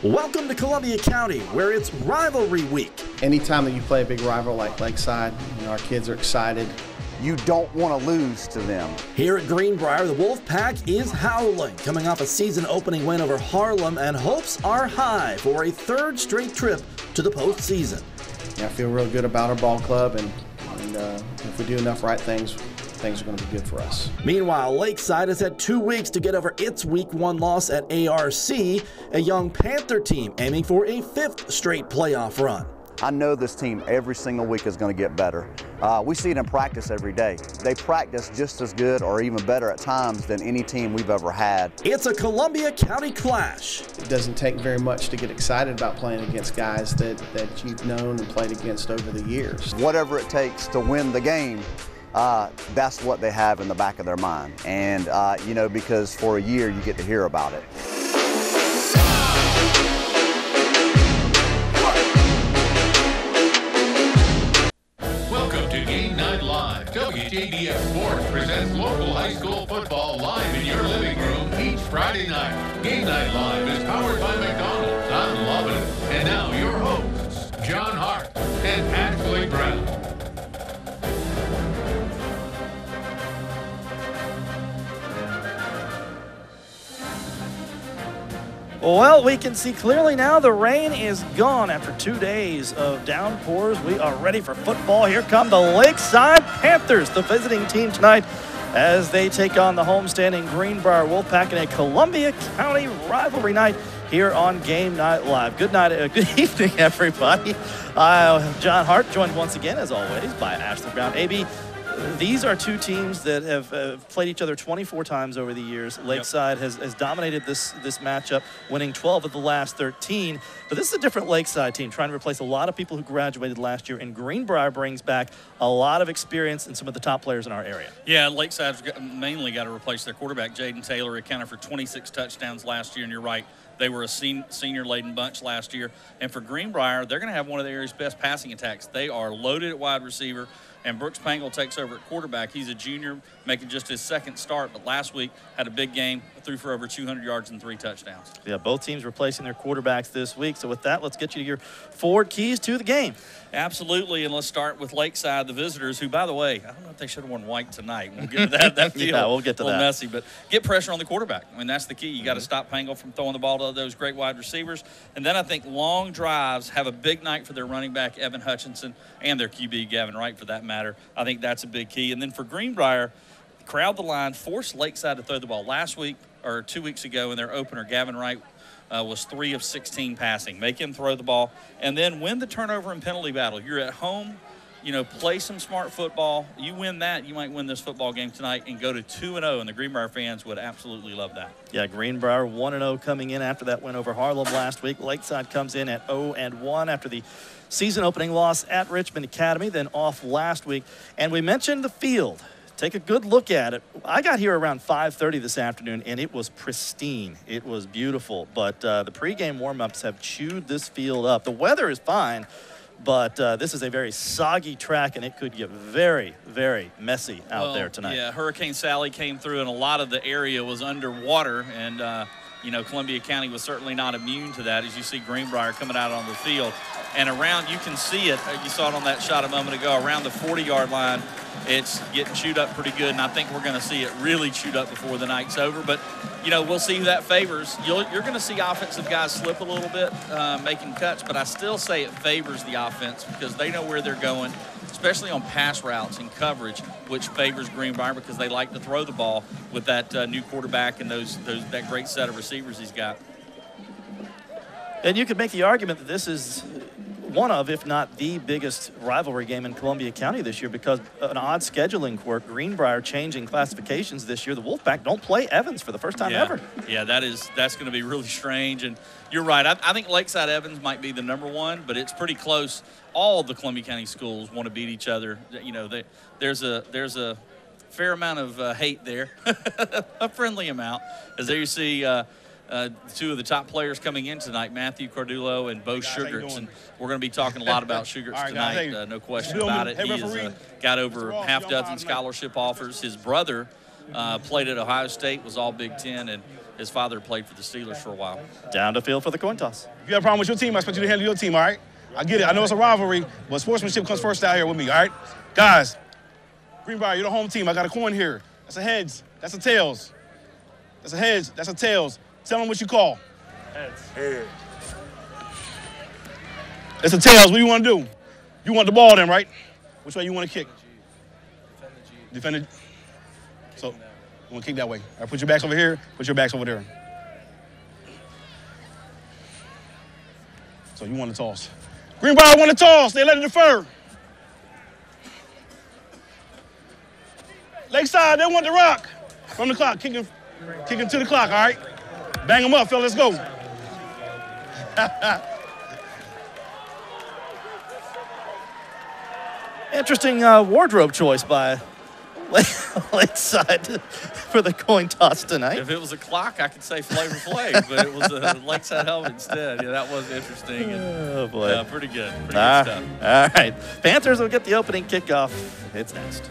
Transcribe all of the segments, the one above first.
Welcome to Columbia County, where it's rivalry week. Anytime that you play a big rival like Lakeside, our kids are excited. You don't want to lose to them. Here at Greenbrier, the Wolfpack is howling, coming off a season-opening win over Harlem, and hopes are high for a third straight trip to the postseason. I feel real good about our ball club, and if we do enough right things, things are going to be good for us. Meanwhile, Lakeside has had 2 weeks to get over its Week 1 loss at ARC, a young Panther team aiming for a 5th straight playoff run. I know this team every single week is going to get better. We see it in practice every day. They practice just as good or even better at times than any team we've ever had. It's a Columbia County clash. It doesn't take very much to get excited about playing against guys that you've known and played against over the years. Whatever it takes to win the game, that's what they have in the back of their mind. And, because for a year you get to hear about it. Welcome to Game Night Live. WJBF Sports presents local high school football live in your living room each Friday night. Game Night Live is powered by McDonald's. I'm loving it. And now your hosts, John Hart and Ashley Brown. Well, we can see clearly now the rain is gone after 2 days of downpours. We are ready for football. Here come the Lakeside Panthers, the visiting team tonight, as they take on the homestanding Greenbrier Wolfpack in a Columbia County rivalry night here on Game Night Live. Good night, good evening, everybody. John Hart, joined once again, as always, by Ashley Brown. AB, these are two teams that have played each other 24 times over the years. Lakeside has dominated this matchup, winning 12 of the last 13. But this is a different Lakeside team, trying to replace a lot of people who graduated last year. And Greenbrier brings back a lot of experience in some of the top players in our area. Yeah, Lakeside's mainly got to replace their quarterback, Jaden Taylor. Accounted for 26 touchdowns last year, and you're right. They were a senior-laden bunch last year. And for Greenbrier, they're going to have one of the area's best passing attacks. They are loaded at wide receiver, and Brooks Pangle takes over at quarterback. He's a junior, making just his second start, but last week had a big game, threw for over 200 yards and 3 touchdowns. Yeah, both teams replacing their quarterbacks this week. So with that, let's get you your forward keys to the game. Absolutely, and let's start with Lakeside, the visitors, who, by the way, I don't know if they should have worn white tonight. We'll get to that. That feels yeah, we'll get to a little that. messy, but get pressure on the quarterback. I mean, that's the key. You got to stop Pangle from throwing the ball to those great wide receivers. And then I think long drives have a big night for their running back, Evan Hutchinson, and their QB, Gavin Wright, for that matter. I think that's a big key. And then for Greenbrier, crowd the line, force Lakeside to throw the ball. Last week, or 2 weeks ago in their opener, Gavin Wright was 3 of 16 passing. Make him throw the ball, and then win the turnover and penalty battle. You're at home, play some smart football. You win that, you might win this football game tonight and go to 2-0, and the Greenbrier fans would absolutely love that. Yeah, Greenbrier 1-0 coming in after that win over Harlem last week. Lakeside comes in at 0-1 after the season-opening loss at Richmond Academy, then off last week. And we mentioned the field. Take a good look at it. I got here around 5:30 this afternoon, and it was pristine. It was beautiful, but the pregame warm-ups have chewed this field up. The weather is fine, but this is a very soggy track, and it could get very, very messy out there tonight. Yeah, Hurricane Sally came through, and a lot of the area was underwater, and Columbia County was certainly not immune to that. As you see Greenbrier coming out on the field, and around, you can see it. You saw it on that shot a moment ago. Around the 40-yard line, it's getting chewed up pretty good, and I think we're going to see it really chewed up before the night's over. But, we'll see who that favors. You're going to see offensive guys slip a little bit, making cuts, but I still say it favors the offense because they know where they're going, especially on pass routes and coverage, which favors Greenbrier because they like to throw the ball with that new quarterback and that great set of receivers he's got. And you could make the argument that this is one of, if not the biggest rivalry game in Columbia County this year because an odd scheduling quirk. Greenbrier changing classifications this year. The Wolfpack don't play Evans for the first time ever. Yeah, that's going to be really strange. And you're right. I think Lakeside Evans might be the #1, but it's pretty close. All the Columbia County schools want to beat each other. There's a fair amount of hate there, a friendly amount, as there you see. 2 of the top players coming in tonight, Matthew Cardullo and Bo Sugarts. And we're going to be talking a lot about Sugarts tonight, no question about it. He has got over half dozen scholarship offers. His brother played at Ohio State, was all Big Ten, and his father played for the Steelers for a while. Down to field for the coin toss. If you have a problem with your team, I expect you to handle your team, all right? I get it. I know it's a rivalry, but sportsmanship comes first out here with me, all right? Guys, Greenbrier, you're the home team. I got a coin here. That's a heads. That's a tails. That's a heads. That's a tails. Tell them what you call. Heads. Heads. It's a tails. What do you want to do? You want the ball then, right? Which way you want to kick? Defend it. So, you want to kick that way. All right, put your backs over here. Put your backs over there. So you want to toss. Greenbrier want to toss. They let it defer. Lakeside, they want the rock. From the clock, kicking to the clock, all right? Bang them up, Phil, let's go. Interesting wardrobe choice by Lakeside for the coin toss tonight. If it was a clock, I could say Flavor Flav, but it was a Lakeside helmet instead. Yeah, that was interesting. Oh, boy. Yeah, pretty good. Pretty good stuff. All right. Panthers will get the opening kickoff. It's next.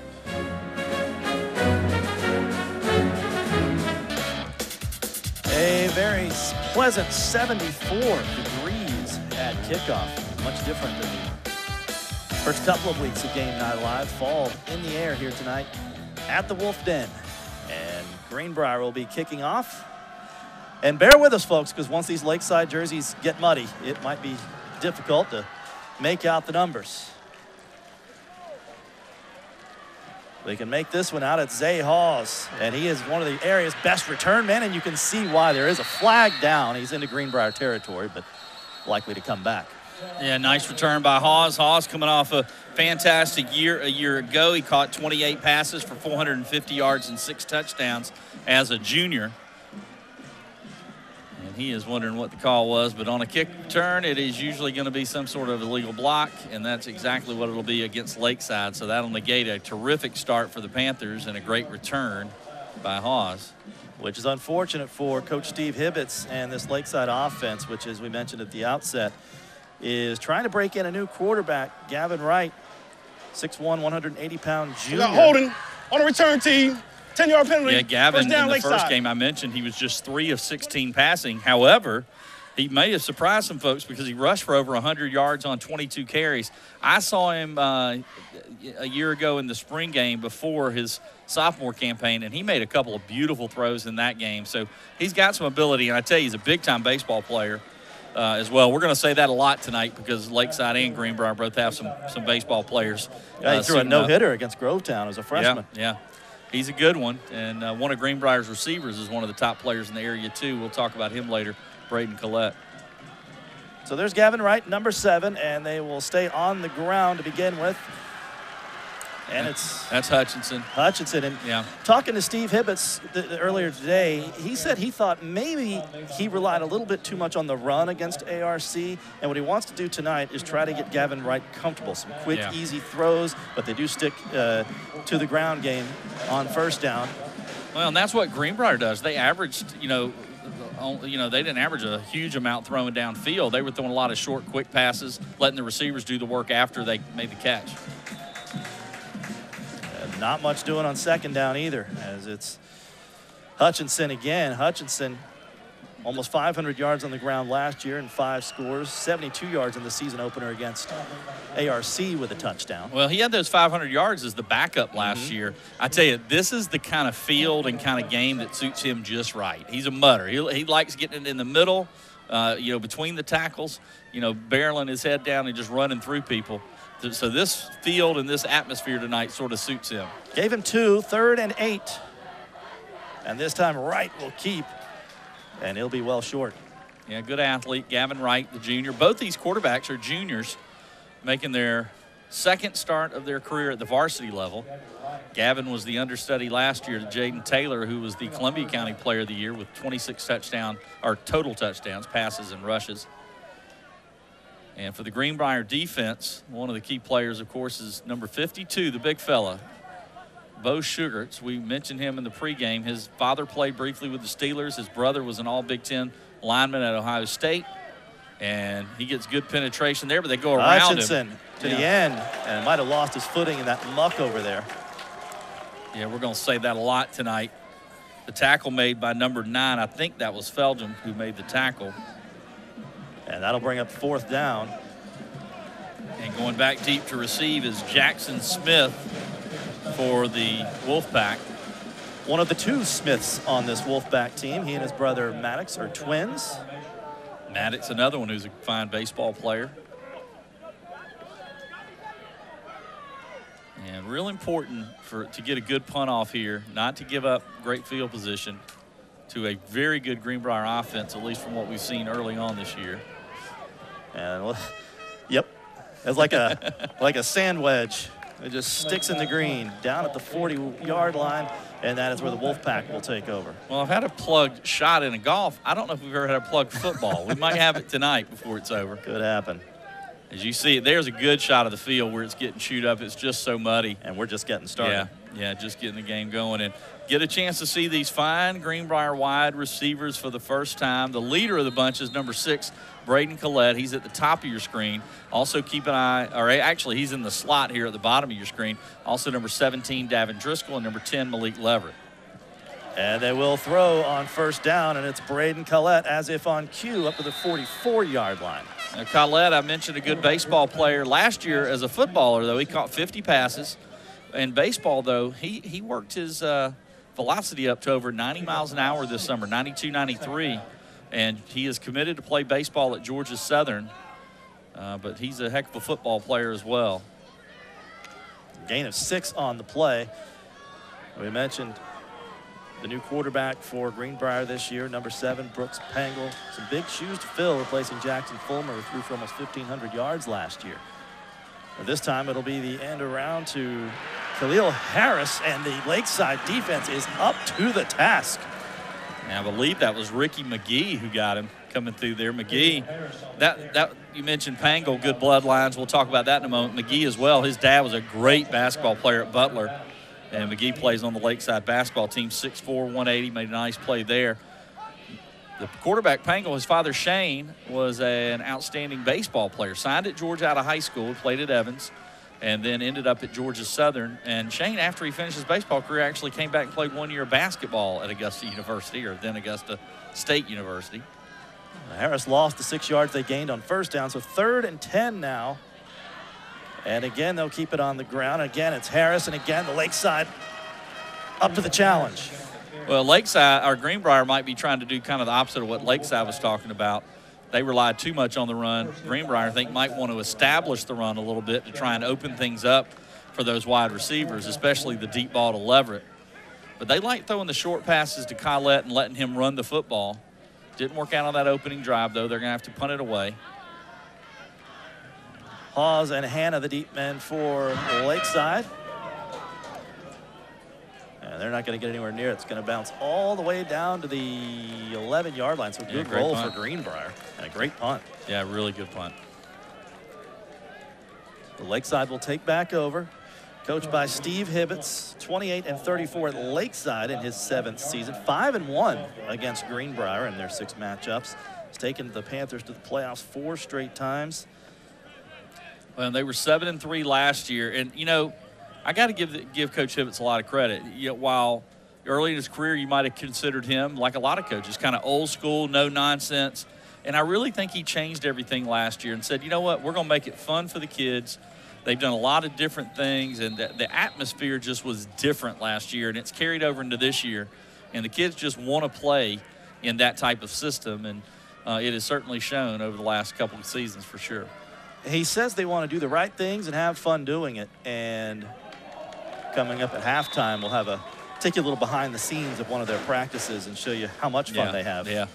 A very pleasant 74 degrees at kickoff. Much different than the first couple of weeks of Game Night Live. Fall in the air here tonight at the Wolf Den. And Greenbrier will be kicking off. And bear with us, folks, because once these Lakeside jerseys get muddy, it might be difficult to make out the numbers. They can make this one out at Zay Hawes, and he is one of the area's best return men, and you can see why. There is a flag down. He's into Greenbrier territory, but likely to come back. Yeah, nice return by Hawes. Hawes coming off a fantastic year. A year ago, he caught 28 passes for 450 yards and 6 touchdowns as a junior. And he is wondering what the call was, but on a kick return, it is usually going to be some sort of illegal block, and that's exactly what it'll be against Lakeside. So that'll negate a terrific start for the Panthers and a great return by Hawes. Which is unfortunate for Coach Steve Hibbets and this Lakeside offense, which, as we mentioned at the outset, is trying to break in a new quarterback, Gavin Wright, 6'1", 180-pound junior. We got holding on the return team. 10-yard penalty. Yeah, Gavin, in the Lakeside. first game I mentioned, he was just 3 of 16 passing. However, he may have surprised some folks because he rushed for over 100 yards on 22 carries. I saw him a year ago in the spring game before his sophomore campaign, and he made a couple of beautiful throws in that game. So he's got some ability, and I tell you, he's a big-time baseball player as well. We're going to say that a lot tonight because Lakeside and Greenbrier both have some baseball players. Yeah, he threw a no-hitter against Grovetown as a freshman. Yeah. He's a good one, and one of Greenbrier's receivers is one of the top players in the area, too. We'll talk about him later, Braden Collette. So there's Gavin Wright, number 7, and they will stay on the ground to begin with. And that's Hutchinson. And talking to Steve Hibbets earlier today, he said he thought maybe he relied a little bit too much on the run against ARC, and what he wants to do tonight is try to get Gavin Wright comfortable. Some quick, easy throws, but they do stick to the ground game on first down. Well, and that's what Greenbrier does. They averaged, they didn't average a huge amount throwing downfield. They were throwing a lot of short, quick passes, letting the receivers do the work after they made the catch. Not much doing on second down either, as it's Hutchinson again. Hutchinson, almost 500 yards on the ground last year and 5 scores, 72 yards in the season opener against ARC with a touchdown. Well, he had those 500 yards as the backup last year. I tell you, this is the kind of field and kind of game that suits him just right. He's a mutter. He likes getting it in the middle, between the tackles, barreling his head down and just running through people. So this field and this atmosphere tonight sort of suits him. Gave him 2, 3rd and 8. And this time Wright will keep, and he'll be well short. Yeah, good athlete, Gavin Wright, the junior. Both these quarterbacks are juniors, making their second start of their career at the varsity level. Gavin was the understudy last year to Jaden Taylor, who was the Columbia County Player of the Year with 26 total touchdowns, passes, and rushes. And for the Greenbrier defense, one of the key players, of course, is number 52, the big fella, Bo Sugarts. We mentioned him in the pregame. His father played briefly with the Steelers. His brother was an all-Big Ten lineman at Ohio State. And he gets good penetration there, but they go around Hutchinson him. To the end, and might have lost his footing in that muck over there. Yeah, we're going to say that a lot tonight. The tackle made by number 9, I think that was Feldham who made the tackle. And that'll bring up 4th down. And going back deep to receive is Jackson Smith for the Wolfpack. One of the 2 Smiths on this Wolfpack team. He and his brother Maddox are twins. Maddox, another one who's a fine baseball player. And real important to get a good punt off here, not to give up great field position to a very good Greenbrier offense, at least from what we've seen early on this year. And yep, it's like a sand wedge. It just sticks in the green down at the 40-yard line, and that is where the Wolfpack will take over. Well, I've had a plugged shot in a golf. I don't know if we've ever had a plugged football. We might have it tonight before it's over. Could happen. As you see, there's a good shot of the field where it's getting chewed up. It's just so muddy. And we're just getting started. Yeah, just getting the game going. And get a chance to see these fine Greenbrier wide receivers for the first time. The leader of the bunch is number 6, Braden Collette. He's at the top of your screen. Also keep an eye, or actually he's in the slot here at the bottom of your screen. Also number 17, Davin Driscoll, and number 10, Malik Leverett. And they will throw on 1st down, and it's Braden Collette as if on cue up to the 44-yard line. Now, Collette, I mentioned, a good baseball player. Last year as a footballer, though, he caught 50 passes. In baseball, though, he worked his velocity up to over 90 miles an hour this summer, 92, 93. And he is committed to play baseball at Georgia Southern. But he's a heck of a football player as well. Gain of 6 on the play. We mentioned the new quarterback for Greenbrier this year, number 7, Brooks Pangle. Some big shoes to fill, replacing Jackson Fulmer, who threw for almost 1,500 yards last year. And this time it'll be the end around to Khalil Harris, and the Lakeside defense is up to the task. Now, I believe that was Ricky McGee who got him coming through there. McGee, that you mentioned Pangle, good bloodlines. We'll talk about that in a moment. McGee as well. His dad was a great basketball player at Butler. And McGee plays on the Lakeside basketball team, 6'4", 180, made a nice play there. The quarterback, Pangle, his father, Shane, was an outstanding baseball player. Signed at Georgia out of high school, played at Evans, and then ended up at Georgia Southern. And Shane, after he finished his baseball career, actually came back and played 1 year of basketball at Augusta University, or then Augusta State University. Harris lost the 6 yards they gained on 1st down, so 3rd and 10 now. And again, they'll keep it on the ground. Again, it's Harris, and again, the Lakeside up to the challenge. Well, Lakeside, or Greenbrier, might be trying to do kind of the opposite of what Lakeside was talking about. They relied too much on the run. Greenbrier, I think, might want to establish the run a little bit to try and open things up for those wide receivers, especially the deep ball to Leverett. But they like throwing the short passes to Collette and letting him run the football. Didn't work out on that opening drive, though. They're going to have to punt it away. Hawes and Hannah, the deep men for Lakeside. And they're not going to get anywhere near it. It's going to bounce all the way down to the 11-yard line. So good roll for Greenbrier and a great punt. Yeah, really good punt. The Lakeside will take back over. Coached by Steve Hibbets, 28-34 at Lakeside in his 7th season. 5-1 against Greenbrier in their 6 matchups. He's taken the Panthers to the playoffs 4 straight times. Well, they were 7-3 last year, and you know, I got to give Coach Hibbets a lot of credit. You know, while early in his career you might have considered him, like a lot of coaches, kind of old school, no nonsense, and I really think he changed everything last year and said, you know what, we're going to make it fun for the kids. They've done a lot of different things, and the atmosphere just was different last year, and it's carried over into this year, and the kids just want to play in that type of system, and it has certainly shown over the last couple of seasons for sure. He says they want to do the right things and have fun doing it. And coming up at halftime, we'll take you a little behind the scenes of one of their practices and show you how much fun they have. Yeah,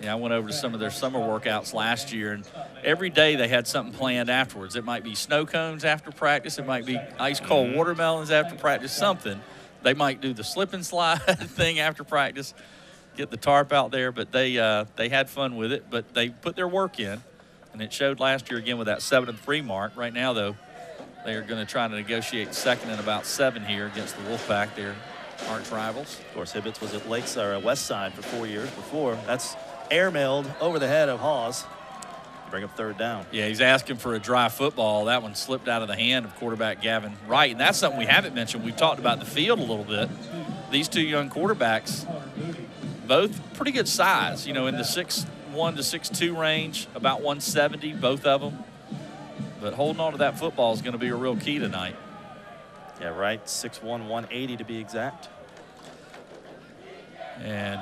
I went over to some of their summer workouts last year, and every day they had something planned afterwards. It might be snow cones after practice. It might be ice cold watermelons after practice, something. They might do the slip and slide thing after practice, get the tarp out there. But they had fun with it, but they put their work in. And it showed last year again with that 7-3 mark. Right now, though, they are going to try to negotiate second and about 7 here against the Wolfpack, their arch rivals. Of course, Hibbets was at Lakeside or West Side for 4 years before. That's airmailed over the head of Hawes. Bring up third down. Yeah, he's asking for a dry football. That one slipped out of the hand of quarterback Gavin Wright, and that's something we haven't mentioned. We've talked about the field a little bit. These two young quarterbacks, both pretty good size, in the 6'1" to 6'2" range, about 170, both of them. But holding on to that football is going to be a real key tonight. Yeah, Wright, 6'1", 180 to be exact. And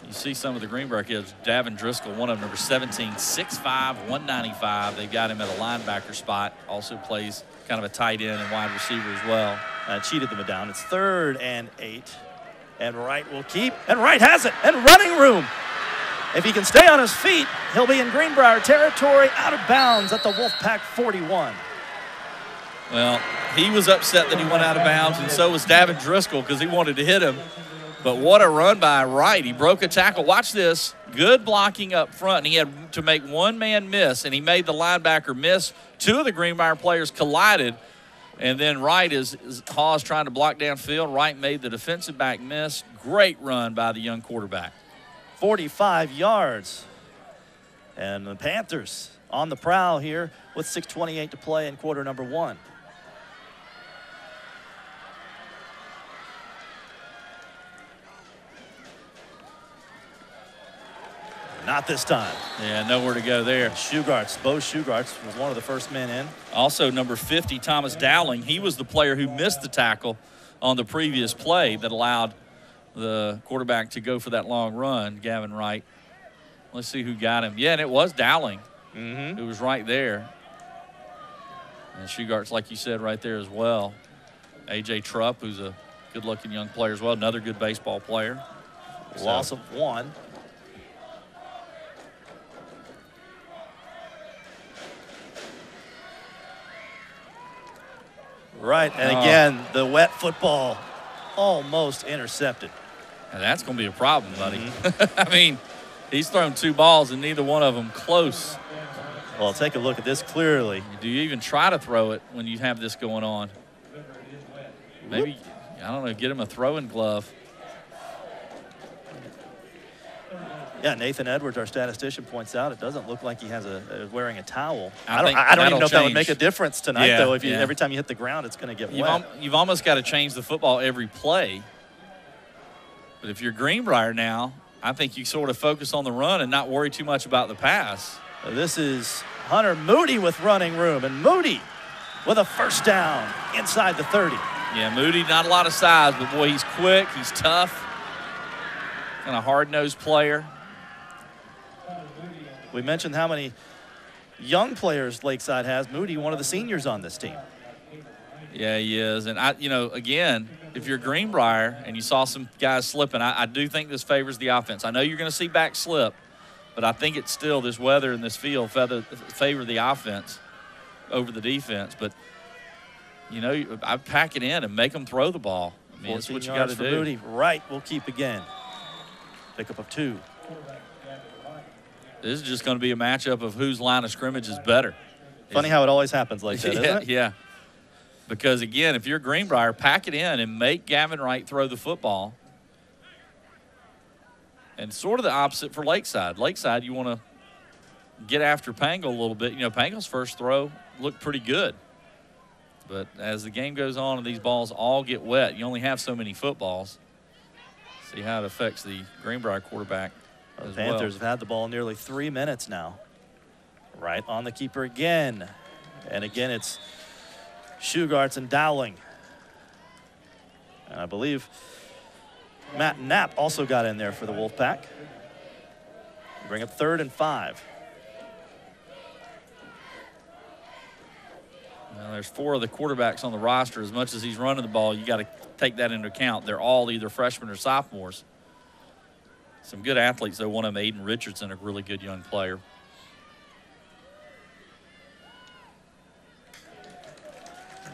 you see some of the Greenbrier kids. Davin Driscoll, one of them, number 17, 6'5", 195. They've got him at a linebacker spot. Also plays kind of a tight end and wide receiver as well. Cheated them down. It's 3rd and 8. And Wright will keep. And Wright has it. And running room. If he can stay on his feet, he'll be in Greenbrier territory, out of bounds at the Wolfpack 41. Well, he was upset that he went out of bounds, and so was Davin Driscoll because he wanted to hit him. But what a run by Wright. He broke a tackle. Watch this. Good blocking up front. And he had to make one man miss, and he made the linebacker miss. 2 of the Greenbrier players collided. And then Wright Hawes trying to block downfield. Wright made the defensive back miss. Great run by the young quarterback. 45 yards. And the Panthers on the prowl here with 6:28 to play in quarter number 1. Not this time. Yeah, nowhere to go there. Bo Shugarts was one of the first men in. Also, number 50, Thomas Dowling. He was the player who missed the tackle on the previous play that allowed the quarterback to go for that long run, Gavin Wright. Let's see who got him. Yeah, and it was Dowling. It was right there. And Shugarts, like you said, right there as well. A.J. Trupp, who's a good-looking young player as well, another good baseball player. Loss of 1. Right, and again, the wet football almost intercepted. And that's going to be a problem, buddy. I mean, he's thrown 2 balls and neither one of them close. Well, take a look at this clearly. Do you even try to throw it when you have this going on? Maybe, I don't know, get him a throwing glove. Yeah, Nathan Edwards, our statistician, points out it doesn't look like he has wearing a towel. I don't even know if that would make a difference tonight, though. If every time you hit the ground, it's going to get wet. You've almost got to change the football every play. But if you're Greenbrier now, I think you sort of focus on the run and not worry too much about the pass. This is Hunter Moody with running room, and Moody with a first down inside the 30. Yeah, Moody, not a lot of size, but boy, he's quick, he's tough, kind of hard-nosed player. We mentioned how many young players Lakeside has. Moody, one of the seniors on this team. Yeah, he is. And, again, if you're Greenbrier and you saw some guys slipping, I do think this favors the offense. I know you're going to see back slip, but I think it's still this weather in this field favor the offense over the defense. But, I pack it in and make them throw the ball. I mean, that's what you got to do. Moody. Right, will keep again. Pickup of 2. This is just going to be a matchup of whose line of scrimmage is better. Funny how it always happens like that, isn't it? Yeah. Because, again, if you're Greenbrier, pack it in and make Gavin Wright throw the football. And sort of the opposite for Lakeside. Lakeside, you want to get after Pangle a little bit. Pangle's first throw looked pretty good. But as the game goes on and these balls all get wet, you only have so many footballs. See how it affects the Greenbrier quarterback. The Panthers have had the ball nearly 3 minutes now. Right on the keeper again. And again, it's Shugarts and Dowling. And I believe Matt Knapp also got in there for the Wolfpack. Bring up 3rd and 5. Well, there's 4 of the quarterbacks on the roster. As much as he's running the ball, you got to take that into account. They're all either freshmen or sophomores. Some good athletes, though. One of them, Aiden Richardson, a really good young player.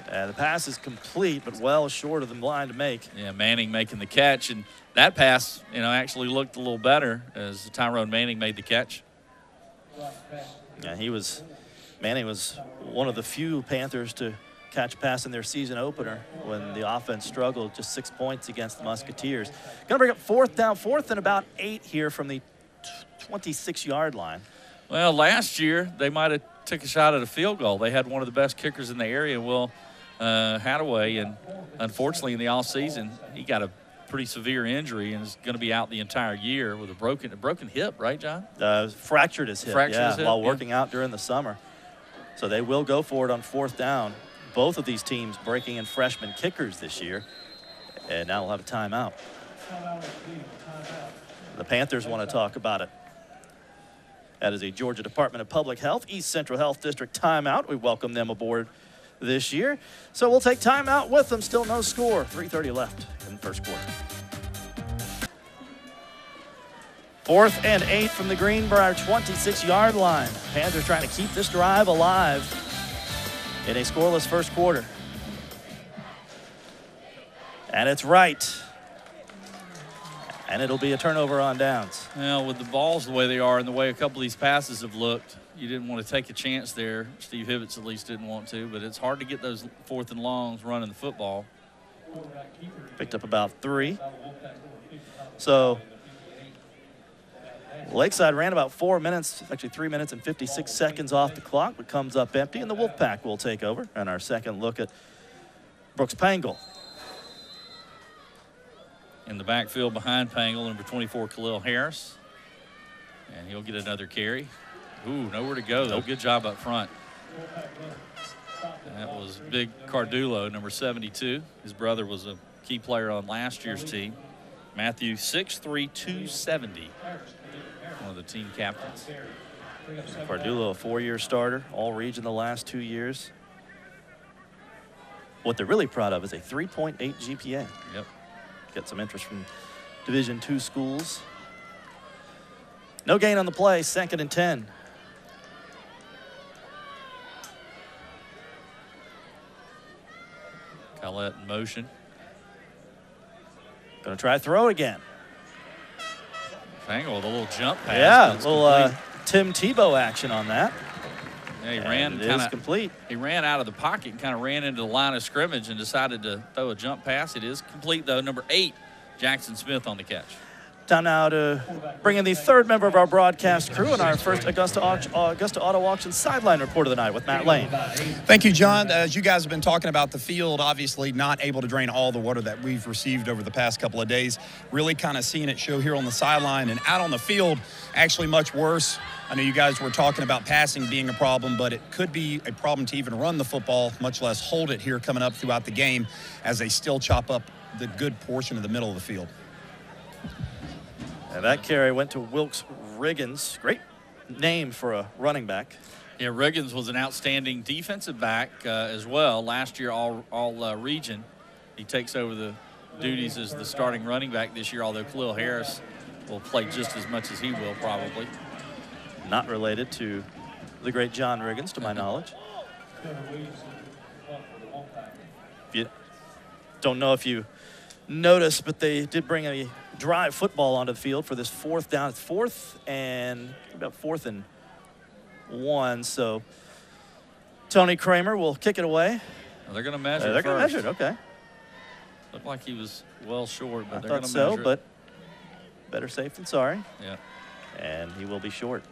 The pass is complete, but well short of the line to make. Yeah, Manning making the catch, and that pass, actually looked a little better as Tyrone Manning made the catch. Yeah, Manning was one of the few Panthers to catch a pass in their season opener when the offense struggled, just 6 points against the Musketeers. Going to bring up 4th down, 4th and about 8 here from the 26-yard line. Well, last year they might have took a shot at a field goal. They had one of the best kickers in the area, Will Hadaway, and unfortunately in the offseason he got a pretty severe injury and is going to be out the entire year with a broken hip, right, John? Fractured his hip, His hip, while working out during the summer. So they will go for it on 4th down. Both of these teams breaking in freshman kickers this year. And now we'll have a timeout. The Panthers want to talk about it. That is a Georgia Department of Public Health, East Central Health District timeout. We welcome them aboard this year. So we'll take timeout with them. Still no score. 3:30 left in the first quarter. 4th and 8 from the Greenbrier 26-yard line. Panthers trying to keep this drive alive in a scoreless first quarter. And it's right. And it'll be a turnover on downs. Well, with the balls the way they are and the way a couple of these passes have looked, you didn't want to take a chance there. Steve Hibbets at least didn't want to, but it's hard to get those 4th and longs running the football. Picked up about 3. So Lakeside ran about 4 minutes, actually 3 minutes and 56 seconds off the clock, but comes up empty, and the Wolfpack will take over. And our second look at Brooks Pangle. In the backfield behind Pangle, number 24, Khalil Harris. And he'll get another carry. Ooh, nowhere to go, though. Nope. Good job up front. That was Big Cardulo, number 72. His brother was a key player on last year's team. Matthew, 6'3", 270. One of the team captains. Cardulo, a 4-year starter, all region the last 2 years. What they're really proud of is a 3.8 GPA. Yep. Get some interest from Division II schools. No gain on the play, 2nd and 10. Collette in motion. Gonna try to throw it again. Pangle with a little jump pass. Yeah, a little Tim Tebow action on that. Yeah, he and ran it is complete. He ran out of the pocket and kind of ran into the line of scrimmage and decided to throw a jump pass. It is complete, though. Number 8, Jackson Smith on the catch. Time now to bring in the 3rd member of our broadcast crew and our first Augusta Auto Auction sideline report of the night with Matt Lane. Thank you, John. As you guys have been talking about the field, obviously not able to drain all the water that we've received over the past couple of days. Really kind of seeing it show here on the sideline and out on the field, actually much worse. I know you guys were talking about passing being a problem, but it could be a problem to even run the football, much less hold it here coming up throughout the game as they still chop up the good portion of the middle of the field. And that carry went to Wilkes Riggins. Great name for a running back. Yeah, Riggins was an outstanding defensive back as well. Last year, all region. He takes over the duties as the starting running back this year, although Khalil Harris will play just as much as he will probably. Not related to the great John Riggins, to my knowledge. You don't know if you noticed, but they did bring a drive football onto the field for this 4th down. It's 4th and 1. So Tony Kramer will kick it away. Well, they're going to measure. They're going to measure it. Okay. Looked like he was well short, but I they're going thought to so, measure but better safe than sorry. Yeah. And he will be short.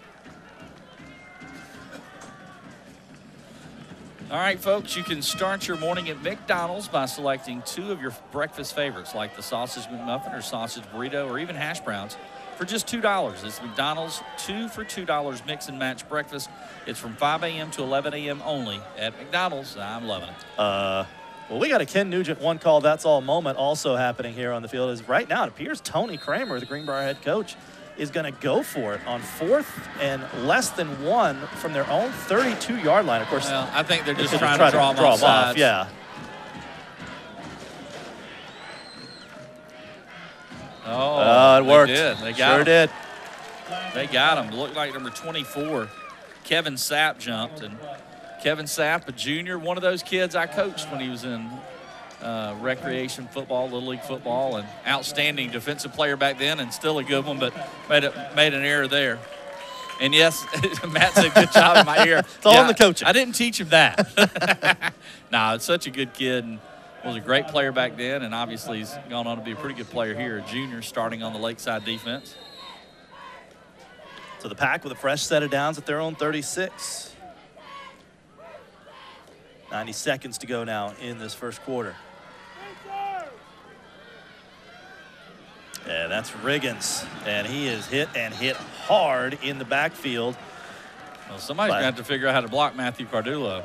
All right, folks, you can start your morning at McDonald's by selecting 2 of your breakfast favorites, like the sausage McMuffin or sausage burrito or even hash browns, for just $2. It's McDonald's 2 for $2 mix and match breakfast. It's from 5 a.m. to 11 a.m. only at McDonald's. I'm loving it. Well, we got a Ken Nugent one call, that's all moment also happening here on the field. Is right now it appears Tony Kramer, the Greenbrier head coach, is going to go for it on 4th and less than 1 from their own 32-yard line. Of course, well, I think they're just trying to draw them off. Yeah. Oh, it worked. They got him. did. They got him. It looked like number 24, Kevin Sapp, jumped. And Kevin Sapp, a junior, one of those kids I coached when he was in recreation football, Little League football, and outstanding defensive player back then and still a good one, but made an error there. And yes, Matt said good job in my ear. It's all in the coaching. I didn't teach him that. No, it's such a good kid and was a great player back then, and obviously he's gone on to be a pretty good player here, a junior starting on the Lakeside defense. So the Pack with a fresh set of downs at their own 36. 90 seconds to go now in this first quarter. Yeah, that's Riggins, and he is hit hard in the backfield. Well, somebody's got to figure out how to block Matthew Cardulo.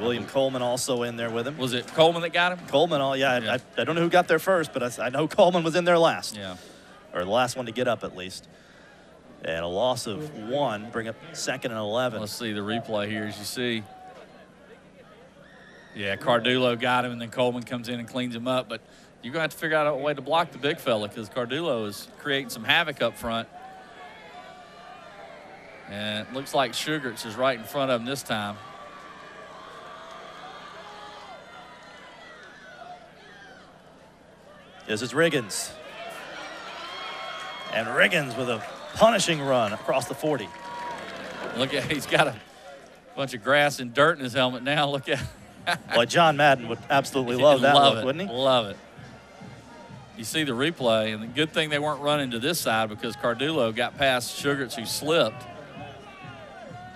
William Coleman also in there with him. Was it Coleman that got him? Coleman, I don't know who got there first, but I know Coleman was in there last. Yeah. Or the last one to get up at least. And a loss of 1, bring up 2nd and 11. Let's see the replay here as you see. Yeah, Cardulo got him, and then Coleman comes in and cleans him up. But you're going to have to figure out a way to block the big fella because Cardulo is creating some havoc up front. And it looks like Sugarts is right in front of him this time. This is Riggins. And Riggins with a punishing run across the 40. Look at, he's got a bunch of grass and dirt in his helmet now. Look at. Well, John Madden would absolutely love that look, wouldn't he? Love it. You see the replay, and the good thing they weren't running to this side because Cardulo got past Sugarts, who slipped.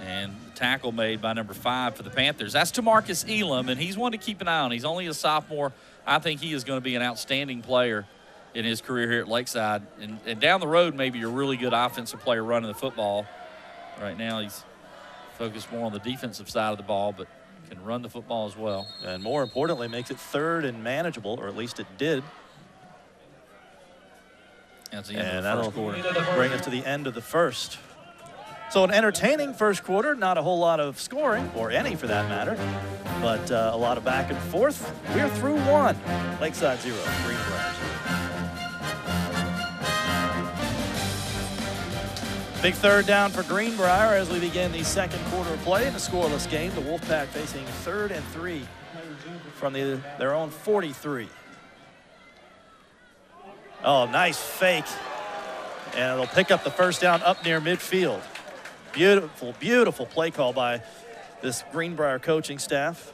And the tackle made by number 5 for the Panthers. That's Tamarcus Elam, and he's one to keep an eye on. He's only a sophomore. I think he is going to be an outstanding player in his career here at Lakeside. And down the road, maybe a really good offensive player running the football. Right now, he's focused more on the defensive side of the ball, but can run the football as well. And more importantly, makes it 3rd and manageable, or at least it did. That's the end and of the that'll first quarter. bring us to the end of the first. So an entertaining first quarter, not a whole lot of scoring, or any for that matter, but a lot of back and forth. We're through 1. Lakeside 0, Greenbrier. Big 3rd down for Greenbrier as we begin the second quarter of play in a scoreless game. The Wolfpack facing 3rd and 3 from their own 43. Oh, nice fake. And it'll pick up the first down up near midfield. Beautiful, beautiful play call by this Greenbrier coaching staff.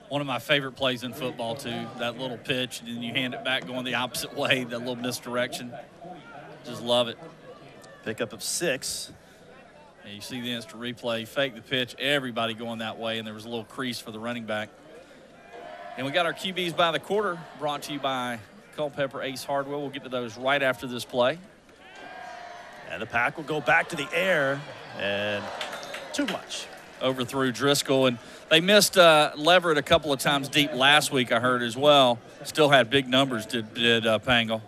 One of my favorite plays in football, too. That little pitch, and then you hand it back going the opposite way, that little misdirection. Just love it. Pickup of 6. And you see the instant replay, fake the pitch, everybody going that way, and there was a little crease for the running back. And we got our QBs by the quarter, brought to you by Culpeper Ace Hardware. We'll get to those right after this play. And the Pack will go back to the air, and too much. Overthrew Driscoll, and they missed Leverett a couple of times deep last week, I heard as well. Still had big numbers, did Pangle.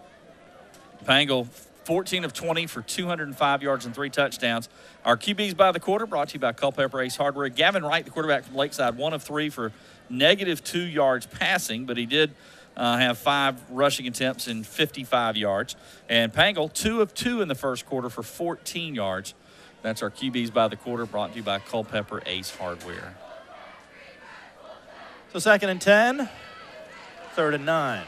Pangle, 14 of 20 for 205 yards and 3 touchdowns. Our QBs by the quarter brought to you by Culpeper Ace Hardware. Gavin Wright, the quarterback from Lakeside, 1 of 3 for -2 yards passing, but he did have 5 rushing attempts and 55 yards. And Pangle, 2 of 2 in the first quarter for 14 yards. That's our QBs by the quarter, brought to you by Culpeper Ace Hardware. So 2nd and 10, 3rd and 9.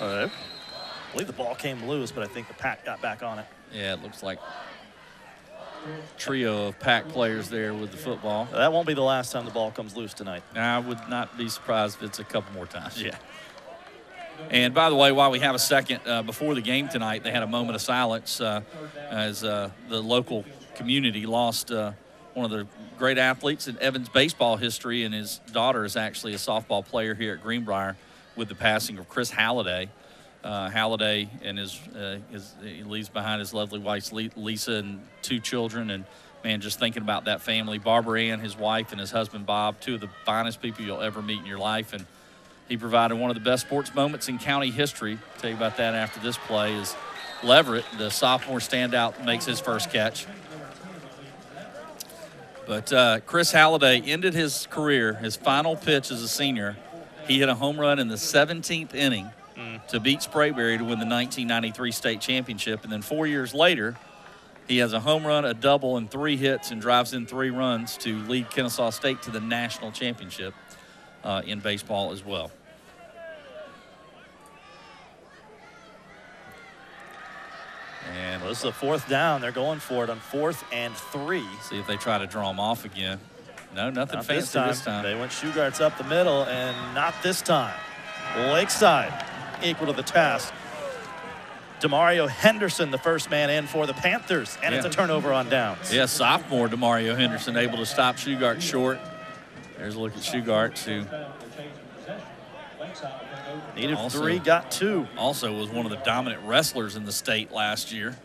All right. I believe the ball came loose, but I think the Pack got back on it. Yeah, it looks like a trio of Pack players there with the football. That won't be the last time the ball comes loose tonight. I would not be surprised if it's a couple more times. Yeah. And by the way, while we have a second, before the game tonight, they had a moment of silence as the local community lost one of the great athletes in Evans baseball history, and his daughter is actually a softball player here at Greenbrier with the passing of Chris Halliday. Halliday and he leaves behind his lovely wife Lisa and 2 children, and man, just thinking about that family. Barbara Ann, his wife, and his husband Bob, 2 of the finest people you'll ever meet in your life, and he provided one of the best sports moments in county history. I'll tell you about that after this play. Is Leverett, the sophomore standout, makes his first catch. But Chris Halliday ended his career, his final pitch as a senior. He hit a home run in the 17th inning to beat Sprayberry to win the 1993 state championship. And then 4 years later, he has a home run, a double, and 3 hits and drives in 3 runs to lead Kennesaw State to the national championship in baseball as well. And this is a 4th down. They're going for it on 4th and 3. See if they try to draw him off again. No, nothing Not fancy this time. They went Shugarts up the middle, and not this time. Lakeside equal to the task. Demario Henderson, the first man in for the Panthers, and it's a turnover on downs. Yeah, sophomore Demario Henderson able to stop Shugart short. There's a look at Shugart, who needed 3, got 2. Also was one of the dominant wrestlers in the state last year.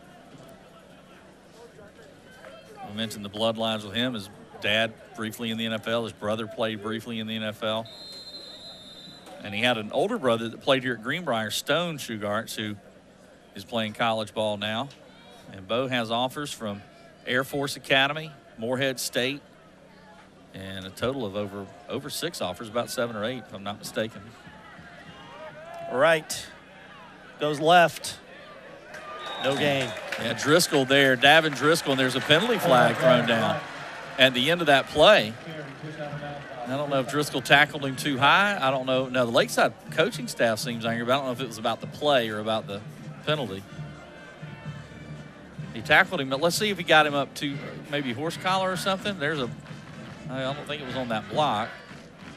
I mentioned the bloodlines with him. His dad briefly in the NFL. His brother played briefly in the NFL. And he had an older brother that played here at Greenbrier, Stone Shugart, who is playing college ball now. And Bo has offers from Air Force Academy, Morehead State, and a total of over 6 offers, about 7 or 8, if I'm not mistaken. Right. Goes left. No gain. Yeah, Driscoll there, Davin Driscoll, and there's a penalty flag thrown down at the end of that play. I don't know if Driscoll tackled him too high. I don't know. No, the Lakeside coaching staff seems angry, but I don't know if it was about the play or about the penalty. He tackled him, but let's see if he got him up to maybe horse collar or something. I don't think it was on that block.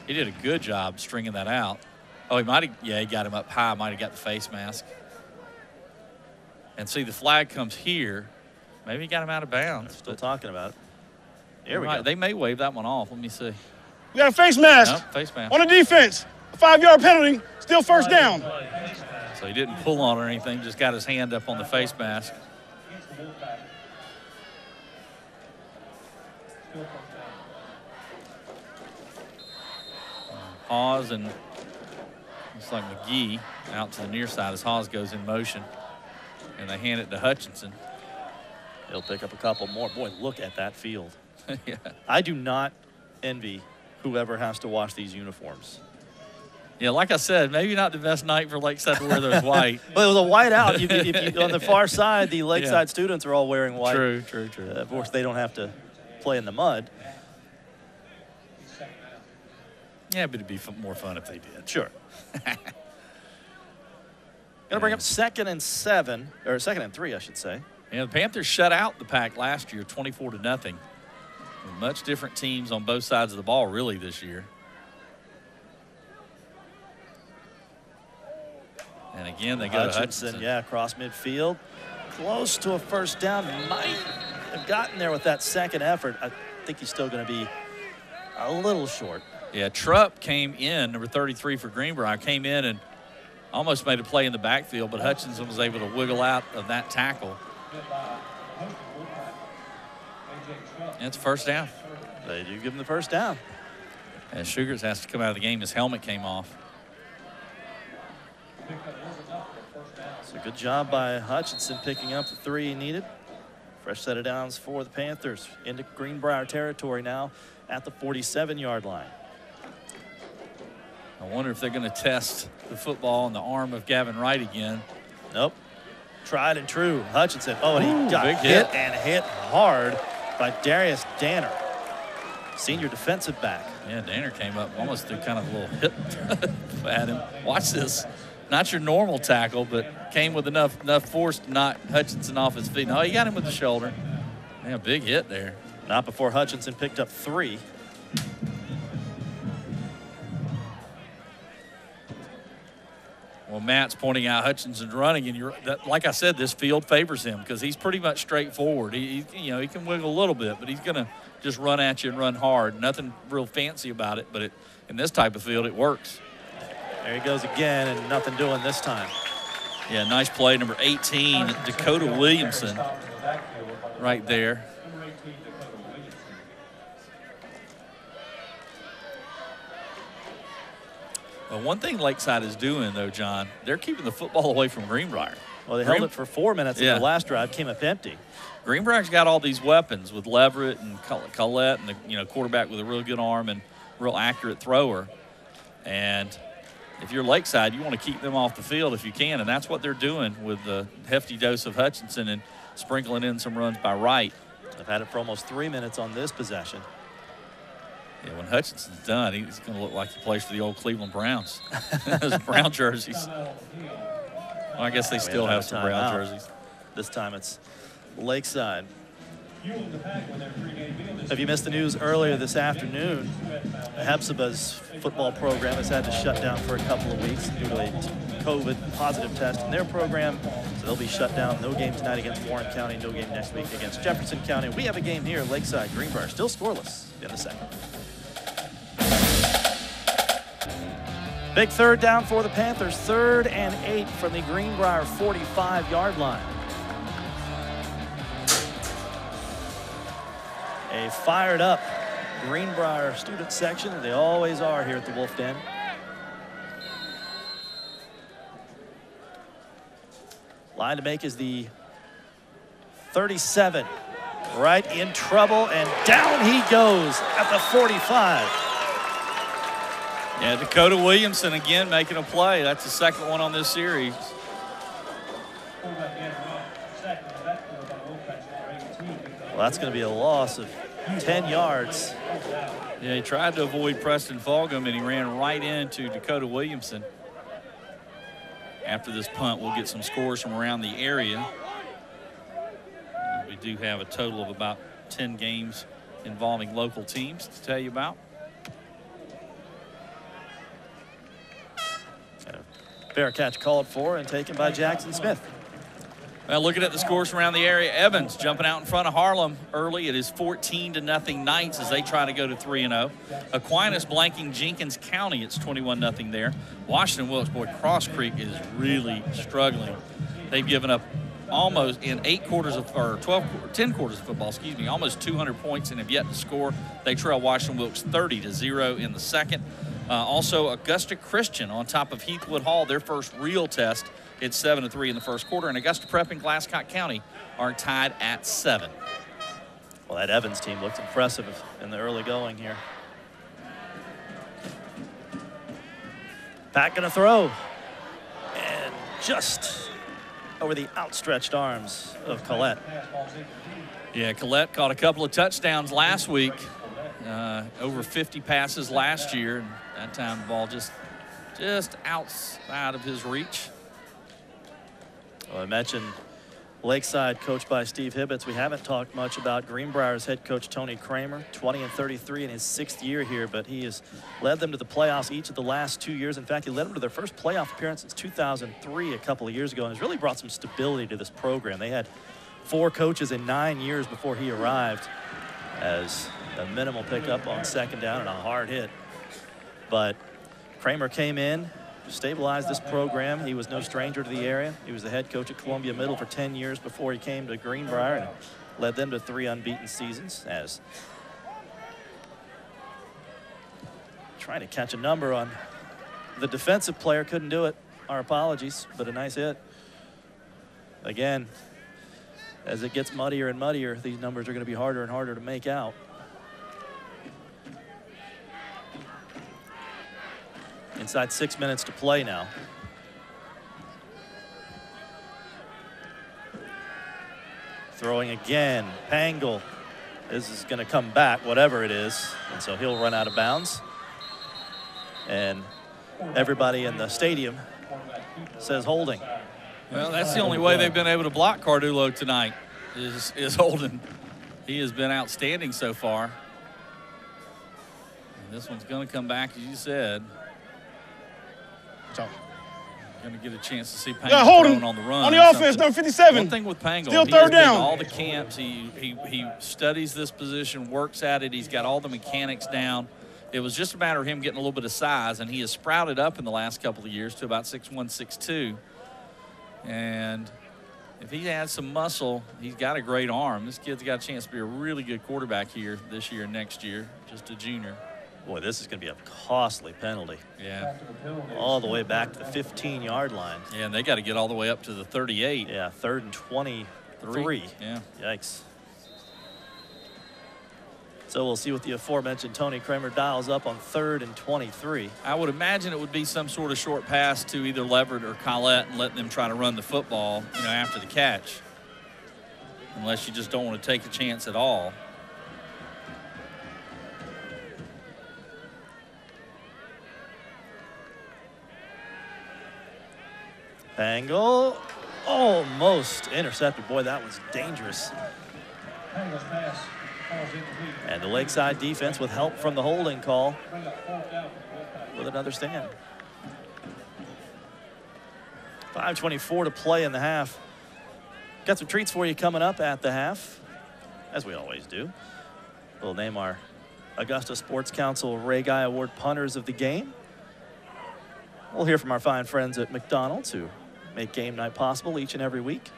He did a good job stringing that out. Oh, he might have, he got him up high, might have got the face mask. And see, the flag comes here. Maybe he got him out of bounds. Still talking about it. Here we go. They may wave that one off. Let me see. We got a face mask. Nope, face mask. On the defense. A 5-yard penalty. Still first down. So he didn't pull on or anything, just got his hand up on the face mask. Hawes and looks like McGee out to the near side as Hawes goes in motion. And they hand it to Hutchinson. He'll pick up a couple more. Boy, look at that field. Yeah. I do not envy whoever has to wash these uniforms. Yeah, like I said, maybe not the best night for Lakeside to wear those white. But it was a white out. If you, on the far side, the Lakeside students are all wearing white. True. Of course, they don't have to play in the mud. Yeah, but it'd be more fun if they did. Sure. Going to bring up 2nd and 7, or 2nd and 3, I should say. Yeah, the Panthers shut out the Pack last year, 24-0. Much different teams on both sides of the ball, really, this year. And again, they go to Hutchinson. Yeah, across midfield. Close to a first down. Might have gotten there with that second effort. I think he's still going to be a little short. Yeah, Trupp came in, number 33 for Greenbrier, came in and almost made a play in the backfield, but Hutchinson was able to wiggle out of that tackle. And it's first down. They do give him the first down. And Sugars has to come out of the game. His helmet came off. So good job by Hutchinson picking up the 3 he needed. Fresh set of downs for the Panthers into Greenbrier territory now at the 47-yard line. I wonder if they're going to test the football in the arm of Gavin Wright again. Nope. Tried and true. Hutchinson. Oh, and he got big hit and hit hard by Darius Danner, senior defensive back. Yeah, Danner came up almost through kind of a little hip at him. Watch this. Not your normal tackle, but came with enough force to knock Hutchinson off his feet. No, he got him with the shoulder. Man, a big hit there. Not before Hutchinson picked up 3. Well, Matt's pointing out Hutchinson's running, and like I said, this field favors him because he's pretty much straightforward. He can wiggle a little bit, but he's going to just run at you and run hard. Nothing real fancy about it, but in this type of field, it works. There he goes again, and nothing doing this time. Yeah, nice play, number 18, Dakota Williamson, right there. Well, one thing Lakeside is doing, though, John, they're keeping the football away from Greenbrier. Well, they held it for 4 minutes in the last drive, came up empty. Greenbrier's got all these weapons with Leverett and Collette and the quarterback with a real good arm and real accurate thrower. And if you're Lakeside, you want to keep them off the field if you can, and that's what they're doing with the hefty dose of Hutchinson and sprinkling in some runs by Wright. They've had it for almost 3 minutes on this possession. Yeah, when Hutchinson's done, he's going to look like he plays for the old Cleveland Browns. Those brown jerseys. Well, I guess they still have some brown jerseys. This time it's Lakeside. If you missed the news earlier this afternoon, Hepzibah's football program has had to shut down for a couple of weeks due to a COVID positive test in their program. So they'll be shut down. No game tonight against Warren County, no game next week against Jefferson County. We have a game here, Lakeside. Greenbrier still scoreless in the second. Big third down for the Panthers. 3rd and 8 from the Greenbrier 45-yard line. A fired up Greenbrier student section. They always are here at the Wolf Den. Line to make is the 37. Right in trouble, and down he goes at the 45. Yeah, Dakota Williamson again making a play. That's the second one on this series. Well, that's going to be a loss of 10 yards. Yeah, he tried to avoid Preston Fulgham, and he ran right into Dakota Williamson. After this punt, we'll get some scores from around the area. We do have a total of about 10 games involving local teams to tell you about. Fair catch called for and taken by Jackson Smith. Well, looking at the scores from around the area, Evans jumping out in front of Harlem early. It is 14-0 Knights as they try to go to 3-0. Aquinas blanking Jenkins County. It's 21-0 there. Washington Wilkes, boy, Cross Creek is really struggling. They've given up almost in 10 quarters of football, excuse me, almost 200 points and have yet to score. They trail Washington Wilkes 30-0 in the second. Also, Augusta Christian on top of Heathwood Hall, their first real test. It's 7-3 in the first quarter, and Augusta Prep and Glasscock County are tied at 7. Well, that Evans team looks impressive in the early going here. Pack gonna throw, and just over the outstretched arms of Collette. Yeah, Collette caught a couple of touchdowns last week. Over 50 passes last year, and that time the ball just outside of his reach. Well, I mentioned Lakeside, coached by Steve Hibbets. We haven't talked much about Greenbrier's head coach, Tony Kramer, 20-33 in his 6th year here, but he has led them to the playoffs each of the last 2 years. In fact, he led them to their first playoff appearance since 2003, a couple of years ago, and has really brought some stability to this program. They had 4 coaches in 9 years before he arrived, as a minimal pickup on second down and a hard hit. But Kramer came in, stabilized this program. He was no stranger to the area. He was the head coach at Columbia Middle for 10 years before he came to Greenbrier and led them to 3 unbeaten seasons. As trying to catch a number on the defensive player, couldn't do it. Our apologies, but a nice hit. Again, as it gets muddier and muddier, these numbers are going to be harder and harder to make out. Inside 6 minutes to play now. Throwing again, Pangle. This is going to come back, whatever it is, and so he'll run out of bounds. And everybody in the stadium says holding. Well, that's the only way they've been able to block Cardullo tonight is holding. He has been outstanding so far. And this one's going to come back, as you said. Going to get a chance to see Pangle thrown on the run. On the offense, number 57. One thing with Pangle, still he third has down. been to all the camps. He studies this position, works at it. He's got all the mechanics down. It was just a matter of him getting a little bit of size, and he has sprouted up in the last couple of years to about 6'1", 6'2". And if he has some muscle, he's got a great arm. This kid's got a chance to be a really good quarterback here this year and next year, just a junior. Boy, this is going to be a costly penalty. Yeah. All the way back to the 15-yard line. Yeah, and they got to get all the way up to the 38. Yeah, 3rd and 23. Yeah. Yikes. So we'll see what the aforementioned Tony Kramer dials up on 3rd and 23. I would imagine it would be some sort of short pass to either Leverett or Collette and let them try to run the football, after the catch. Unless you just don't want to take the chance at all. Pangle almost intercepted. Boy, that was dangerous. And the Lakeside defense, with help from the holding call, with another stand. 5:24 to play in the half. Got some treats for you coming up at the half, as we always do. We'll name our Augusta Sports Council Ray Guy Award punters of the game. We'll hear from our fine friends at McDonald's who make game night possible each and every week.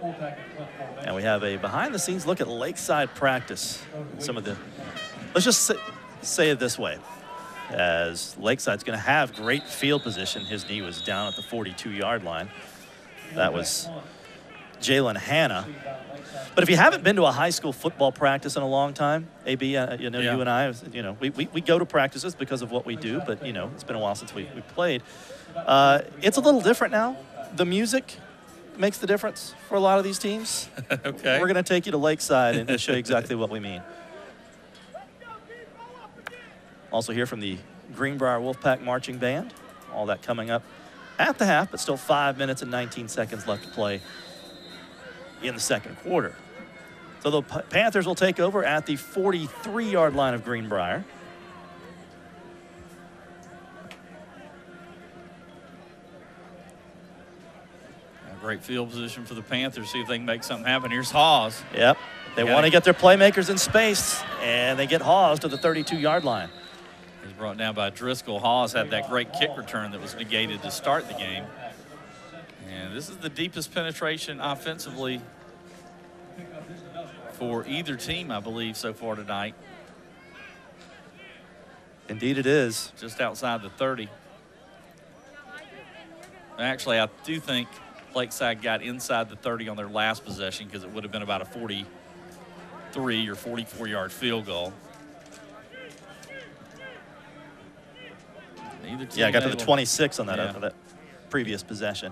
And we have a behind-the-scenes look at Lakeside practice. Some of the, let's just say it this way. As Lakeside's going to have great field position. His knee was down at the 42-yard line. That was Jalen Hanna. But if you haven't been to a high school football practice in a long time, AB, you know, you and I, you know, we go to practices because of what we do, but, you know, it's been a while since we played. It's a little different now. The music makes the difference for a lot of these teams. Okay. We're going to take you to Lakeside and show you exactly what we mean. Also hear from the Greenbrier Wolfpack Marching Band. All that coming up at the half, but still 5 minutes and 19 seconds left to play in the second quarter. So the Panthers will take over at the 43-yard line of Greenbrier. Great field position for the Panthers. See if they can make something happen. Here's Hawes. Yep. They want to get their playmakers in space, and they get Hawes to the 32-yard line. He's brought down by Driscoll. Hawes had that great kick return that was negated to start the game. And this is the deepest penetration offensively for either team, I believe, so far tonight. Indeed it is. Just outside the 30. Actually, I do think Lakeside got inside the 30 on their last possession because it would have been about a 43 or 44-yard field goal. Yeah, I got to the 26 on that after that previous possession.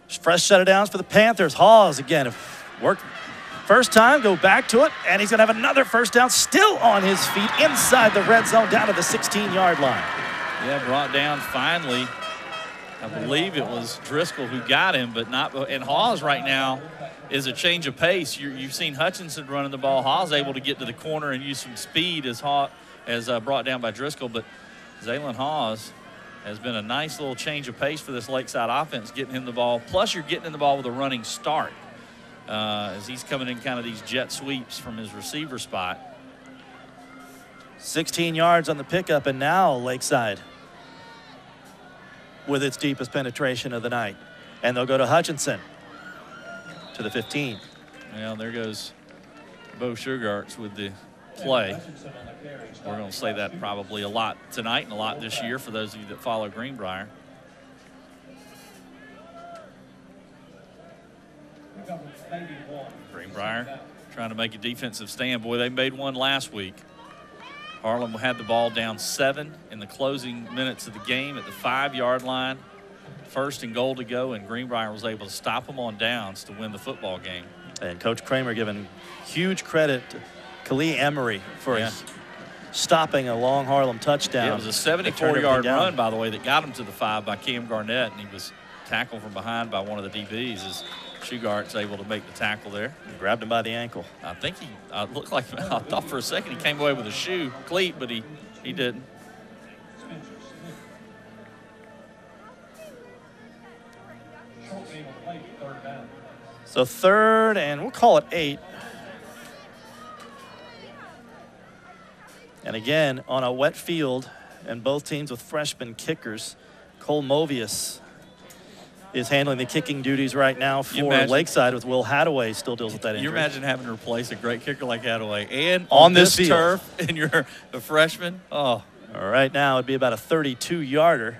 Fresh set of downs for the Panthers. Hawes again worked first time, go back to it, and he's going to have another first down still on his feet inside the red zone down to the 16-yard line. Yeah, brought down finally. I believe it was Driscoll who got him, but not. And Hawes right now is a change of pace. You've seen Hutchinson running the ball. Hawes able to get to the corner and use some speed as brought down by Driscoll. But Zaylen Hawes has been a nice little change of pace for this Lakeside offense, getting him the ball. Plus, you're getting in the ball with a running start as he's coming in kind of these jet sweeps from his receiver spot. 16 yards on the pickup, and now Lakeside with its deepest penetration of the night. And they'll go to Hutchinson to the 15. Well, there goes Bo Sugarts with the play. We're going to say that probably a lot tonight and a lot this year for those of you that follow Greenbrier. Greenbrier trying to make a defensive stand. Boy, they made one last week. Harlem had the ball down 7 in the closing minutes of the game at the 5-yard line. First and goal to go, and Greenbrier was able to stop them on downs to win the football game. And Coach Kramer giving huge credit to Khalil Emery for stopping a long Harlem touchdown. It was a 74-yard run, by the way, that got him to the 5 by Cam Garnett, and he was tackled from behind by one of the DBs as Shugart's able to make the tackle there. He grabbed him by the ankle. I think he looked like, I thought for a second he came away with a shoe cleat, but he didn't. So third, and we'll call it 8. And again, on a wet field, and both teams with freshman kickers, Cole Movius is handling the kicking duties right now for Lakeside, with Will Hadaway still deals with that injury. You imagine having to replace a great kicker like Hadaway and on this turf, and you're a freshman? Oh. Right now, it'd be about a 32-yarder.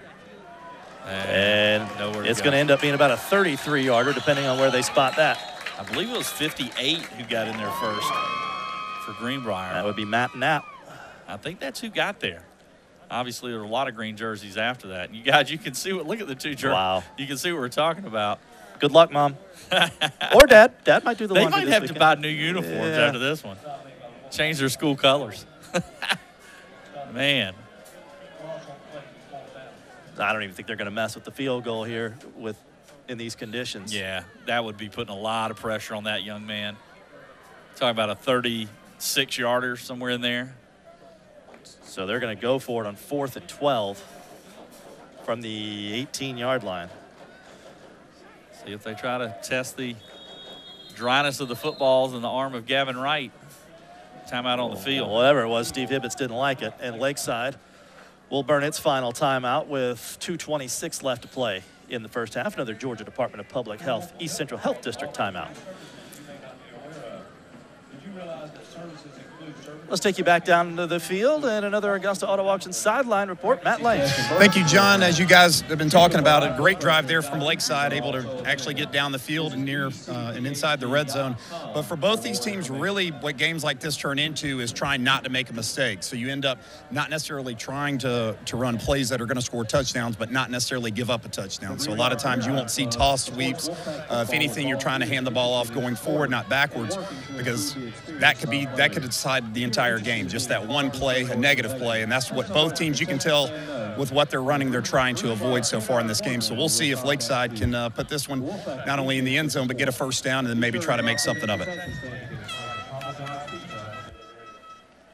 And it's going to end up being about a 33-yarder, depending on where they spot that. I believe it was 58 who got in there first for Greenbrier. That would be Matt Knapp. I think that's who got there. Obviously, there were a lot of green jerseys after that. And you guys, you can see look at the 2 jerseys. Wow. You can see what we're talking about. Good luck, Mom. Or Dad. Dad might do the laundry They might have to buy new uniforms after this one. Change their school colors. Man. I don't even think they're going to mess with the field goal here in these conditions. Yeah, that would be putting a lot of pressure on that young man. Talking about a 36-yarder somewhere in there. So they're going to go for it on 4th and 12 from the 18-yard line. See if they try to test the dryness of the footballs in the arm of Gavin Wright. Timeout on the field. Whatever it was, Steve Hibbets didn't like it. And Lakeside will burn its final timeout with 2:26 left to play in the first half. Another Georgia Department of Public Health East Central Health District timeout. Let's take you back down to the field and another Augusta Auto Auction sideline report. Matt Lane. Thank you, John. As you guys have been talking about, a great drive there from Lakeside, able to actually get down the field and near and inside the red zone. But for both these teams, really what games like this turn into is trying not to make a mistake. So you end up not necessarily trying to run plays that are going to score touchdowns, but not necessarily give up a touchdown. So a lot of times you won't see toss sweeps. If anything, you're trying to hand the ball off going forward, not backwards, because that could decide the entire game. Just that one play, a negative play, and that's what both teams, you can tell with what they're running, they're trying to avoid so far in this game. So we'll see if Lakeside can put this one not only in the end zone, but get a first down and then maybe try to make something of it.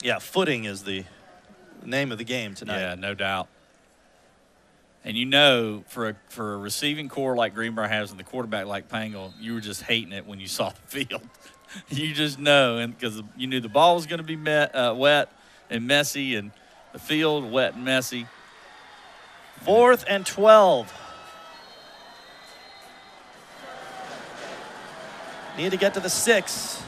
Yeah, footing is the name of the game tonight. Yeah, no doubt. And you know, for a receiving core like Greenbrier has and the quarterback like Pangle, you were just hating it when you saw the field. You just know, and because you knew the ball was going to be wet and messy, and the field wet and messy. 4th and 12. Need to get to the 6.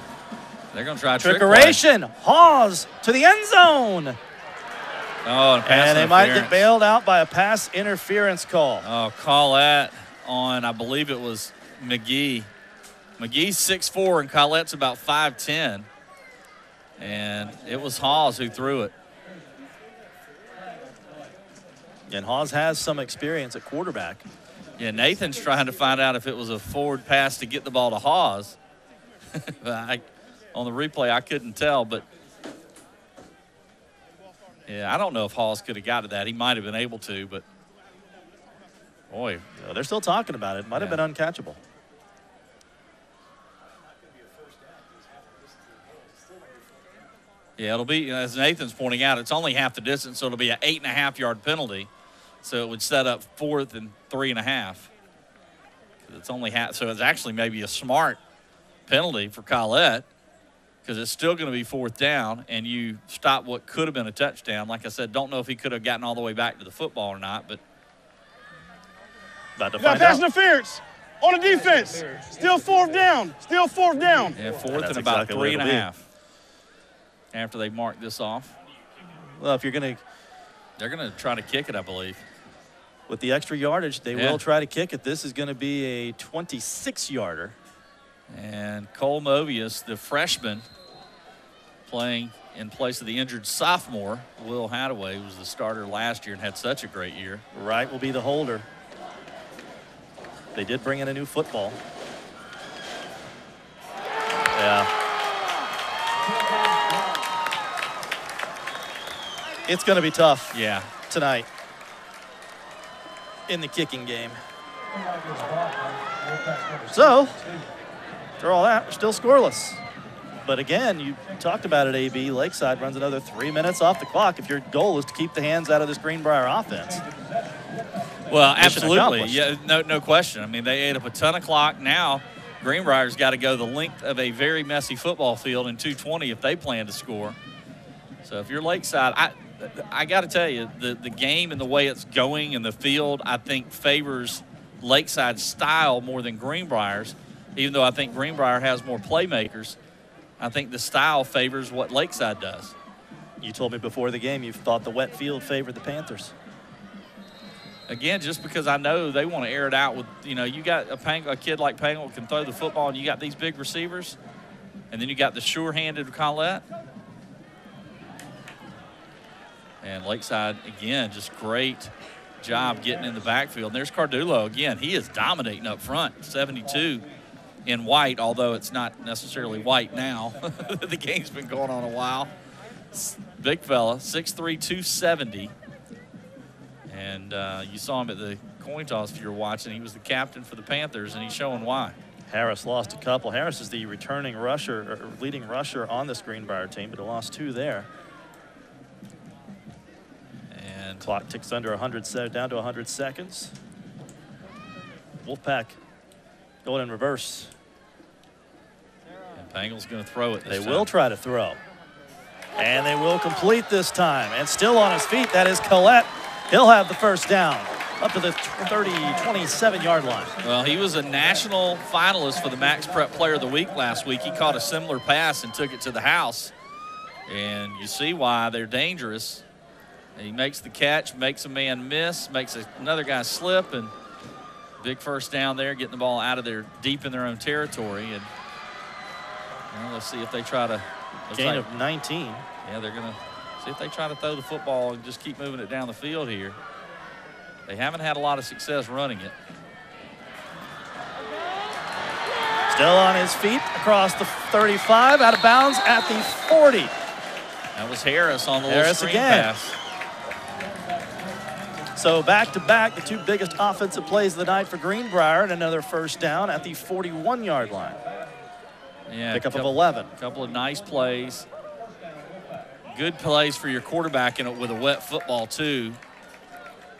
They're going to try trickeration. Hawes to the end zone. Oh, and they might get bailed out by a pass interference call. Oh, call that on, I believe it was McGee. McGee's 6'4", and Collette's about 5'10". And it was Hawes who threw it. And Hawes has some experience at quarterback. Yeah, Nathan's trying to find out if it was a forward pass to get the ball to Hawes. On the replay, I couldn't tell, but yeah, I don't know if Hawes could have got to that. He might have been able to, but boy. They're still talking about it. Might have been uncatchable. Yeah, it'll be, as Nathan's pointing out, it's only half the distance, so it'll be an 8.5-yard penalty. So it would set up 4th and 3.5. It's only half, so it's actually maybe a smart penalty for Collette, because it's still going to be 4th down, and you stop what could have been a touchdown. Like I said, don't know if he could have gotten all the way back to the football or not, but about to find out. Pass interference on the defense. Still 4th down. Still 4th down. Yeah, 4th and about 3.5. After they mark this off. Well, if you're going to... They're going to try to kick it, I believe. With the extra yardage, they will try to kick it. This is going to be a 26-yarder. And Cole Movius, the freshman, playing in place of the injured sophomore, Will Hadaway, who was the starter last year and had such a great year. Wright will be the holder. They did bring in a new football. Yeah. It's going to be tough tonight in the kicking game. So, after all that, we're still scoreless. But again, you talked about it, AB. Lakeside runs another 3 minutes off the clock if your goal is to keep the hands out of this Greenbrier offense. Well, absolutely. Yeah, no question. I mean, they ate up a ton of clock. Now, Greenbrier's got to go the length of a very messy football field in 2:20 if they plan to score. So if you're Lakeside, I got to tell you, the game and the way it's going in the field, I think favors Lakeside's style more than Greenbrier's. Even though I think Greenbrier has more playmakers, I think the style favors what Lakeside does. You told me before the game you thought the wet field favored the Panthers. Again, just because I know they want to air it out with, you got a kid like Pangle can throw the football, and you got these big receivers, and then you got the sure-handed Collette. And Lakeside, again, just great job getting in the backfield. And there's Cardulo again. He is dominating up front, 72 in white, although it's not necessarily white now. The game's been going on a while. Big fella, 6'3", 270. And you saw him at the coin toss if you were watching. He was the captain for the Panthers, and he's showing why. Harris lost a couple. Harris is the returning rusher, or leading rusher on this Greenbrier team, but he lost 2 there. And clock ticks under 100, down to 100 seconds. Wolfpack going in reverse. And Pangle's going to throw it this time. They will try to throw. And they will complete this time. And still on his feet, that is Collette. He'll have the first down up to the 27-yard line. Well, he was a national finalist for the Max Prep Player of the Week last week. He caught a similar pass and took it to the house. And you see why they're dangerous. And he makes the catch, makes a man miss, makes another guy slip, and big first down there, getting the ball out of there deep in their own territory. And well, let's see if they try to. Gain of 19. Yeah, they're going to see if they try to throw the football and just keep moving it down the field here. They haven't had a lot of success running it. Still on his feet across the 35, out of bounds at the 40. That was Harris on the little screen pass. So back-to-back, the 2 biggest offensive plays of the night for Greenbrier, and another first down at the 41-yard line. Yeah, pickup of 11. A couple of nice plays. Good plays for your quarterback with a wet football, too.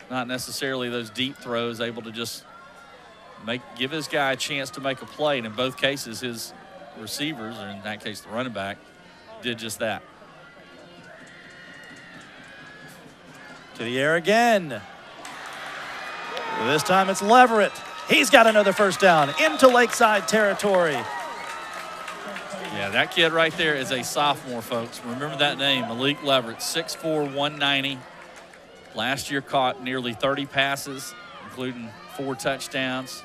Not necessarily those deep throws, able to just give his guy a chance to make a play. And in both cases, his receivers, or in that case, the running back, did just that. To the air again. This time it's Leverett. He's got another first down into Lakeside territory. Yeah, that kid right there is a sophomore, folks. Remember that name, Malik Leverett, 6'4", 190. Last year caught nearly 30 passes, including 4 touchdowns.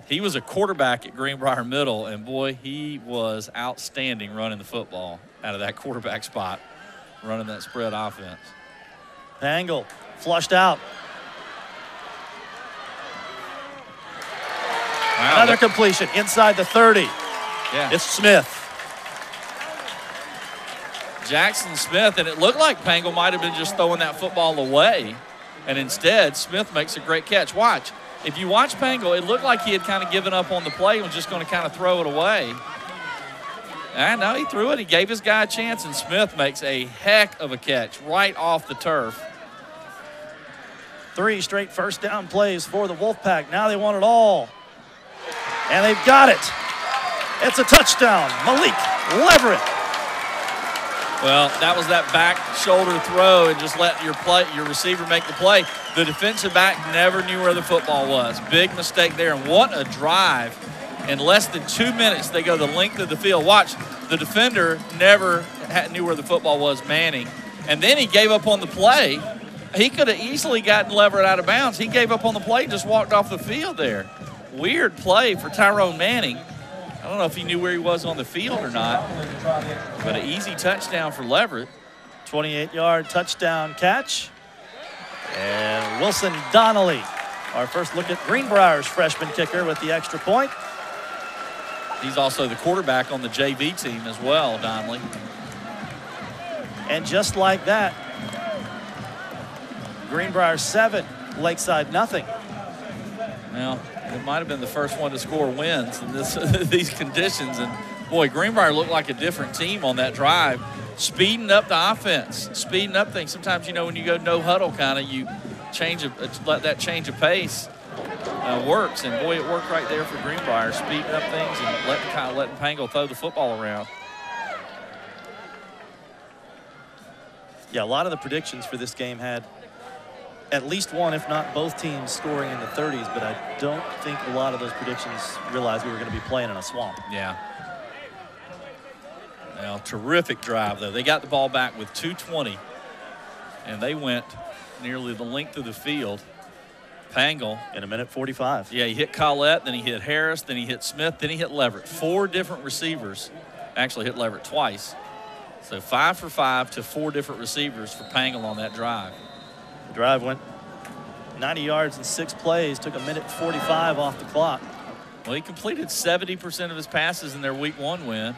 He was a quarterback at Greenbrier Middle, and boy, he was outstanding running the football out of that quarterback spot, running that spread offense. Pangle flushed out. Wow, another completion inside the 30. Yeah. It's Smith. Jackson Smith, and it looked like Pangle might have been just throwing that football away, and instead Smith makes a great catch. Watch. If you watch Pangle, it looked like he had kind of given up on the play and was just going to kind of throw it away. And no, he threw it. He gave his guy a chance, and Smith makes a heck of a catch right off the turf. 3 straight first down plays for the Wolfpack. Now they want it all. And they've got it. It's a touchdown. Malik Leverett. Well, that was that back shoulder throw and just let your receiver make the play. The defensive back never knew where the football was. Big mistake there, and what a drive. In less than 2 minutes, they go the length of the field. Watch, the defender never knew where the football was, Manning. And then he gave up on the play. He could have easily gotten Leverett out of bounds. He gave up on the play and just walked off the field there. Weird play for Tyrone Manning. I don't know if he knew where he was on the field or not, but an easy touchdown for Leverett. 28-yard touchdown catch. And Wilson Donnelly, our first look at Greenbrier's freshman kicker with the extra point. He's also the quarterback on the JV team as well, Donnelly. And just like that, Greenbrier 7, Lakeside nothing. Well, it might have been the first one to score wins in these conditions. And, boy, Greenbrier looked like a different team on that drive, speeding up the offense, speeding up things. Sometimes, you know, when you go no huddle kind of, you let that change of pace works. And, boy, it worked right there for Greenbrier, speeding up things and letting Pangle throw the football around. Yeah, a lot of the predictions for this game had at least one, if not both teams scoring in the 30s, but I don't think a lot of those predictions realized we were going to be playing in a swamp. Yeah. Well, terrific drive, though. They got the ball back with 2:20, and they went nearly the length of the field. Pangle. In a minute 45. Yeah, he hit Collette, then he hit Harris, then he hit Smith, then he hit Leverett. 4 different receivers. Actually hit Leverett twice. So 5 for 5 to 4 different receivers for Pangle on that drive. The drive went 90 yards in 6 plays, took a minute 45 off the clock. Well, he completed 70% of his passes in their week 1 win.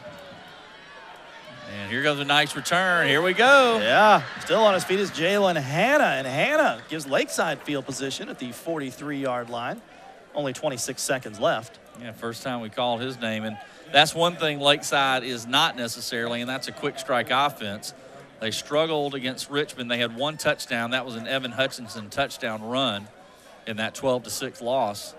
And here goes a nice return. Here we go. Yeah, still on his feet is Jalen Hanna, and Hanna gives Lakeside field position at the 43-yard line. Only 26 seconds left. Yeah, first time we called his name, and that's one thing Lakeside is not necessarily, and that's a quick strike offense. They struggled against Richmond. They had one touchdown. That was an Evan Hutchinson touchdown run in that 12-6 loss.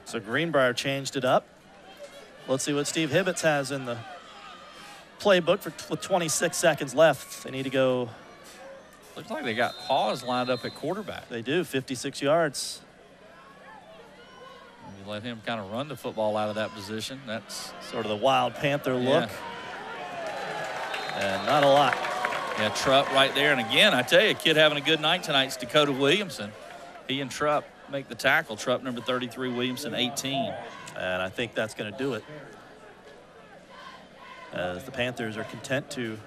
So Greenbrier changed it up. Let's see what Steve Hibbets has in the playbook with 26 seconds left. They need to go. Looks like they got Hawes lined up at quarterback. They do, 56 yards. You let him kind of run the football out of that position. That's sort of the Wild Panther look. And not a lot. Yeah, Trupp right there. And again, I tell you, a kid having a good night tonight is Dakota Williamson. He and Trupp make the tackle. Trupp number 33, Williamson 18. And I think that's going to do it, as the Panthers are content to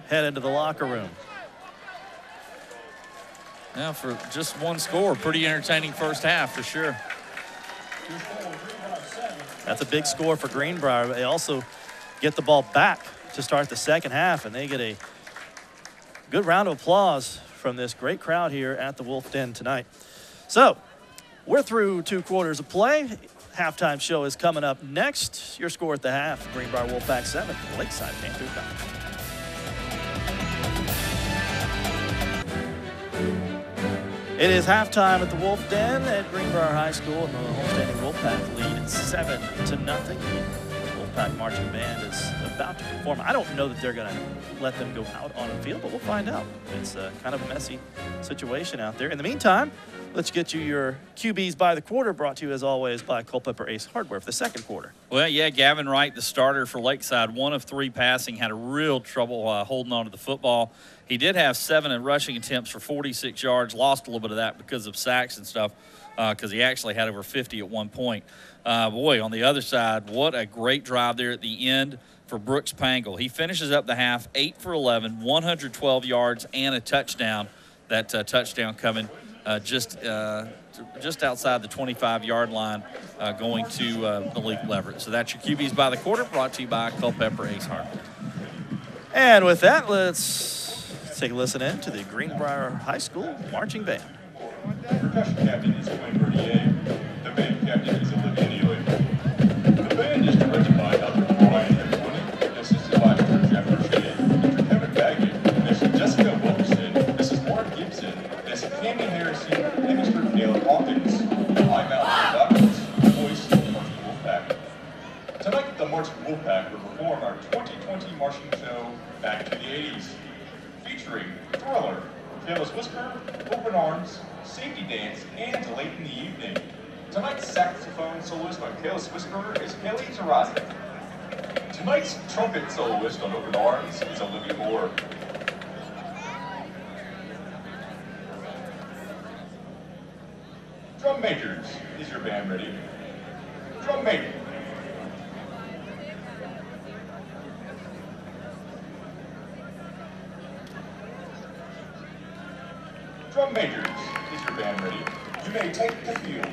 head into the locker room. Now, for just one score, pretty entertaining first half for sure. That's a big score for Greenbrier. They also get the ball back to start the second half, and they get a good round of applause from this great crowd here at the Wolf Den tonight. So we're through 2 quarters of play. Halftime show is coming up next. Your score at the half: Greenbrier Wolfpack 7, Lakeside Panthers 9. It is halftime at the Wolf Den at Greenbrier High School, and the homestanding Wolfpack lead 7-0. Wolfpack marching band is about to perform. I don't know that they're going to let them go out on the field, but we'll find out. It's kind of a messy situation out there. In the meantime, let's get you your QBs by the quarter, brought to you as always by Culpeper Ace Hardware for the second quarter. Well, yeah, Gavin Wright, the starter for Lakeside, 1 of 3 passing, had a real trouble holding on to the football. He did have 7 rushing attempts for 46 yards, lost a little bit of that because of sacks and stuff, because he actually had over 50 at one point. Boy, on the other side, what a great drive there at the end for Brooks Pangle. He finishes up the half 8 for 11, 112 yards and a touchdown. That touchdown coming just outside the 25-yard line, going to Malik Leverett. So that's your QBs by the quarter, brought to you by Culpeper Ace Hardware. And with that, let's take a listen in to the Greenbrier High School marching band. Percussion captain is Quinn Bernier. The band captain is Olivia Neely. The band is directed by Dr. Brian Anthony, assisted by Jeffrey Shea, Kevin Baggett, Mrs. Jessica Wilkerson, Mrs. Mark Gibson, Mrs. Tammy Harrison, and Mr. Caleb Hawkins. I'm Alan Douglas, voice of the Marching Wolfpack. Tonight, the Marching Wolfpack will perform our 2020 marching show Back to the 80s, featuring Thriller, Careless Whisper, Open Arms, Safety Dance, and Late in the Evening. Tonight's saxophone soloist on Careless Whisper is Kelly Tarazi. Tonight's trumpet soloist on Open Arms is Olivia Moore. Drum majors, is your band ready? Drum major. Drum majors, is your band ready? You may take the field.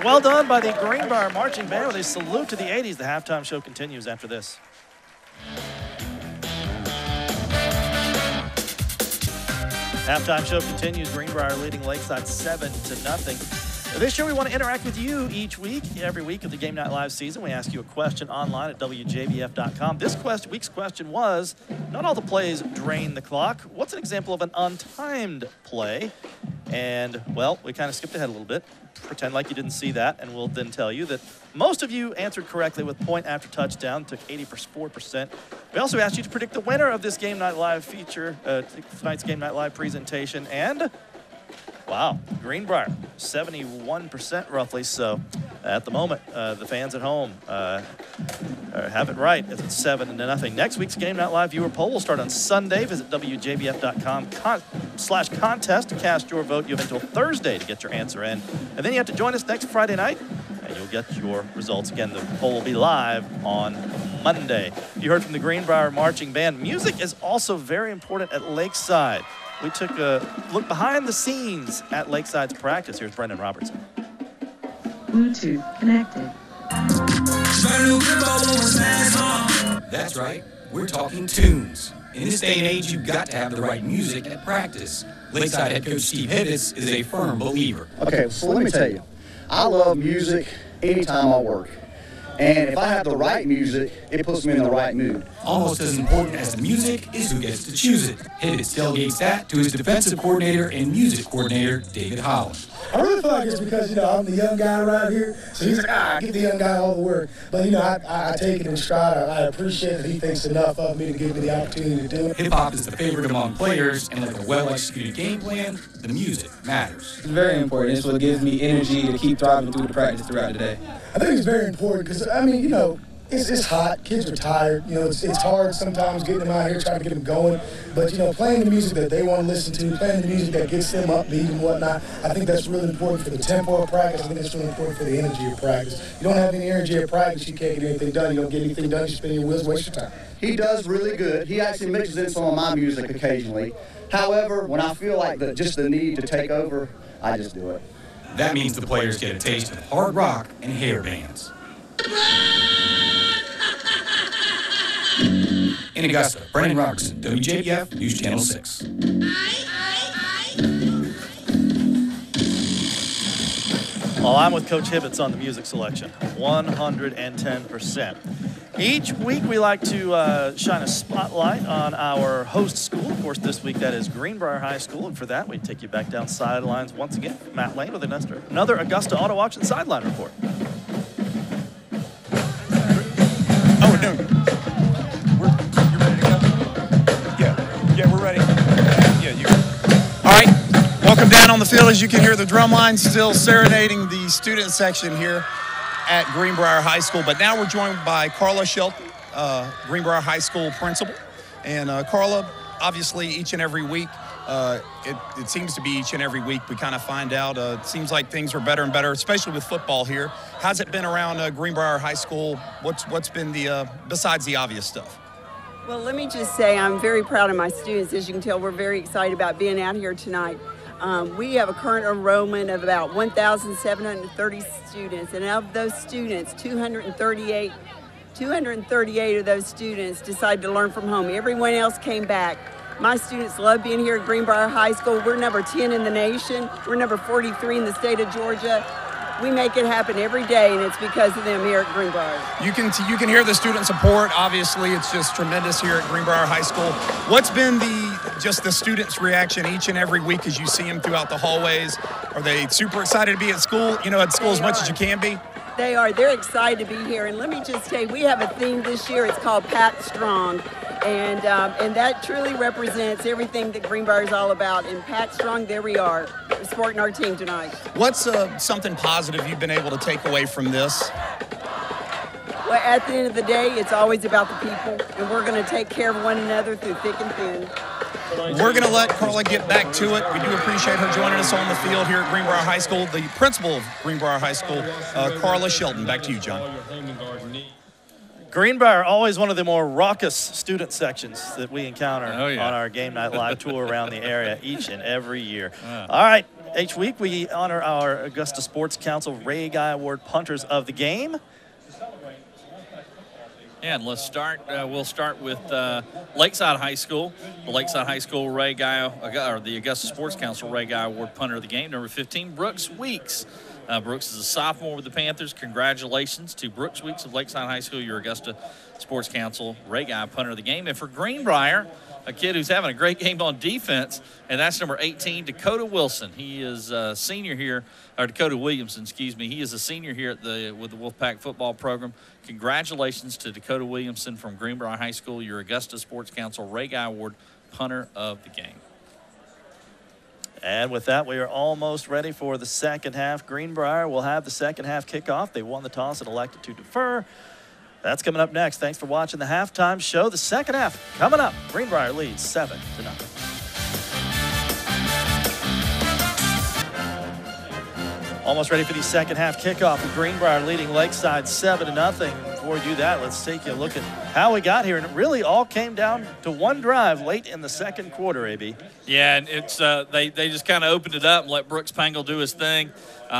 Well done by the Greenbrier Marching Band with a salute to the 80s. The halftime show continues after this. Halftime show continues. Greenbrier leading Lakeside 7-0. This year we want to interact with you each week, every week of the Game Night Live season. We ask you a question online at WJBF.com. This week's question was, not all the plays drain the clock. What's an example of an untimed play? And, well, we kind of skipped ahead a little bit. Pretend like you didn't see that, and we'll then tell you that most of you answered correctly with point after touchdown, took 84%. We also asked you to predict the winner of this Game Night Live feature, tonight's Game Night Live presentation, and wow, Greenbrier, 71% roughly. So at the moment, the fans at home have it right. It's 7-0. Next week's Game Night Live viewer poll will start on Sunday. Visit WJBF.com/contest to cast your vote. You have until Thursday to get your answer in. And then you have to join us next Friday night, and you'll get your results. Again, the poll will be live on Monday. You heard from the Greenbrier Marching Band. Music is also very important at Lakeside. We took a look behind the scenes at Lakeside's practice. Here's Brendan Robertson. Bluetooth connected. That's right. We're talking tunes. In this day and age, you've got to have the right music at practice. Lakeside head coach Steve Hidditz is a firm believer. Okay, so let me tell you, I love music anytime I work. And if I have the right music, it puts me in the right mood. Almost as important as the music is who gets to choose it. Hidditz delegates that to his defensive coordinator and music coordinator, David Holland. I really feel like it's because, I'm the young guy around here, so he's like, give the young guy all the work. But, I take it in stride. I appreciate that he thinks enough of me to give me the opportunity to do it. Hip-hop is the favorite among players, and like a well-executed game plan, the music matters. It's very important. It's what gives me energy to keep driving through the practice throughout the day. I think it's very important because, it's hot. Kids are tired. It's hard sometimes getting them out here, trying to get them going. But, playing the music that they want to listen to, playing the music that gets them upbeat and whatnot, I think that's really important for the tempo of practice. I think that's really important for the energy of practice. You don't have any energy at practice, you can't get anything done. You don't get anything done, you spend your wheels, waste your time. He does really good. He actually mixes in some of my music occasionally. However, when I feel like just the need to take over, I just do it. That means the players get a taste of hard rock and hair bands. In Augusta, Brendan Robertson, WJBF News Channel 6. Well, I'm with Coach Hibbets on the music selection, 110%. Each week we like to shine a spotlight on our host school. Of course, this week that is Greenbrier High School, and for that we take you back down sidelines once again. Matt Lane with another Augusta Auto Auction sideline report. Oh, we're doing. You ready to go? Yeah, we're ready. Yeah, you. All right, welcome down on the field. As you can hear, the drum line still serenading the student section here at Greenbrier High School. But now we're joined by Carla Shelton, Greenbrier High School principal. And Carla, obviously each and every week, it seems to be each and every week we kind of find out, it seems like things are better and better, especially with football here. How's it been around Greenbrier High School? What's been the, besides the obvious stuff? Well, let me just say I'm very proud of my students. As you can tell, we're very excited about being out here tonight. We have a current enrollment of about 1,730 students, and of those students, 238 of those students decided to learn from home. Everyone else came back. My students love being here at Greenbrier High School. We're number 10 in the nation. We're number 43 in the state of Georgia. We make it happen every day, and it's because of them here at Greenbrier. You can hear the student support. Obviously, it's just tremendous here at Greenbrier High School. What's been the students' reaction each and every week as you see them throughout the hallways? Are they super excited to be at school? At school as much as you can be? They are. They're excited to be here. And let me just tell you, we have a theme this year. It's called Pat Strong. And that truly represents everything that Greenbrier is all about. And Pat Strong, there we are, supporting our team tonight. What's something positive you've been able to take away from this? Well, at the end of the day, it's always about the people. And we're going to take care of one another through thick and thin. We're going to let Carla get back to it. We do appreciate her joining us on the field here at Greenbrier High School. The principal of Greenbrier High School, Carla Shelton. Back to you, John. Greenbrier, always one of the more raucous student sections that we encounter on our Game Night Live tour around the area each and every year. All right, Each week we honor our Augusta Sports Council Ray Guy Award punters of the game. And let's start. We'll start with Lakeside High School. The Lakeside High School Ray Guy, or the Augusta Sports Council Ray Guy Award punter of the game, number 15, Brooks Weeks. Brooks is a sophomore with the Panthers. Congratulations to Brooks Weeks of Lakeside High School, your Augusta Sports Council Ray Guy punter of the game. And for Greenbrier, a kid who's having a great game on defense, and that's number 18, Dakota Wilson. He is a senior here, or Dakota Williamson, excuse me. He is a senior here with the Wolfpack football program. Congratulations to Dakota Williamson from Greenbrier High School, your Augusta Sports Council Ray Guy Award punter of the game. And with that, we are almost ready for the second half. Greenbrier will have the second half kickoff. They won the toss and elected to defer. That's coming up next. Thanks for watching the halftime show. The second half coming up. Greenbrier leads 7-0. Almost ready for the second half kickoff with Greenbrier leading Lakeside 7-0. Before we do that, let's take a look at how we got here. And it really all came down to one drive late in the second quarter, AB. Yeah, and it's they just kind of opened it up and let Brooks Pangle do his thing.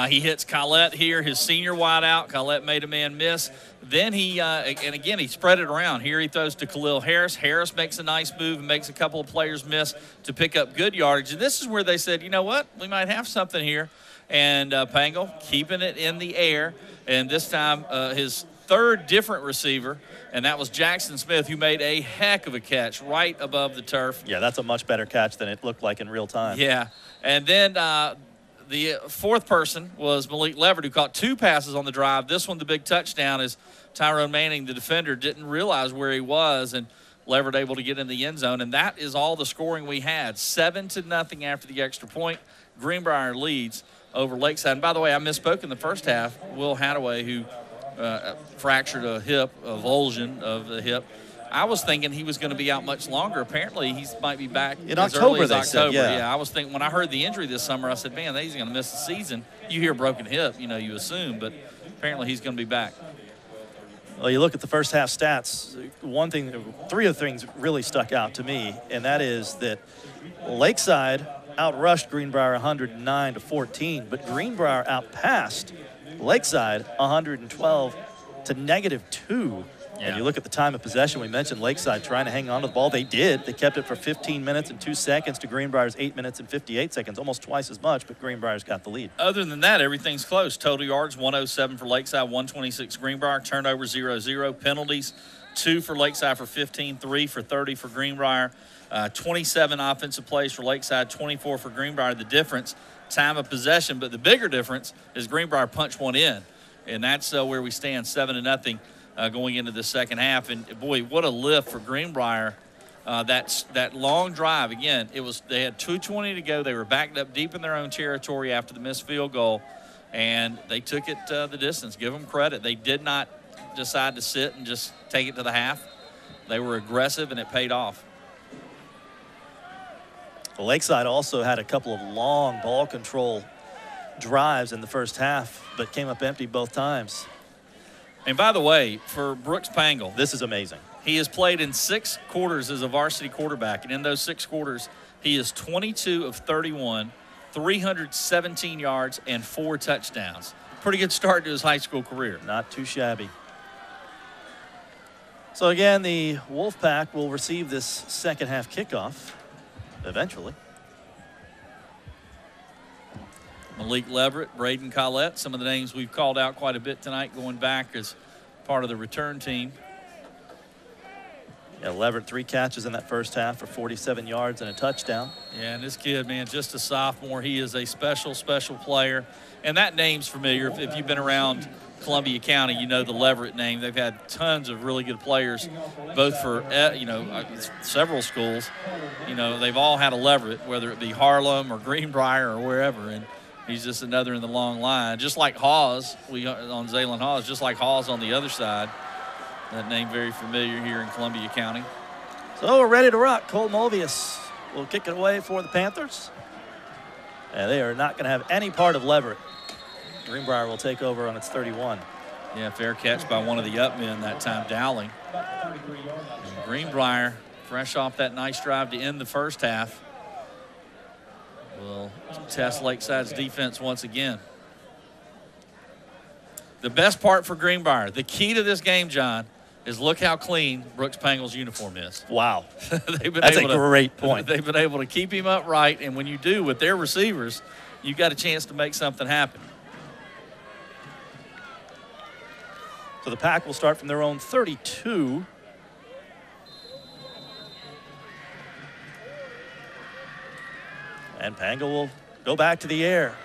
He hits Collette here, his senior wideout. Collette made a man miss. Then he, and again, he spread it around. Here he throws to Khalil Harris. Harris makes a nice move and makes a couple of players miss to pick up good yardage. And this is where they said, you know what, we might have something here. And Pangle keeping it in the air. And this time his third different receiver, and that was Jackson Smith, who made a heck of a catch right above the turf. Yeah, that's a much better catch than it looked like in real time. Yeah. And then the fourth person was Malik Leverett, who caught 2 passes on the drive. This one, the big touchdown, is Tyrone Manning, the defender, didn't realize where he was, and Leverett able to get in the end zone. And that is all the scoring we had. 7-0 after the extra point. Greenbrier leads over Lakeside. And by the way, I misspoke in the first half. Will Hadaway, who fractured a avulsion of the hip. I was thinking he was going to be out much longer. Apparently, he might be back in as October, early as October. Said, yeah. I was thinking when I heard the injury this summer, I said, man, he's going to miss the season. You hear broken hip, you know, you assume, but apparently he's going to be back. Well, you look at the first half stats, three of the things really stuck out to me, and that is that Lakeside outrushed Greenbrier 109-14, but Greenbrier outpassed Lakeside 112 to -2. Yeah. And you look at the time of possession, we mentioned Lakeside trying to hang on to the ball. They did. They kept it for 15 minutes and 2 seconds to Greenbrier's 8 minutes and 58 seconds, almost twice as much, but Greenbrier's got the lead. Other than that, everything's close. Total yards, 107 for Lakeside, 126 Greenbrier. Turnover, 0-0. Penalties, 2 for Lakeside for 15, 3 for 30 for Greenbrier. 27 offensive plays for Lakeside, 24 for Greenbrier. The difference, time of possession, but the bigger difference is Greenbrier punched one in, and that's where we stand, 7-0 going into the second half. And boy, what a lift for Greenbrier. That long drive, again, they had 2:20 to go. They were backed up deep in their own territory after the missed field goal, and they took it the distance. Give them credit. They did not decide to sit and just take it to the half. They were aggressive, and it paid off. Well, Lakeside also had a couple of long ball control drives in the first half, but came up empty both times. And by the way, for Brooks Pangle, this is amazing. He has played in 6 quarters as a varsity quarterback, and in those 6 quarters, he is 22 of 31, 317 yards, and 4 touchdowns. Pretty good start to his high school career. Not too shabby. So again, the Wolfpack will receive this second half kickoff eventually. Malik Leverett, Braden Collette, some of the names we've called out quite a bit tonight going back as part of the return team. Yeah, Leverett 3 catches in that first half for 47 yards and a touchdown. Yeah, and this kid, man, just a sophomore. He is a special player. And that name's familiar. If you've been around Columbia County, you know the Leverett name. They've had tons of really good players, both for, several schools. You know, they've all had a Leverett, whether it be Harlem or Greenbrier or wherever. And he's just another in the long line. Just like Hawes, on Zaylen Hawes, just like Hawes on the other side. That name very familiar here in Columbia County. So we're ready to rock. Cole Mulvius will kick it away for the Panthers. And they are not going to have any part of Leverett. Greenbrier will take over on its 31. Yeah, fair catch by one of the up men that time, Dowling. And Greenbrier, fresh off that nice drive to end the first half, will test Lakeside's defense once again. The best part for Greenbrier, the key to this game, John, is look how clean Brooks Pangle's uniform is. Wow. That's a great point. They've been able to keep him upright, and when you do with their receivers, you got a chance to make something happen. So the Pack will start from their own 32. And Pangle will go back to the air.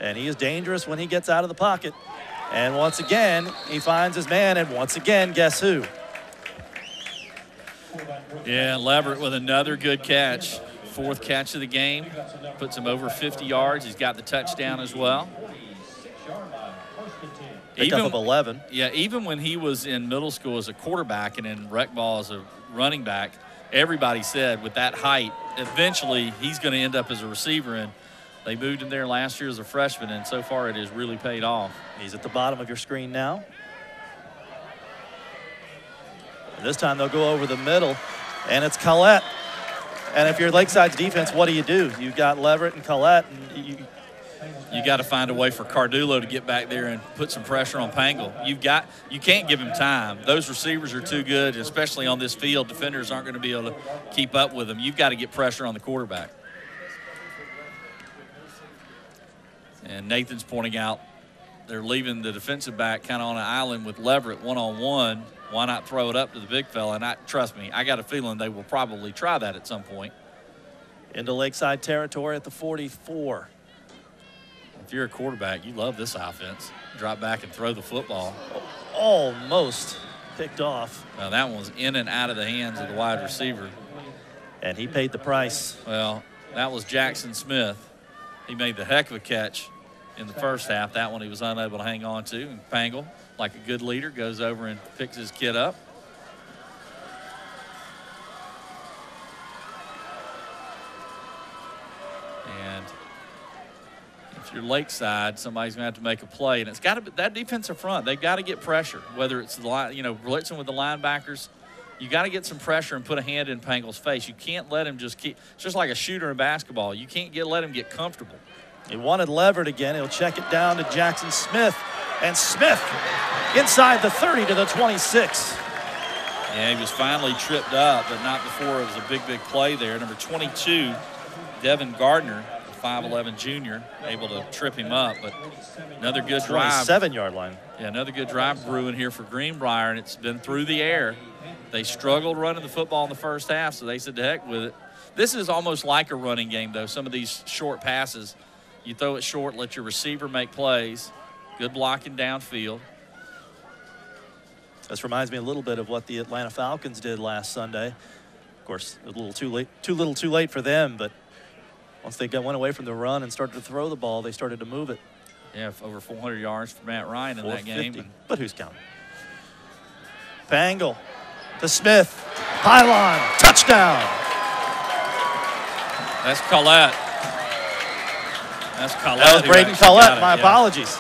And he is dangerous when he gets out of the pocket. And once again, he finds his man, and once again, guess who? Yeah, Leverett with another good catch. 4th catch of the game. Puts him over 50 yards. He's got the touchdown as well. Picked up of 11. Yeah, even when he was in middle school as a quarterback and in rec ball as a running back, everybody said with that height, eventually he's going to end up as a receiver. And they moved him there last year as a freshman, and so far it has really paid off. He's at the bottom of your screen now. And this time they'll go over the middle, and it's Collette. And if you're Lakeside's defense, what do? You've got Leverett and Collette, and you got to find a way for Cardulo to get back there and put some pressure on Pangle. You can't give him time. Those receivers are too good, especially on this field. Defenders aren't going to be able to keep up with them. You've got to get pressure on the quarterback. And Nathan's pointing out they're leaving the defensive back kind of on an island with Leverett one-on-one. Why not throw it up to the big fella? And trust me, I got a feeling they will probably try that at some point. Into Lakeside territory at the 44. If you're a quarterback, you love this offense. Drop back and throw the football. Almost picked off. Well, that one was in and out of the hands of the wide receiver. And he paid the price. Well, that was Jackson Smith. He made the heck of a catch in the first half. That one he was unable to hang on to. And Pangle, like a good leader, goes over and picks his kid up. And if you're Lakeside, somebody's going to have to make a play. And it's got to be that defensive front. They've got to get pressure, whether it's the line, blitzing with the linebackers. You got to get some pressure and put a hand in Pangle's face. You can't let him just keep. It's just like a shooter in basketball. You can't let him get comfortable. He wanted Leverett again. He'll check it down to Jackson Smith. And Smith inside the 30 to the 26. Yeah, he was finally tripped up, but not before it was a big play there. Number 22, Devin Gardner, a 5'11 junior, able to trip him up. But another good drive. 7-yard line. Yeah, another good drive brewing here for Greenbrier, and it's been through the air. They struggled running the football in the first half, so they said to heck with it. This is almost like a running game, though. Some of these short passes, you throw it short, let your receiver make plays. Good blocking downfield. This reminds me a little bit of what the Atlanta Falcons did last Sunday. Of course, a little too late, too late for them, but once they went away from the run and started to throw the ball, they started to move it. Yeah, over 400 yards for Matt Ryan in that game. But who's counting? Pangle to Smith. Pylon. Touchdown. That's Collette. That's Collette. That was Braden Collette. My apologies.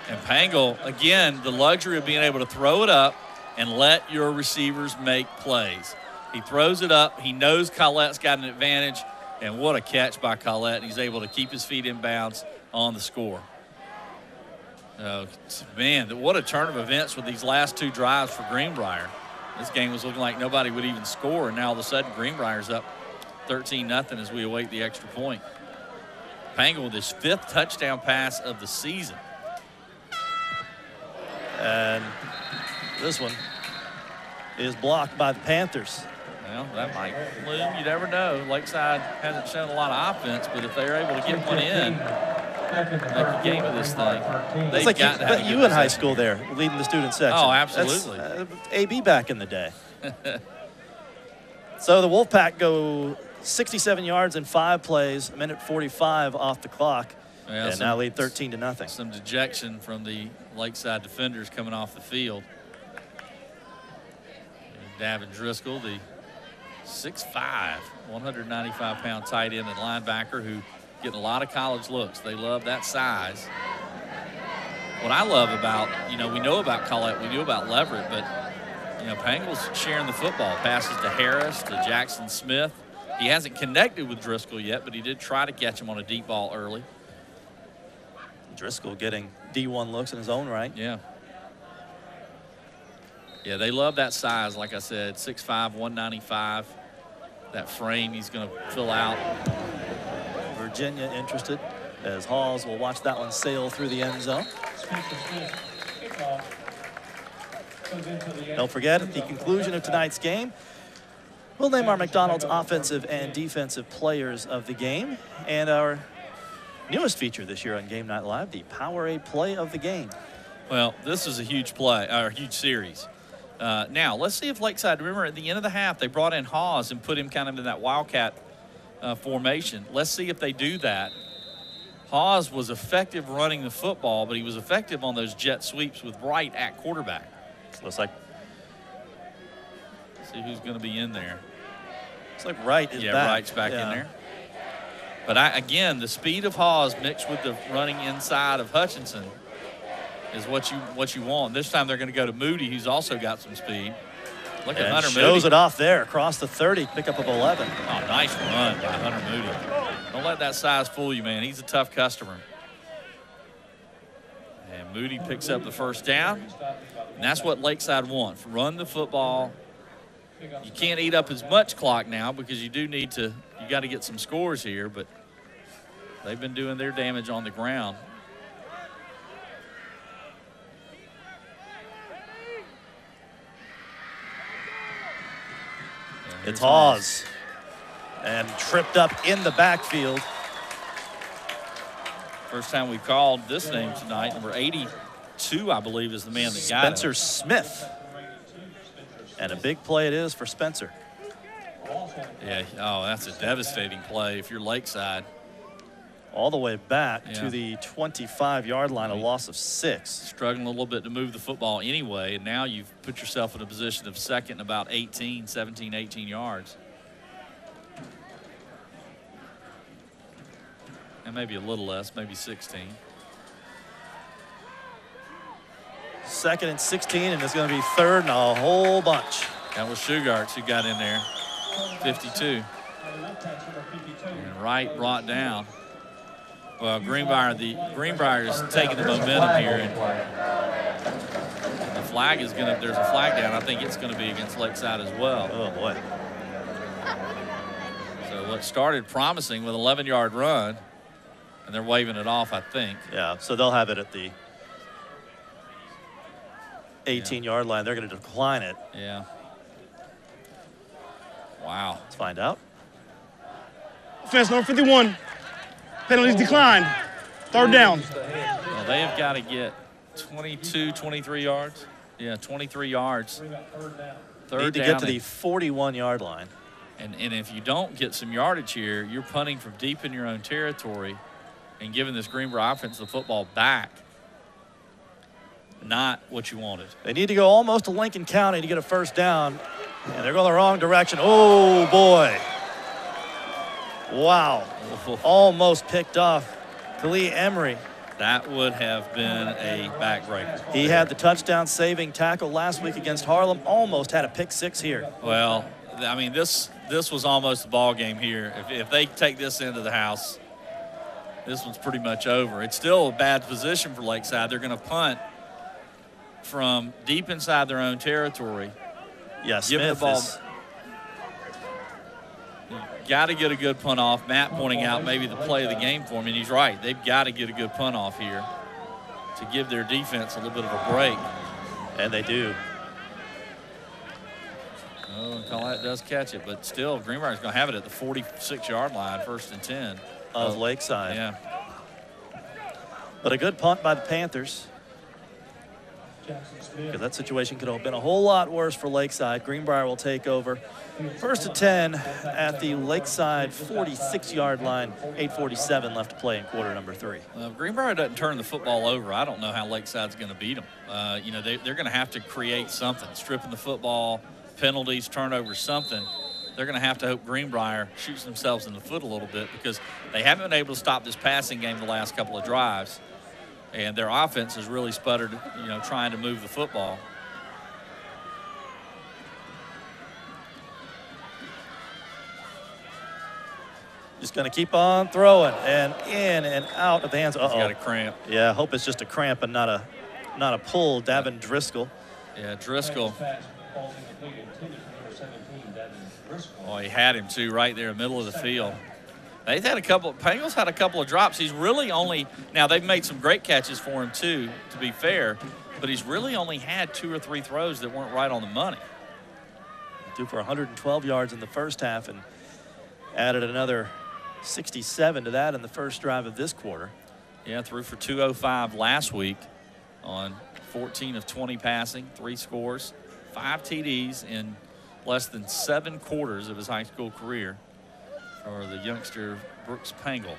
And Pangle, again, the luxury of being able to throw it up and let your receivers make plays. He throws it up. He knows Collette's got an advantage. And what a catch by Collette. And he's able to keep his feet in bounds on the score. Oh, man, what a turn of events with these last two drives for Greenbrier. This game was looking like nobody would even score, and now all of a sudden Greenbrier's up 13-0 as we await the extra point. Pangle with his 5th touchdown pass of the season. And this one is blocked by the Panthers. Well, that might loom. You never know. Lakeside hasn't shown a lot of offense, but if they're able to get one in, make a game of this thing. It's like you in high school there, leading the student section. Oh, absolutely. That's, AB back in the day. So the Wolfpack go 67 yards in 5 plays, a minute 45 off the clock, and now lead 13-0. Some dejection from the Lakeside defenders coming off the field. And Davin Driscoll, the 6'5", 195-pound tight end and linebacker who getting a lot of college looks. They love that size. What I love about, we know about Collette, we knew about Leverett, but You know, Pangle's sharing the football. Passes to Harris, to Jackson Smith. He hasn't connected with Driscoll yet, but he did try to catch him on a deep ball early. Driscoll getting D1 looks in his own right. Yeah. Yeah, they love that size, like I said, 6'5", 195. That frame he's going to fill out. Virginia interested as Hawes will watch that one sail through the end zone. Don't forget, at the conclusion of tonight's game, we'll name our McDonald's offensive and defensive players of the game, and our newest feature this year on Game Night Live, the Powerade Play of the Game. Well, this is a huge play, or a huge series. Now, let's see if Lakeside, remember at the end of the half, they brought in Hawes and put him kind of in that Wildcat formation. Let's see if they do that. Hawes was effective running the football, but he was effective on those jet sweeps with Wright at quarterback. Looks like. See who's going to be in there. Looks like Wright is back. Yeah, Wright's back in there. But again, the speed of Hawes mixed with the running inside of Hutchinson is what you want. This time they're going to go to Moody, who's also got some speed. Look at Hunter Moody. Shows it off there across the 30, pickup of 11. Oh, nice run by Hunter Moody. Don't let that size fool you, man. He's a tough customer. And Moody picks up the first down. And that's what Lakeside wants. Run the football. You can't eat up as much clock now because you do need to, you got to get some scores here, but they've been doing their damage on the ground. It's Hawes. And tripped up in the backfield. First time we called this name tonight. Number 82, I believe, is the man that got it. Spencer Smith. And a big play it is for Spencer. Yeah, oh, that's a devastating play if you're Lakeside. All the way back to the 25-yard line, a loss of 6. Struggling a little bit to move the football anyway, and now you've put yourself in a position of second and about 17, 18 yards. And maybe a little less, maybe 16. Second and 16, and it's going to be third and a whole bunch. That was Shugarts who got in there, 52. And Wright brought down. Well, Greenbrier is taking the momentum here, and the flag is going to, there's a flag down. I think it's going to be against Lakeside as well. Oh, boy. So what started promising with an 11-yard run, and they're waving it off, I think. Yeah, so they'll have it at the 18-yard line. They're going to decline it. Yeah. Wow. Let's find out. Offense number 51. Penalties declined. Third down. Well, they have got to get 22, 23 yards. Yeah, 23 yards. Need to get to the 41-yard line. And if you don't get some yardage here, you're punting from deep in your own territory and giving this Greenbrier offense the football back. Not what you wanted. They need to go almost to Lincoln County to get a first down, and they're going the wrong direction. Oh, boy. Wow. Almost picked off Khalil Emery. That would have been a backbreaker. He had the touchdown saving tackle last week against Harlem. Almost had a pick 6 here. Well, I mean, this was almost a ball game here. If they take this into the house, this one's pretty much over. It's still a bad position for Lakeside. They're going to punt from deep inside their own territory. Yeah, Smith the ball. Got to get a good punt off. Matt pointing out maybe the play of the game for him, and he's right. They've got to get a good punt off here to give their defense a little bit of a break. And they do. Oh, Collette does catch it, but still, Greenbrier's going to have it at the 46-yard line, 1st and 10. Of Lakeside. Yeah. But a good punt by the Panthers. Because that situation could have been a whole lot worse for Lakeside. Greenbrier will take over. 1st and 10 at the Lakeside 46-yard line. 8:47 left to play in quarter number 3. If Greenbrier doesn't turn the football over, I don't know how Lakeside's going to beat them. You know, they're going to have to create something. Stripping the football, penalties, turnovers, something. They're going to have to hope Greenbrier shoots themselves in the foot a little bit because they haven't been able to stop this passing game the last couple of drives. And their offense has really sputtered, you know, trying to move the football. Just going to keep on throwing and in and out of the hands. He's got a cramp. Yeah, I hope it's just a cramp and not a pull. Davin Driscoll. Yeah, Driscoll. Oh, he had him too, right there in the middle of the field. They've had Pangle's had a couple of drops. He's really only, now they've made some great catches for him too, to be fair, but he's really only had 2 or 3 throws that weren't right on the money. Due for 112 yards in the first half and added another 67 to that in the first drive of this quarter. Yeah, threw for 205 last week on 14 of 20 passing, 3 scores, 5 TDs in less than 7 quarters of his high school career for the youngster Brooks Pangle.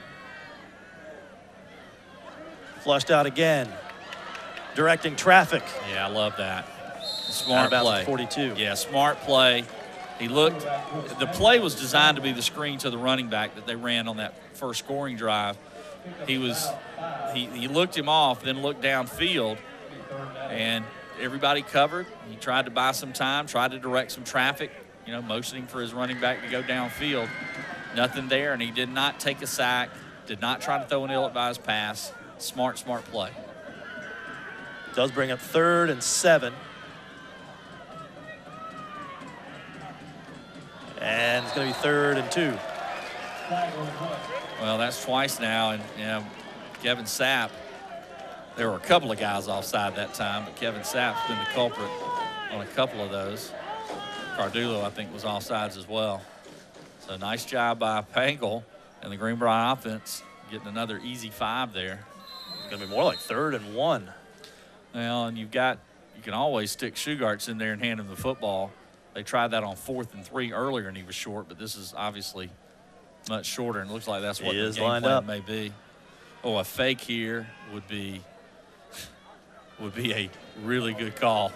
Flushed out again, directing traffic. Yeah, I love that. Smart play. 42. Yeah, smart play. He looked, the play was designed to be the screen to the running back that they ran on that first scoring drive. He looked him off, then looked downfield, and everybody covered. He tried to buy some time, tried to direct some traffic, motioning for his running back to go downfield. Nothing there, and he did not take a sack, did not try to throw an ill-advised pass. Smart play. Does bring up 3rd and 7. And it's going to be 3rd and 2. Well, that's twice now, and Kevin Sapp, there were a couple of guys offside that time, but Kevin Sapp's been the culprit on a couple of those. Cardulo, I think, was offsides as well. So nice job by Pangle and the Greenbrier offense getting another easy 5 there. It's going to be more like 3rd and 1. Well, and you can always stick Shugarts in there and hand him the football. They tried that on 4th and 3 earlier, and he was short, but this is obviously much shorter, and it looks like that's what the game plan may be. Oh, a fake here would be a really good call.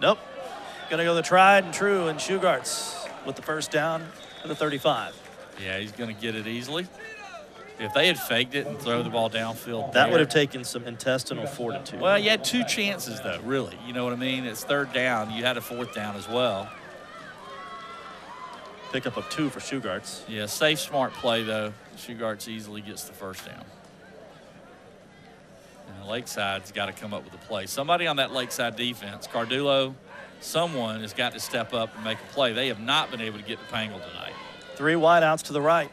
Nope. Going to go the tried and true, and Shugarts with the first down for the 35. Yeah, he's going to get it easily. If they had faked it and throw the ball downfield, that would have taken some intestinal fortitude. Well, you had 2 chances, though, really. You know what I mean? It's 3rd down. You had a 4th down as well. Pickup of 2 for Shugarts. Yeah, safe, smart play, though. Shugarts easily gets the first down. And Lakeside's got to come up with a play. Somebody on that Lakeside defense, Cardulo, someone has got to step up and make a play. They have not been able to get to Pangle tonight. 3 wideouts to the right.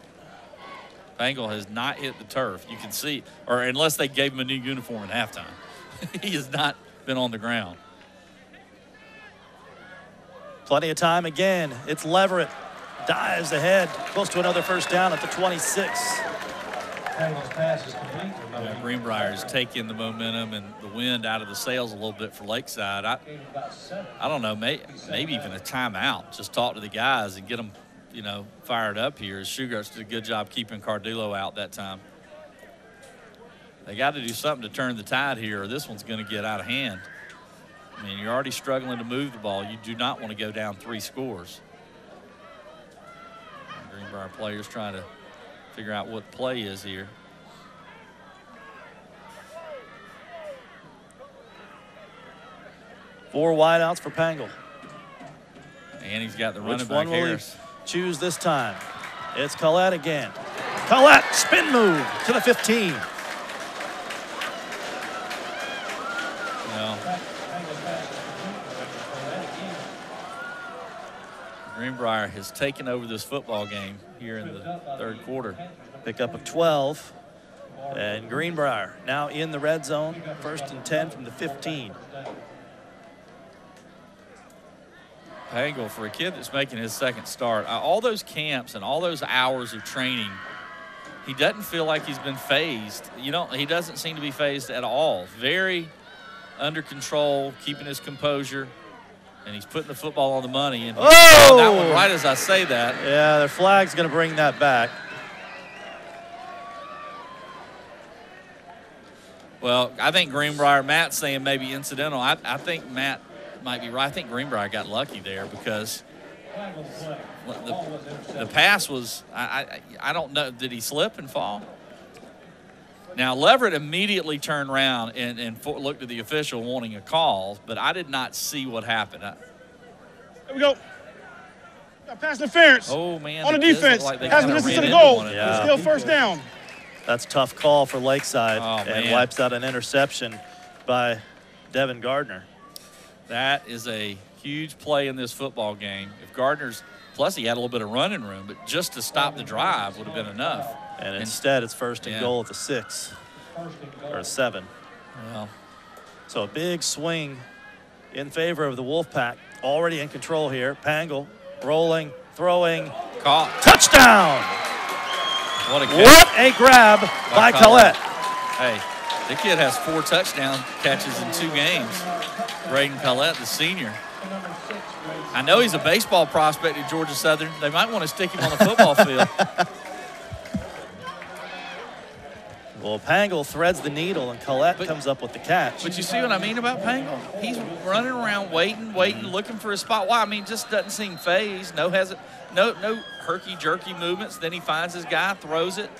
Pangle has not hit the turf. You can see, or unless they gave him a new uniform at halftime. He has not been on the ground. Plenty of time again. It's Leverett. Dives ahead, close to another first down at the 26. Greenbrier is taking the momentum and the wind out of the sails a little bit for Lakeside. I don't know, maybe even a timeout. Just talk to the guys and get them, fired up here. Shugarts did a good job keeping Cardulo out that time. They got to do something to turn the tide here, or this one's going to get out of hand. I mean, you're already struggling to move the ball. You do not want to go down 3 scores. Greenbrier players trying to figure out what the play is here. Four wideouts for Pangle. And he's got the running Which back one will Harris. he choose this time? It's Collette again. Collette, spin move to the 15. Well, Greenbrier has taken over this football game here in the 3rd quarter. Pickup of 12. And Greenbrier now in the red zone. 1st and 10 from the 15. Pangle, for a kid that's making his 2nd start, all those camps and all those hours of training, he doesn't feel like he's been phased. He doesn't seem to be phased at all. Very under control, keeping his composure. And he's putting the football on the money. And that one right as I say that. Yeah, their flag's going to bring that back. Well, I think Greenbrier, Matt's saying maybe incidental. I think Matt might be right. I think Greenbrier got lucky there because the pass was, I don't know, did he slip and fall? Now, Leverett immediately turned around and looked at the official wanting a call, but I did not see what happened. Here we go. Pass interference. Oh, man. On the defense. Like has missed to the goal. Yeah. Still first down. That's a tough call for Lakeside, and man. wipes out an interception by Devin Gardner. That is a huge play in this football game. If Gardner's, plus he had a little bit of running room, but just to stop the drive would have been enough. And instead, it's first and goal at the 6 or 7. Well, so a big swing in favor of the Wolfpack. Already in control here. Pangle rolling, throwing, caught, touchdown! What a What a grab by Collette. Hey, the kid has 4 touchdown catches in 2 games. Braden Collette, the senior. I know he's a baseball prospect at Georgia Southern. They might want to stick him on the football field. Well, Pangle threads the needle, and Collette comes up with the catch. But you see what I mean about Pangle? He's running around waiting, looking for his spot. Why? I mean, just doesn't seem phased. No herky-jerky movements. Then he finds his guy, throws it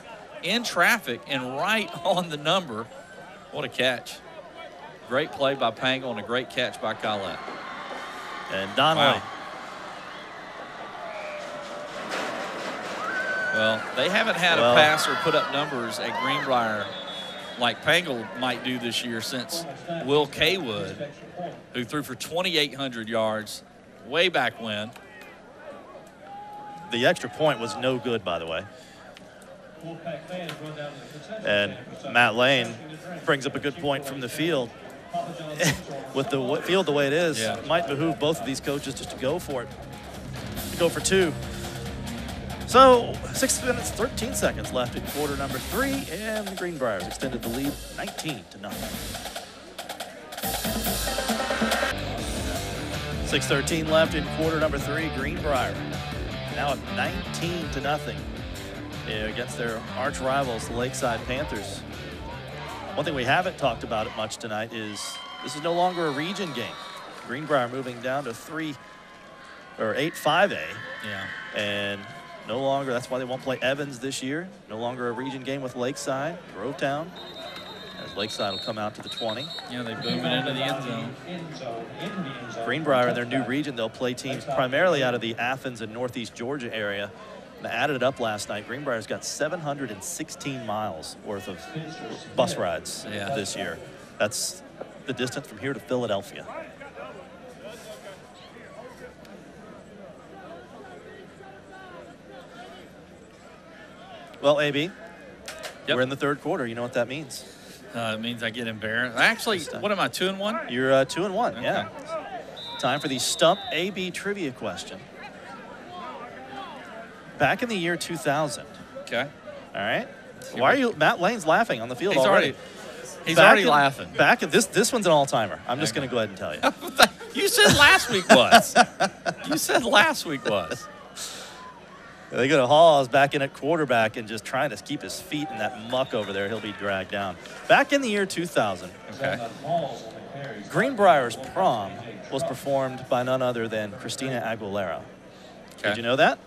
in traffic and right on the number. What a catch. Great play by Pangle and a great catch by Collette. And Donnelly. Wow. Well, they haven't had a passer put up numbers at Greenbrier like Pangle might do this year since Will Kaywood, who threw for 2,800 yards way back when. The extra point was no good, by the way. And Matt Lane brings up a good point from the field. With the field the way it is, it might behoove both of these coaches just to go for it. To go for 2. So 6 minutes, 13 seconds left in quarter number 3, and the Greenbriers extended the lead 19-0. 6:13 left in quarter number 3. Greenbrier now up 19-0 against their arch rivals, the Lakeside Panthers. One thing we haven't talked about it much tonight is this is no longer a region game. Greenbrier moving down to 8-5A. Yeah. And no longer, that's why they won't play Evans this year. No longer a region game with Lakeside, Grovetown. As Lakeside will come out to the 20. Yeah, they boom it into the end zone. Greenbrier in their new region, they'll play teams primarily out of the Athens and Northeast Georgia area. And I added it up last night. Greenbrier's got 716 miles worth of bus rides this year. That's the distance from here to Philadelphia. Well, AB, we're in the 3rd quarter. You know what that means? It means I get embarrassed. Actually, what am I, 2-1? You're 2-1, okay. Yeah. Time for the Stump AB trivia question. Back in the year 2000. Okay. All right. Why are you? Matt Lane's laughing on the field already. He's already laughing. Back in this one's an all-timer. I'm just going to go ahead and tell you. You said last week was. You said last week was. They go to Hawes back in at quarterback and just trying to keep his feet in that muck over there. He'll be dragged down. Back in the year 2000. Okay. Greenbrier's prom was performed by none other than Christina Aguilera. Okay. Did you know that?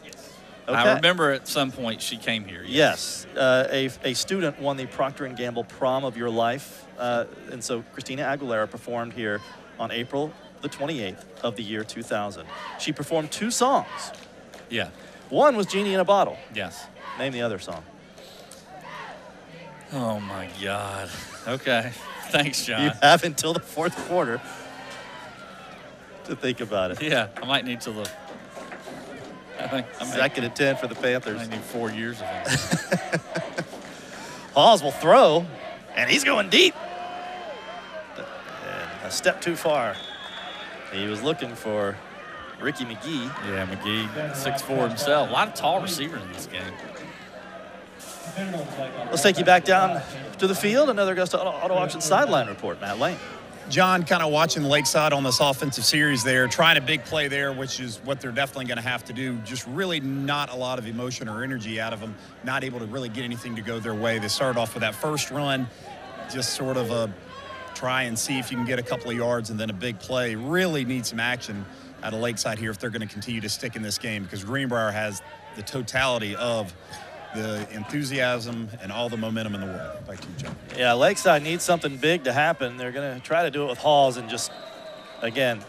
Okay. I remember at some point she came here. Yes. A student won the Procter & Gamble Prom of Your Life. And so Christina Aguilera performed here on April the 28th of the year 2000. She performed 2 songs. Yeah. One was Genie in a Bottle. Yes. Name the other song. Oh, my God. Okay. Thanks, John. You have until the 4th quarter to think about it. Yeah, I might need to look. 2nd and 10 for the Panthers. I need 4 years of it. Hawes will throw, and he's going deep. And a step too far. He was looking for Ricky McGee. Yeah, McGee, 6'4" himself. A lot of tall receivers in this game. Let's take you back down to the field. Another Augusta Auto Auction sideline report. Matt Lane. John, kind of watching Lakeside on this offensive series there, trying a big play there, which is what they're definitely going to have to do. Just really not a lot of emotion or energy out of them, not able to really get anything to go their way. They started off with that first run, just sort of a try and see if you can get a couple of yards, and then a big play. Really need some action out of Lakeside here if they're going to continue to stick in this game, because Greenbrier has the totality of the enthusiasm and all the momentum in the world. Back to you, John. Yeah, Lakeside needs something big to happen. They're going to try to do it with Hawes, and just, again,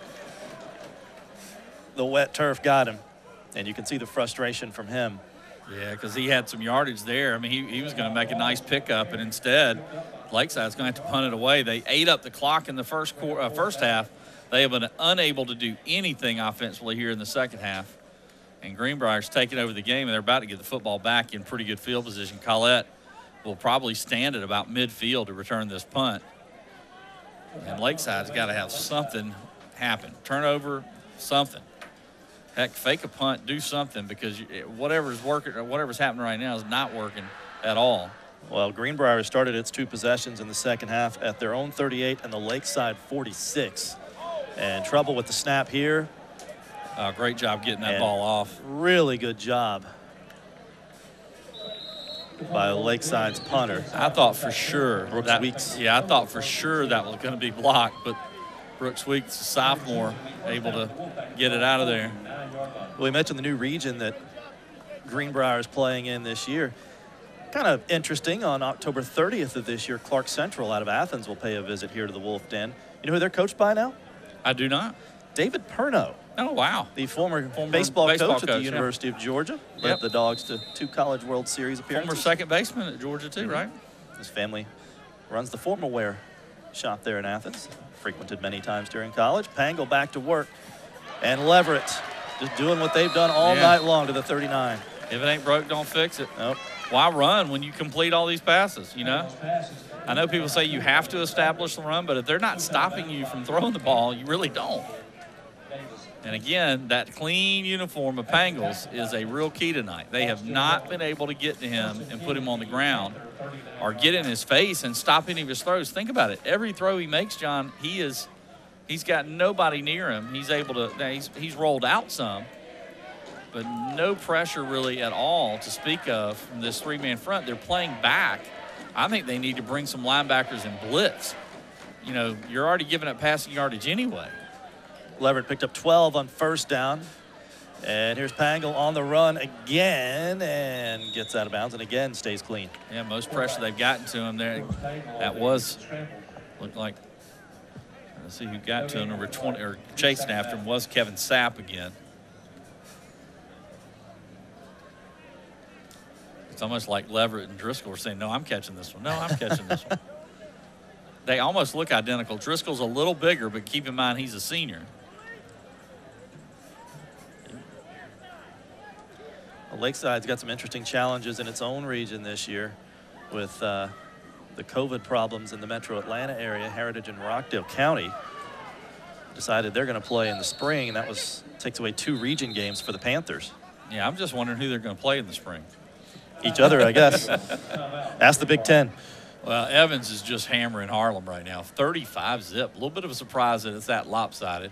the wet turf got him. And you can see the frustration from him. Yeah, because he had some yardage there. I mean, he was going to make a nice pickup, and instead, Lakeside's going to have to punt it away. They ate up the clock in the first half. They have been unable to do anything offensively here in the second half. And Greenbrier's taking over the game, and they're about to get the football back in pretty good field position. Collette will probably stand at about midfield to return this punt. And Lakeside's got to have something happen. Turnover, something. Heck, fake a punt, do something, because whatever's working or whatever's happening right now is not working at all. Well, Greenbrier started its 2 possessions in the second half at their own 38 and the Lakeside 46. And trouble with the snap here. Great job getting that ball off. Really good job by Lakeside's punter. I thought for sure Brooks Weeks. Yeah, I thought for sure that was going to be blocked, but Brooks Weeks, a sophomore, able to get it out of there. Well, we mentioned the new region that Greenbrier is playing in this year. Kind of interesting, on October 30th of this year, Clark Central out of Athens will pay a visit here to the Wolf Den. You know who they're coached by now? I do not. David Perno. Oh, wow. The former baseball coach at the University of Georgia. Led the Dogs to 2 College World Series appearances. Former second baseman at Georgia, too, right? His family runs the formal wear shop there in Athens. Frequented many times during college. Pangle back to work. And Leverett just doing what they've done all night long to the 39. If it ain't broke, don't fix it. Nope. Why run when you complete all these passes, you know? I know people say you have to establish the run, but if they're not stopping you from throwing the ball, you really don't. And again, that clean uniform of Pangles is a real key tonight. They have not been able to get to him and put him on the ground or get in his face and stop any of his throws. Think about it. Every throw he makes, John, he's got nobody near him. He's able to, he's rolled out some, but no pressure really at all to speak of from this 3-man front. They're playing back. I think they need to bring some linebackers and blitz. You know, you're already giving up passing yardage anyway. Leverett picked up 12 on first down. And here's Pangle on the run again and gets out of bounds and again stays clean. Yeah, most pressure they've gotten to him there. That looked like, let's see who got to him, number 20, or chasing after him was Kevin Sapp again. It's almost like Leverett and Driscoll were saying, no, I'm catching this one. No, I'm catching this one. They almost look identical. Driscoll's a little bigger, but keep in mind he's a senior. Well, Lakeside's got some interesting challenges in its own region this year with the COVID problems in the metro Atlanta area. Heritage and Rockdale County decided they're going to play in the spring, and that takes away 2 region games for the Panthers. Yeah, I'm just wondering who they're going to play in the spring. Each other, I guess. Ask the Big Ten. Well, Evans is just hammering Harlem right now. 35-zip. A little bit of a surprise that it's that lopsided.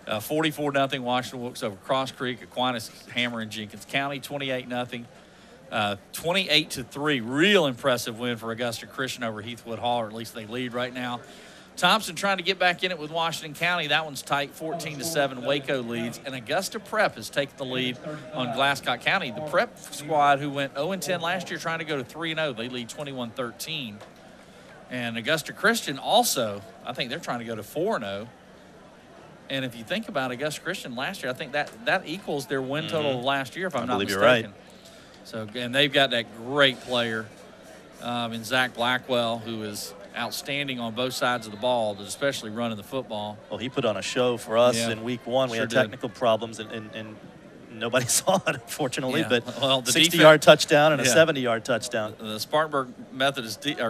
44-0 Washington Wilkes over Cross Creek. Aquinas hammering Jenkins County. 28-0. 28-3. Real impressive win for Augusta Christian over Heathwood Hall, or at least they lead right now. Thompson trying to get back in it with Washington County. That one's tight, 14-7. Waco leads, and Augusta Prep has taken the lead on Glasscock County. The Prep squad, who went 0-10 last year, trying to go to 3-0. They lead 21-13. And Augusta Christian also, I think they're trying to go to 4-0. And if you think about Augusta Christian last year, I think that equals their win total of last year, if I'm not mistaken. You're right. So, and they've got that great player in Zach Blackwell, who is outstanding on both sides of the ball, but especially running the football. Well, he put on a show for us in week 1. We had technical problems, and nobody saw it, unfortunately. Yeah. But the 60-yard touchdown and a 70-yard touchdown. The Spartanburg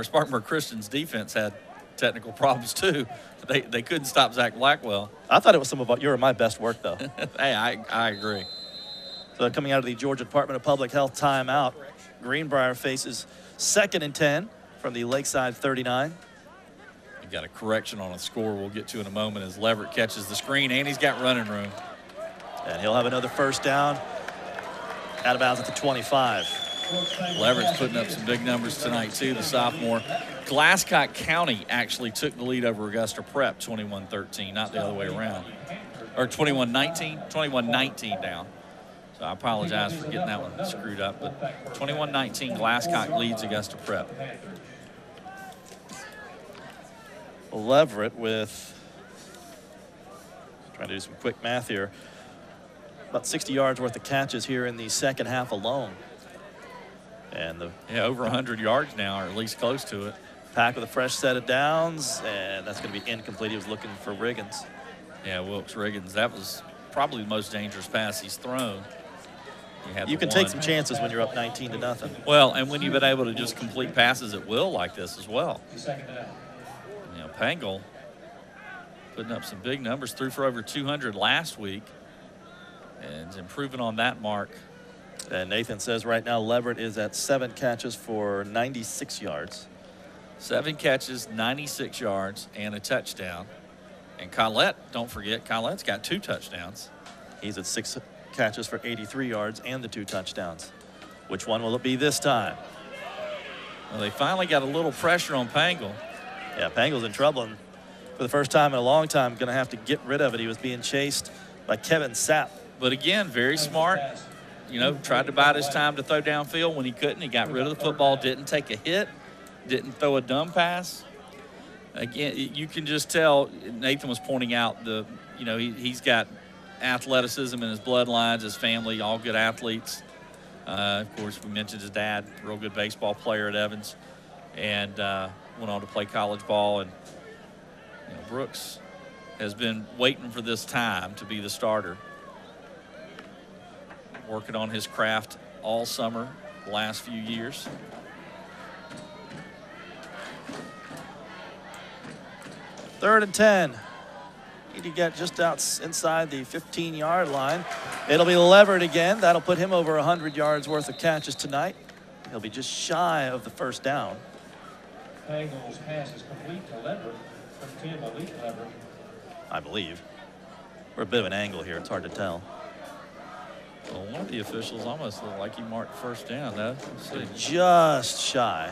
Spartanburg Christian's defense had technical problems too. They couldn't stop Zach Blackwell. I thought it was some of your and my best work, though. Hey, I agree. So coming out of the Georgia Department of Public Health timeout, Greenbrier faces 2nd and 10 from the Lakeside 39. We've got a correction on a score we'll get to in a moment as Leverett catches the screen, and he's got running room. And he'll have another first down out of bounds at the 25. Leverett's putting up some big numbers tonight, too, the sophomore. Glasscock County actually took the lead over Augusta Prep 21-13, not the other way around. Or 21-19, 21-19 down. So I apologize for getting that one screwed up, but 21-19, Glasscock leads Augusta Prep. Leverett with, trying to do some quick math here, about 60 yards worth of catches here in the second half alone. And over 100 yards now, or at least close to it. Pack with a fresh set of downs, and that's going to be incomplete. He was looking for Riggins. Yeah, Wilkes Riggins. That was probably the most dangerous pass he's thrown. You can take some chances when you're up 19-0. Well, and when you've been able to just complete passes at will like this as well. You know, Pangle putting up some big numbers, threw for over 200 last week, and improving on that mark. And Nathan says right now Leverett is at 7 catches for 96 yards. 7 catches, 96 yards, and a touchdown. And Collette, don't forget, Collette's got 2 touchdowns. He's at 6 catches for 83 yards and the 2 touchdowns. Which one will it be this time? Well, they finally got a little pressure on Pangle. Yeah, Pangle's in trouble, and for the first time in a long time, going to have to get rid of it. He was being chased by Kevin Sapp. But again, very smart. You know, tried to bide his time to throw downfield. When he couldn't, he got rid of the football, didn't take a hit, didn't throw a dumb pass. Again, you can just tell, Nathan was pointing out, he's got athleticism in his bloodlines, his family, all good athletes. Of course, we mentioned his dad, real good baseball player at Evans, and went on to play college ball. And Brooks has been waiting for this time to be the starter. Working on his craft all summer, the last few years. Third and 10. Need to get just out inside the 15-yard line. It'll be Leverett again. That'll put him over 100 yards worth of catches tonight. He'll be just shy of the first down. Pangle's pass is complete to Leverett from Tim Elite Leverett. I believe. We're a bit of an angle here. It's hard to tell. Well, one of the officials almost looked like he marked first down. Just shy.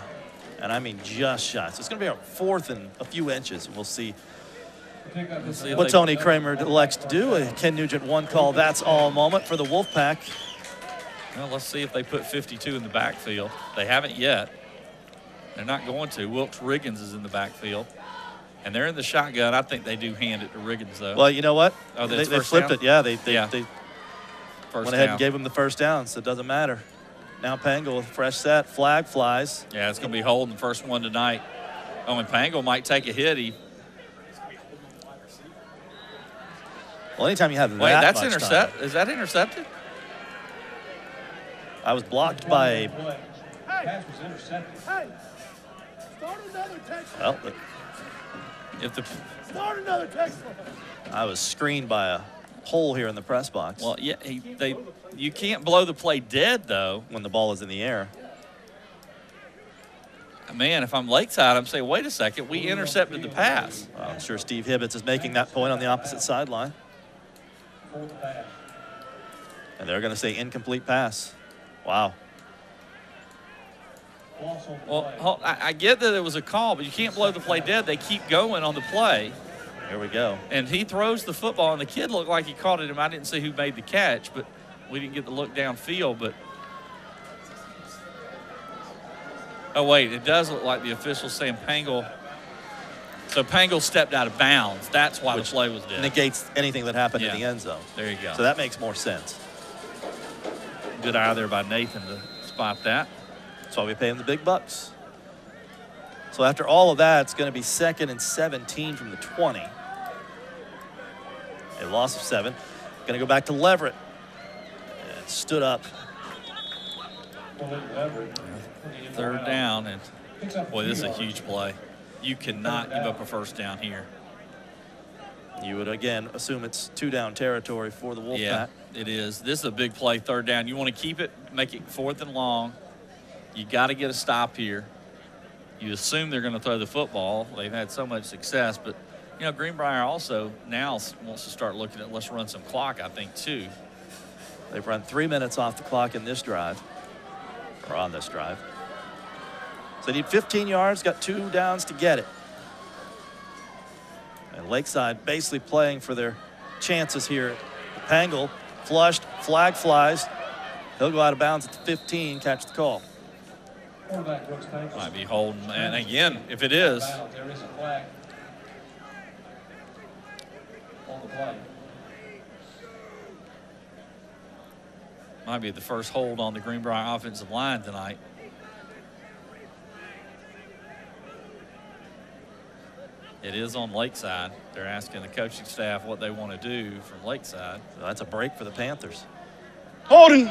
And I mean just shy. So it's going to be our 4th and a few inches. We'll see what Tony Kramer elects to do. A Ken Nugent one call, that's all moment for the Wolfpack. Well, let's see if they put 52 in the backfield. They haven't yet. They're not going to. Wilkes Riggins is in the backfield. And they're in the shotgun. I think they do hand it to Riggins, though. Well, you know what? Oh, they flipped it. Yeah, they went ahead and gave him the first down, so it doesn't matter. Now Pangle with a fresh set. Flag flies. Yeah, it's going to be holding the first one tonight. Oh, and Pangle might take a hit. Well, anytime you have Wait, that that's much time. Is that intercepted? I was blocked by. Pass was intercepted. Hey, start another text. Well, Start another text. I was screened by a hole here in the press box. Well, yeah, you can't blow the play dead, though. When the ball is in the air. Man, if I'm Lakeside, I'm saying, wait a second, we intercepted the pass. Well, I'm sure Steve Hibbets is making that point on the opposite sideline. And they're going to say incomplete pass. Wow. Well, I get that it was a call, but you can't blow the play dead. They keep going on the play. Here we go. And he throws the football, and the kid looked like he caught it. I didn't see who made the catch, but we didn't get the look downfield. But oh, wait, it does look like the official's saying Pangle. So Pangle stepped out of bounds. That's why the play was dead. Negates anything that happened in the end zone. There you go. So that makes more sense. Good eye there by Nathan to spot that. That's why we pay him the big bucks. So after all of that, it's going to be 2nd and 17 from the 20. A loss of 7. Going to go back to Leverett. And stood up. Third down, and boy, this is a huge play. You cannot give up a first down here. You would, again, assume it's 2-down territory for the Wolfpack. Yeah, it is. This is a big play, third down. You want to keep it, make it 4th and long. You got to get a stop here. You assume they're going to throw the football. They've had so much success, but Greenbrier also now wants to start looking at let's run some clock, I think, too. They've run 3 minutes off the clock in this drive, or on this drive. So they need 15 yards, got 2 downs to get it. And Lakeside basically playing for their chances here. Pangle flushed, flag flies. He'll go out of bounds at the 15, catch the call. Might be holding, and again, if it is. There is a flag on the play. Might be the first hold on the Greenbrier offensive line tonight. It is on Lakeside. They're asking the coaching staff what they want to do from Lakeside. So that's a break for the Panthers. Holding.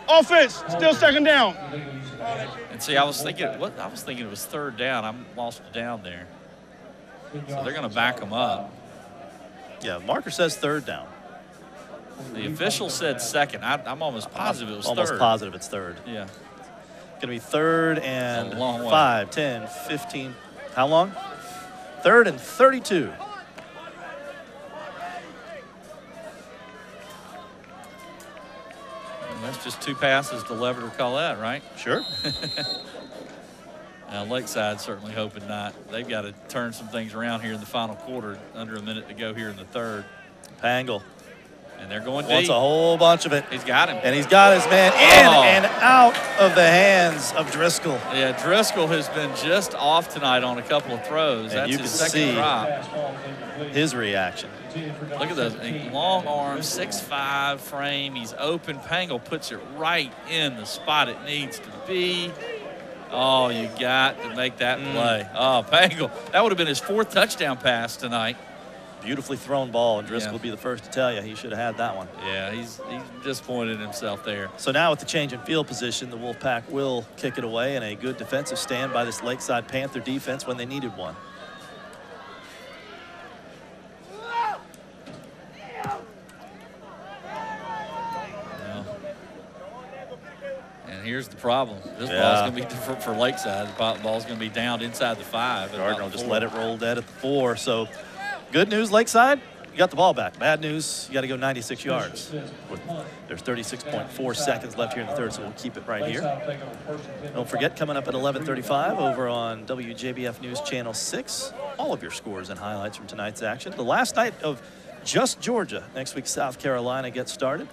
Offense. Still second down. And see, I was thinking it was third down. I lost it down there. So they're going to back them up. Yeah, marker says third down. The official said second. I'm almost positive it was almost third. Positive it's third. Yeah. Going to be third and a long way. 5, 10, 15. How long? Third and 32. And that's just 2 passes to Lever to Collette, right? Sure. Lakeside certainly hoping not. They've got to turn some things around here in the final quarter. Under a minute to go here in the third. Pangle. And they're going deep. Wants a whole bunch of it. He's got him. And he's got his man in and out of the hands of Driscoll. Yeah, Driscoll has been just off tonight on a couple of throws. And that's you his can second see drop. His reaction. Look at those long arms, 6'5" frame. He's open. Pangle puts it right in the spot it needs to be. Oh, you got to make that play. Oh, Pangle. That would have been his 4th touchdown pass tonight. Beautifully thrown ball, and Driscoll will be the first to tell you he should have had that one. Yeah, he's disappointed in himself there. So now with the change in field position, the Wolfpack will kick it away, and a good defensive stand by this Lakeside Panther defense when they needed one. And here's the problem. This ball's going to be different for Lakeside. The ball's going to be down inside the 5. Gardner will just let it roll dead at the 4. So good news, Lakeside, you got the ball back. Bad news, you got to go 96 yards. There's 36.4 seconds left here in the third, so we'll keep it right here. Don't forget, coming up at 11:35 over on WJBF News Channel 6, all of your scores and highlights from tonight's action. The last night of just Georgia. Next week, South Carolina gets started.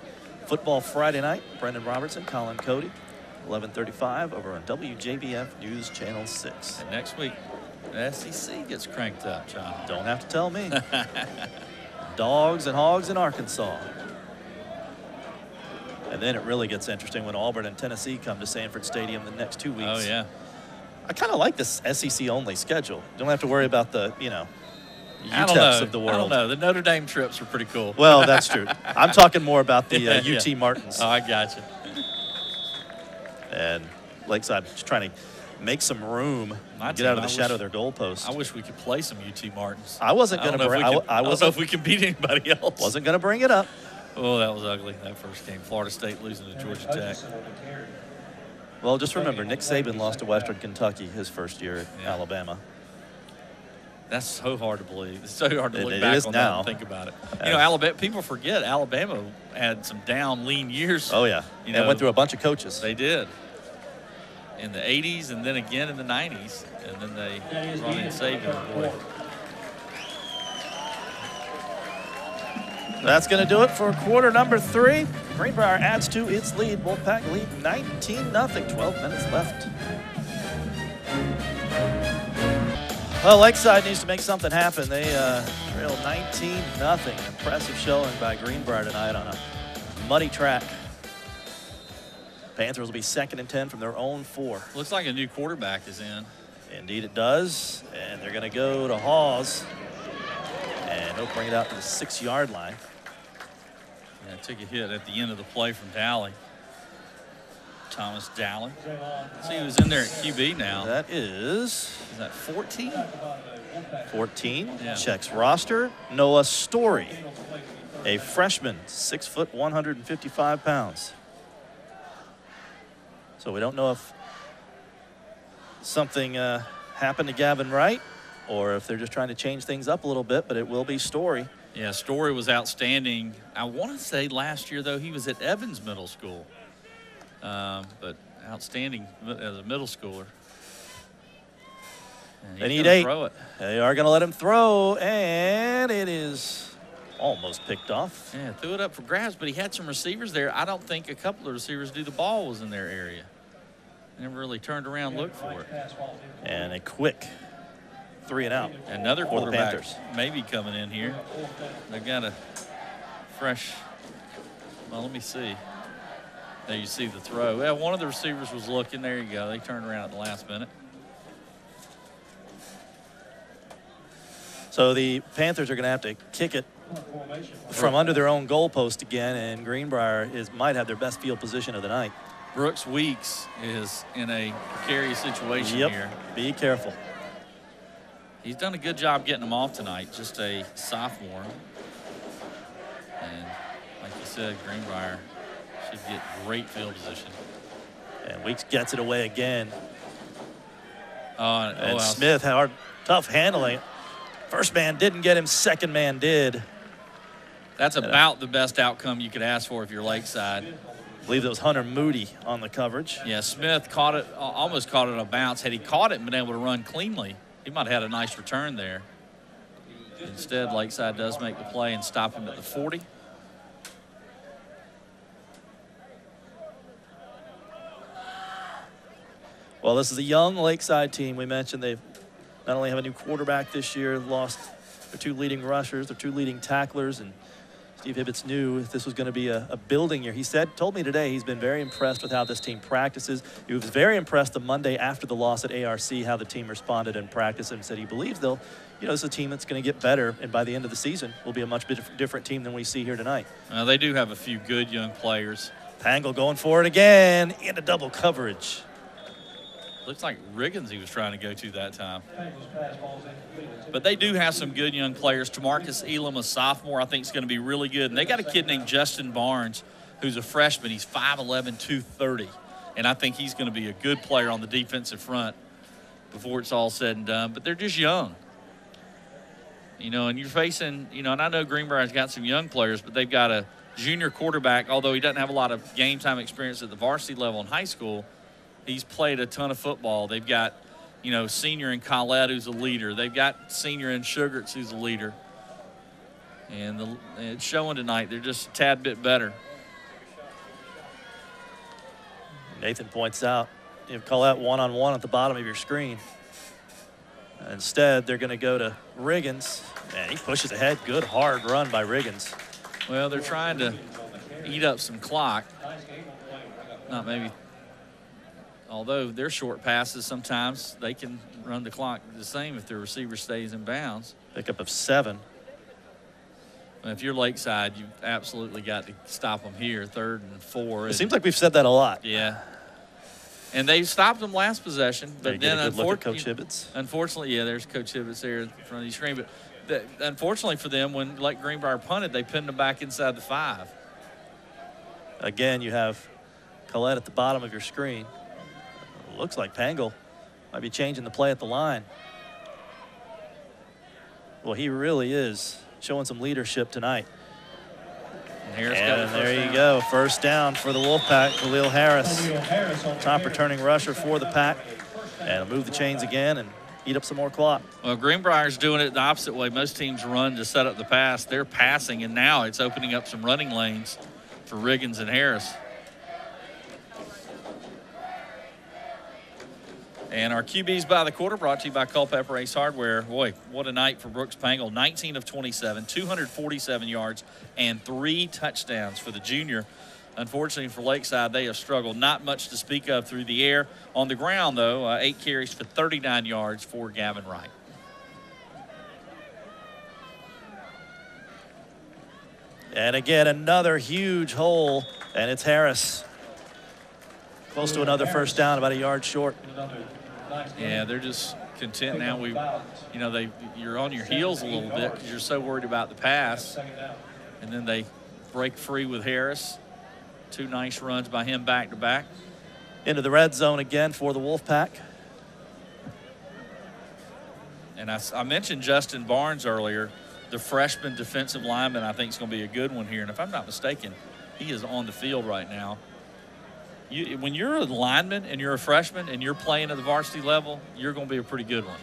Football Friday night, Brendan Robertson, Colin Cody. 11:35 over on WJBF News Channel 6. And next week, the SEC gets cranked up, John. Don't have to tell me. Dogs and hogs in Arkansas. And then it really gets interesting when Auburn and Tennessee come to Sanford Stadium the next 2 weeks. Oh, yeah. I kind of like this SEC-only schedule. Don't have to worry about the, I don't UTEPs know. of the world. I don't know. The Notre Dame trips are pretty cool. Well, that's true. I'm talking more about the UT Martins. Oh, I got you. And Lakeside just trying to make some room, get out of the shadow of their goalposts. I wish we could play some UT Martins. I wasn't going to bring. I don't know if we can beat anybody else. Wasn't going to bring it up. Oh, that was ugly. That first game, Florida State losing to Georgia Tech. Well, just remember, Nick Saban lost to Western Kentucky his first year at Alabama. That's so hard to believe. It's so hard to look back on that and think about it. Alabama. People forget Alabama had some down, lean years. Oh yeah, and went through a bunch of coaches. They did. In the 80s and then again in the 90s. And then they brought in Saban. Boy. That's going to do it for quarter number 3. Greenbrier adds to its lead. Wolfpack lead 19-0. 12 minutes left. Well, Lakeside needs to make something happen. They trail 19-0. Impressive showing by Greenbrier tonight on a muddy track. Panthers will be 2nd and 10 from their own 4. Looks like a new quarterback is in. Indeed it does. And they're going to go to Hawes. And he'll bring it out to the 6-yard line. Yeah, took a hit at the end of the play from Dally. Thomas Dally. See who's in there at QB now. That is that 14? 14. Yeah. Checks roster. Noah Story, a freshman, 6 foot, 155 pounds. So we don't know if something happened to Gavin Wright or if they're just trying to change things up a little bit, but it will be Story. Yeah, Story was outstanding. I want to say last year, though, he was at Evans Middle School. But outstanding as a middle schooler. They need 8. They are going to let him throw, and it is almost picked off. Yeah, threw it up for grabs, but he had some receivers there. I don't think a couple of receivers knew the ball was in their area. Never really turned around and looked for it. And a quick 3 and out. Another for the quarterback Panthers. maybe coming in here. They've got a fresh, well, let me see. There you see the throw. Yeah, one of the receivers was looking. There you go. They turned around at the last minute. So the Panthers are going to have to kick it from under their own goalpost again, and Greenbrier might have their best field position of the night. Brooks Weeks is in a precarious situation here. Be careful. He's done a good job getting them off tonight, just a sophomore. And like you said, Greenbrier should get great field position. And Weeks gets it away again. And Smith had tough handling. First man didn't get him, second man did. That's about the best outcome you could ask for if you're Lakeside. I believe it was Hunter Moody on the coverage. Yeah, Smith caught it, almost caught it on a bounce. Had he caught it and been able to run cleanly, he might have had a nice return there. Instead, Lakeside does make the play and stop him at the 40. Well, this is a young Lakeside team. We mentioned they've not only have a new quarterback this year, lost their 2 leading rushers, their 2 leading tacklers, and Steve Hibbett's knew this was going to be a building year. He told me today he's been very impressed with how this team practices. He was very impressed the Monday after the loss at ARC, how the team responded in practice, and said he believes this is a team that's going to get better, and by the end of the season, will be a much different team than we see here tonight. They do have a few good young players. Pangle going for it again into double coverage. Looks like Riggins he was trying to go to that time. But they do have some good young players. Tamarcus Elam, a sophomore, I think is going to be really good. And they got a kid named Justin Barnes who's a freshman. He's 5'11", 230. And I think he's going to be a good player on the defensive front before it's all said and done. But they're just young. And you're facing, and I know Greenbrier's got some young players, but they've got a junior quarterback, although he doesn't have a lot of game time experience at the varsity level in high school. He's played a ton of football. They've got, senior in Collette who's a leader. They've got senior in Sugarts who's a leader. And it's showing tonight. They're just a tad bit better. Nathan points out, Collette one-on-one at the bottom of your screen. Instead, they're going to go to Riggins. And he pushes ahead. Good hard run by Riggins. Well, they're trying to eat up some clock. Not maybe. Although they're short passes, sometimes they can run the clock the same if their receiver stays in bounds. Pickup of 7. And if you're Lakeside, you've absolutely got to stop them here, 3rd and 4. It seems like we've said that a lot. Yeah. And they stopped them last possession. But then, unfortunately, yeah, there's Coach Hibbett's there in front of the screen. But unfortunately for them, when Greenbrier punted, they pinned them back inside the 5. Again, you have Collette at the bottom of your screen. Looks like Pangle might be changing the play at the line. Well, he really is showing some leadership tonight. And there you go. First down for the Wolfpack, Khalil Harris. Top returning rusher for the Pack. And move the chains again and eat up some more clock. Well, Greenbrier's doing it the opposite way. Most teams run to set up the pass. They're passing, and now it's opening up some running lanes for Riggins and Harris. And our QBs by the quarter brought to you by Culpeper Ace Hardware. Boy, what a night for Brooks Pangle. 19 of 27, 247 yards, and 3 touchdowns for the junior. Unfortunately for Lakeside, they have struggled. Not much to speak of through the air. On the ground, though, 8 carries for 39 yards for Gavin Wright. And again, another huge hole, and it's Harris. Close to another first down, about a yard short. Yeah, they're just content now. You're on your heels a little bit because you're so worried about the pass. And then they break free with Harris. 2 nice runs by him back to back. Into the red zone again for the Wolfpack. And I mentioned Justin Barnes earlier, the freshman defensive lineman. I think is going to be a good one here. And if I'm not mistaken, he is on the field right now. When you're a lineman and you're a freshman and you're playing at the varsity level, you're going to be a pretty good one.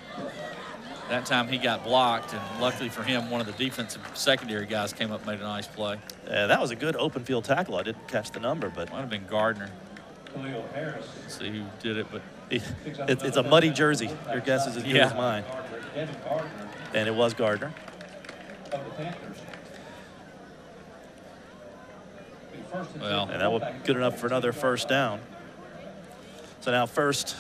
That time he got blocked, and luckily for him, one of the defensive secondary guys came up and made a nice play. That was a good open field tackle. I didn't catch the number, but might have been Gardner. Let's see who did it, but it's a muddy jersey. Your guess is as good as mine. And it was Gardner. Well, and that will be good enough for another first down. So now 1st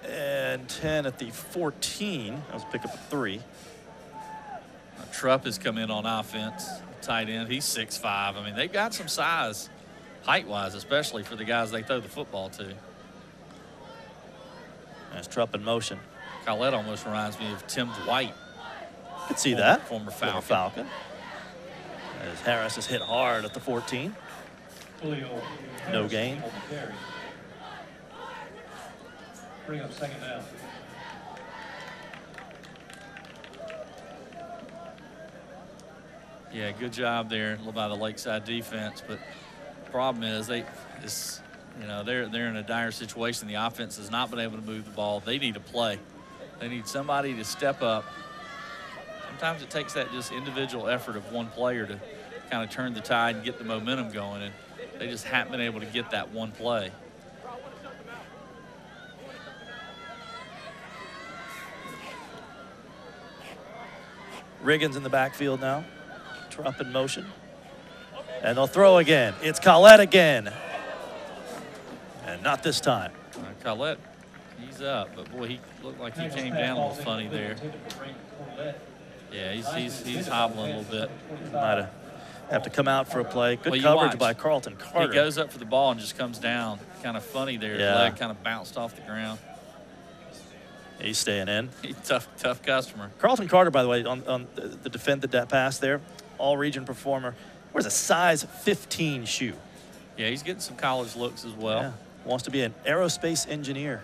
and 10 at the 14. That was pick up a 3. Trupp has come in on offense, tight end. He's 6'5". I mean, they've got some size, height-wise, especially for the guys they throw the football to. That's Trupp in motion. Collette almost reminds me of Tim Dwight. Could see that. Former Falcon. As Harris is hit hard at the 14. No gain. Bring up 2nd down. Yeah, good job there by the Lakeside defense, but the problem is they're in a dire situation. The offense has not been able to move the ball. They need to play. They need somebody to step up. Sometimes it takes that just individual effort of one player to kind of turn the tide and get the momentum going, and they just haven't been able to get that one play. Riggins in the backfield now. Trupp in motion. And they'll throw again. It's Collette again. And not this time. Collette, he's up, but boy, he looked like he came down a little funny there. Yeah, he's hobbling a little bit. Might have to come out for a play. Good coverage by Carlton Carter. He goes up for the ball and just comes down. Kind of funny there. Yeah. His leg kind of bounced off the ground. He's staying in. He's tough customer. Carlton Carter, by the way, on the defended that pass there, all-region performer. Wears a size 15 shoe. Yeah, he's getting some college looks as well. Yeah. Wants to be an aerospace engineer.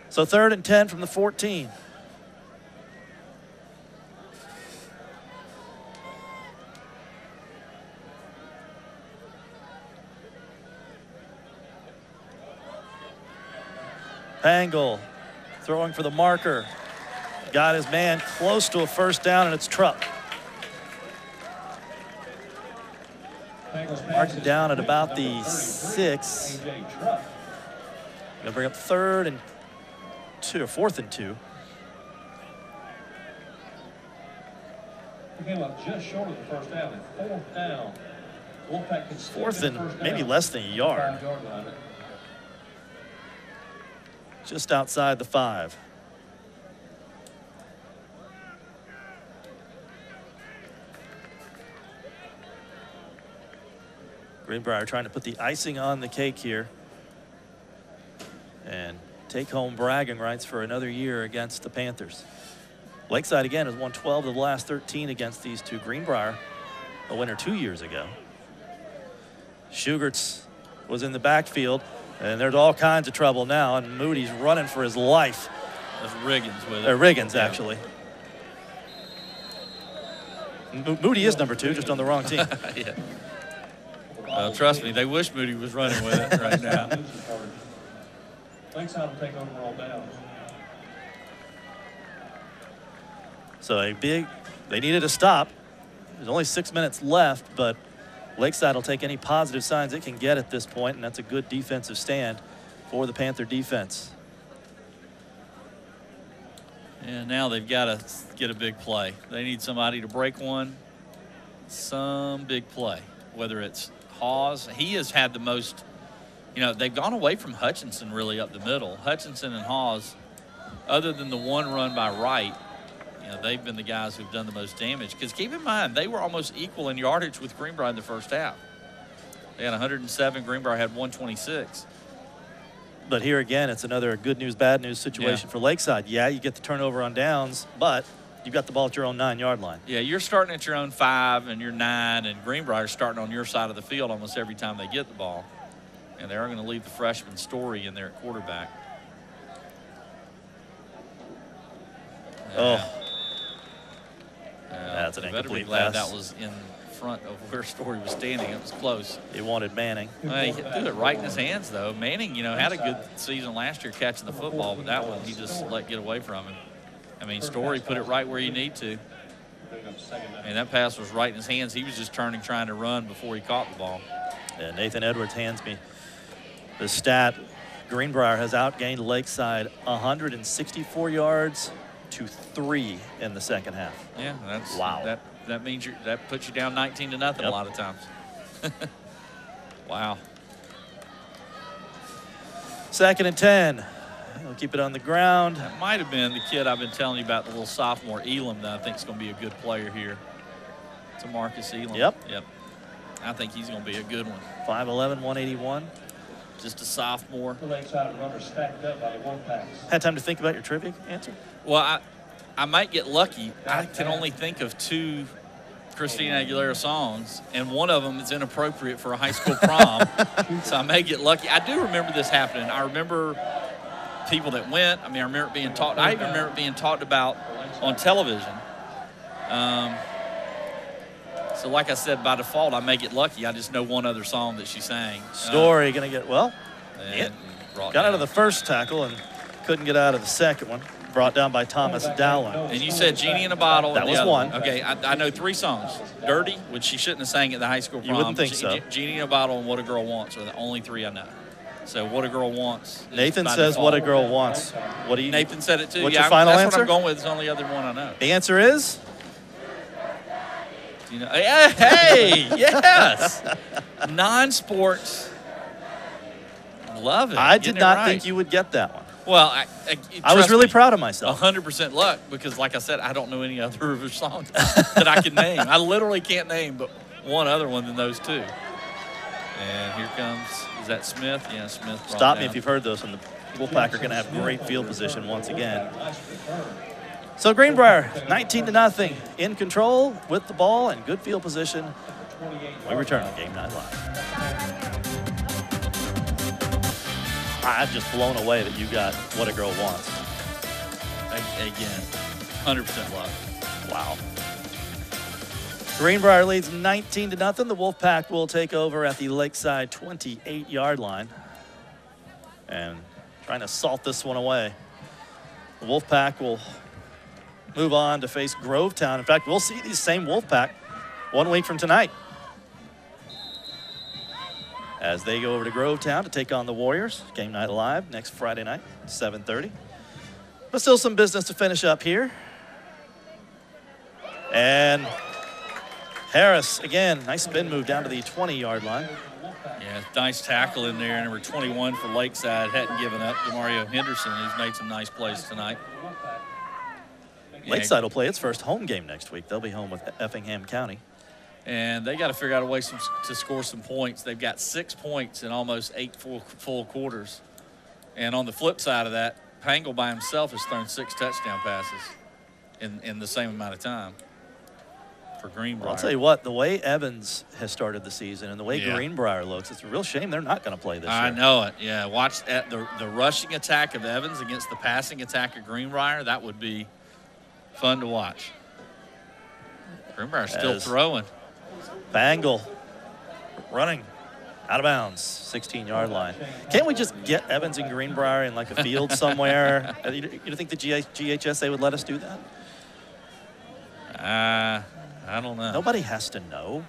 So 3rd and 10 from the 14. Pangle throwing for the marker. Got his man close to a first down, and it's Trupp. Marking down at about the 6. Gonna bring up 3rd and 2, or 4th and 2. He came up just short of the first down. And 4th down. Wolfpack can 4th and maybe less than a yard. Just outside the 5. Greenbrier trying to put the icing on the cake here and take home bragging rights for another year against the Panthers. Lakeside again has won 12 of the last 13 against these two. Greenbrier, a winner 2 years ago. Schugert's was in the backfield, and there's all kinds of trouble now, and Moody's running for his life. That's Riggins with it. Riggins, actually. Moody is number 2, just on the wrong team. Yeah. Trust me, they wish Moody was running with it right now. Lakeside will take over all downs. So they needed a stop. There's only 6 minutes left, but Lakeside will take any positive signs it can get at this point, and that's a good defensive stand for the Panther defense. And now they've got to get a big play. They need somebody to break one, some big play, whether it's Hawes. He has had the most, they've gone away from Hutchinson really up the middle. Hutchinson and Hawes, other than the one run by Wright, they've been the guys who've done the most damage. Because keep in mind, they were almost equal in yardage with Greenbrier in the first half. They had 107, Greenbrier had 126. But here again, it's another good news, bad news situation for Lakeside. Yeah, you get the turnover on downs, but you've got the ball at your own 9-yard line. Yeah, you're starting at your own 5 and you're 9, and Greenbrier's starting on your side of the field almost every time they get the ball. And they are going to leave the freshman Story in there at quarterback. That's an incomplete pass. pass. That was in front of where Story was standing. It was close. He wanted Manning. He threw it right in his hands, though. Manning, had a good season last year catching the football, but that one he just let get away from him. I mean, Story put it right where you need to. And that pass was right in his hands. He was just turning, trying to run before he caught the ball. And Nathan Edwards hands me the stat. Greenbrier has outgained Lakeside 164 yards to 3 in the second half. Yeah, that's wow. That means that puts you down 19-0 a lot of times. Wow. 2nd and 10. We'll keep it on the ground. That might have been the kid I've been telling you about, the little sophomore Elam, that I think is going to be a good player here. To Marcus Elam. Yep. I think he's going to be a good one. 5'11", 181. Just a sophomore. The Lakeside runners stacked up by the Wolfpack. Had time to think about your trivia answer? Well, I might get lucky. I can only think of 2 Christina Aguilera songs, and one of them is inappropriate for a high school prom. So I may get lucky. I do remember this happening. I remember people that went. I mean, I remember it being talked. I even remember it being talked about on television. So like I said, by default, I may get lucky. I just know one other song that she sang. Story going to get, well, got out of the first tackle and couldn't get out of the second one. Brought down by Thomas Dowling. And you said Genie in a Bottle. That was one. Okay, I know 3 songs. Dirty, which she shouldn't have sang at the high school prom. You wouldn't think so. Genie in a Bottle and What a Girl Wants are the only 3 I know. So What a Girl Wants. Nathan says What a Girl Wants. What do you? Nathan said it too. What's your final that's answer? What I'm going with. It's the only other one I know. The answer is? Do you know? Hey, yes. Non-sports. Love it. I did not think you would get that one. Well, I was really proud of myself. 100% luck, because like I said, I don't know any other of her songs that I can name. I literally can't name but one other one than those 2. And here comes, is that Smith? Yeah, Smith. Stop me if you've heard those, and the Wolfpack are going to have great field position once again. So Greenbrier, 19-0, in control with the ball and good field position. We return to Game Night Live. I'm just blown away that you got What a Girl Wants. Again, 100% luck. Wow. Greenbrier leads 19-0. The Wolfpack will take over at the Lakeside 28-yard line. And trying to salt this one away. The Wolfpack will move on to face Grovetown. In fact, we'll see these same Wolfpack 1 week from tonight, as they go over to Grovetown to take on the Warriors. Game Night Live next Friday night, 7:30. But still some business to finish up here. And Harris, again, nice spin move down to the 20-yard line. Yeah, nice tackle in there. Number 21 for Lakeside hadn't given up. DeMario Henderson, who's made some nice plays tonight. Lakeside will play its first home game next week. They'll be home with Effingham County. And they got to figure out a way to score some points. They've got 6 points in almost 8 full quarters. And on the flip side of that, Pangle by himself has thrown 6 touchdown passes in the same amount of time for Greenbrier. Well, I'll tell you what, the way Evans has started the season and the way Yeah. Greenbrier looks, it's a real shame they're not going to play this year. I know it. Yeah, watch at the rushing attack of Evans against the passing attack of Greenbrier. That would be fun to watch. Greenbrier's still throwing. Bangle running out of bounds, 16-yard line. Can't we just get Evans and Greenbrier in like a field somewhere? You think the GHSA would let us do that? I don't know. Nobody has to know.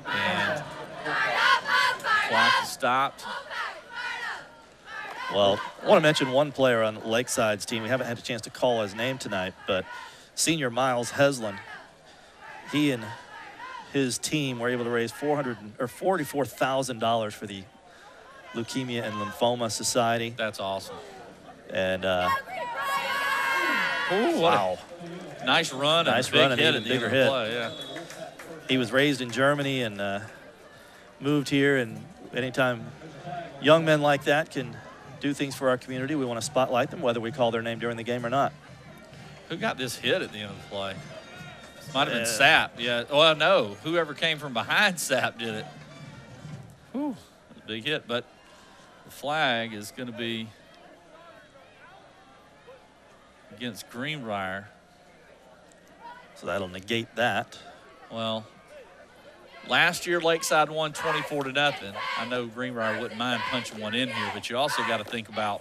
And clock is stopped. Well, I want to mention one player on Lakeside's team. We haven't had a chance to call his name tonight, but senior Miles Heslin, he and his team were able to raise $44,000 for the Leukemia and Lymphoma Society. That's awesome. And wow, nice run, nice and a big run, and hit even at the bigger end of the hit. play, yeah. He was raised in Germany and moved here, and anytime young men like that can do things for our community, we want to spotlight them, whether we call their name during the game or not. Who got this hit at the end of the play? Might have been Sapp. Yeah. Well, no. Whoever came from behind Sapp did it. Whew. Big hit, but the flag is going to be against Greenbrier. So that'll negate that. Well, last year Lakeside won 24-0. I know Greenbrier wouldn't mind punching one in here, but you also got to think about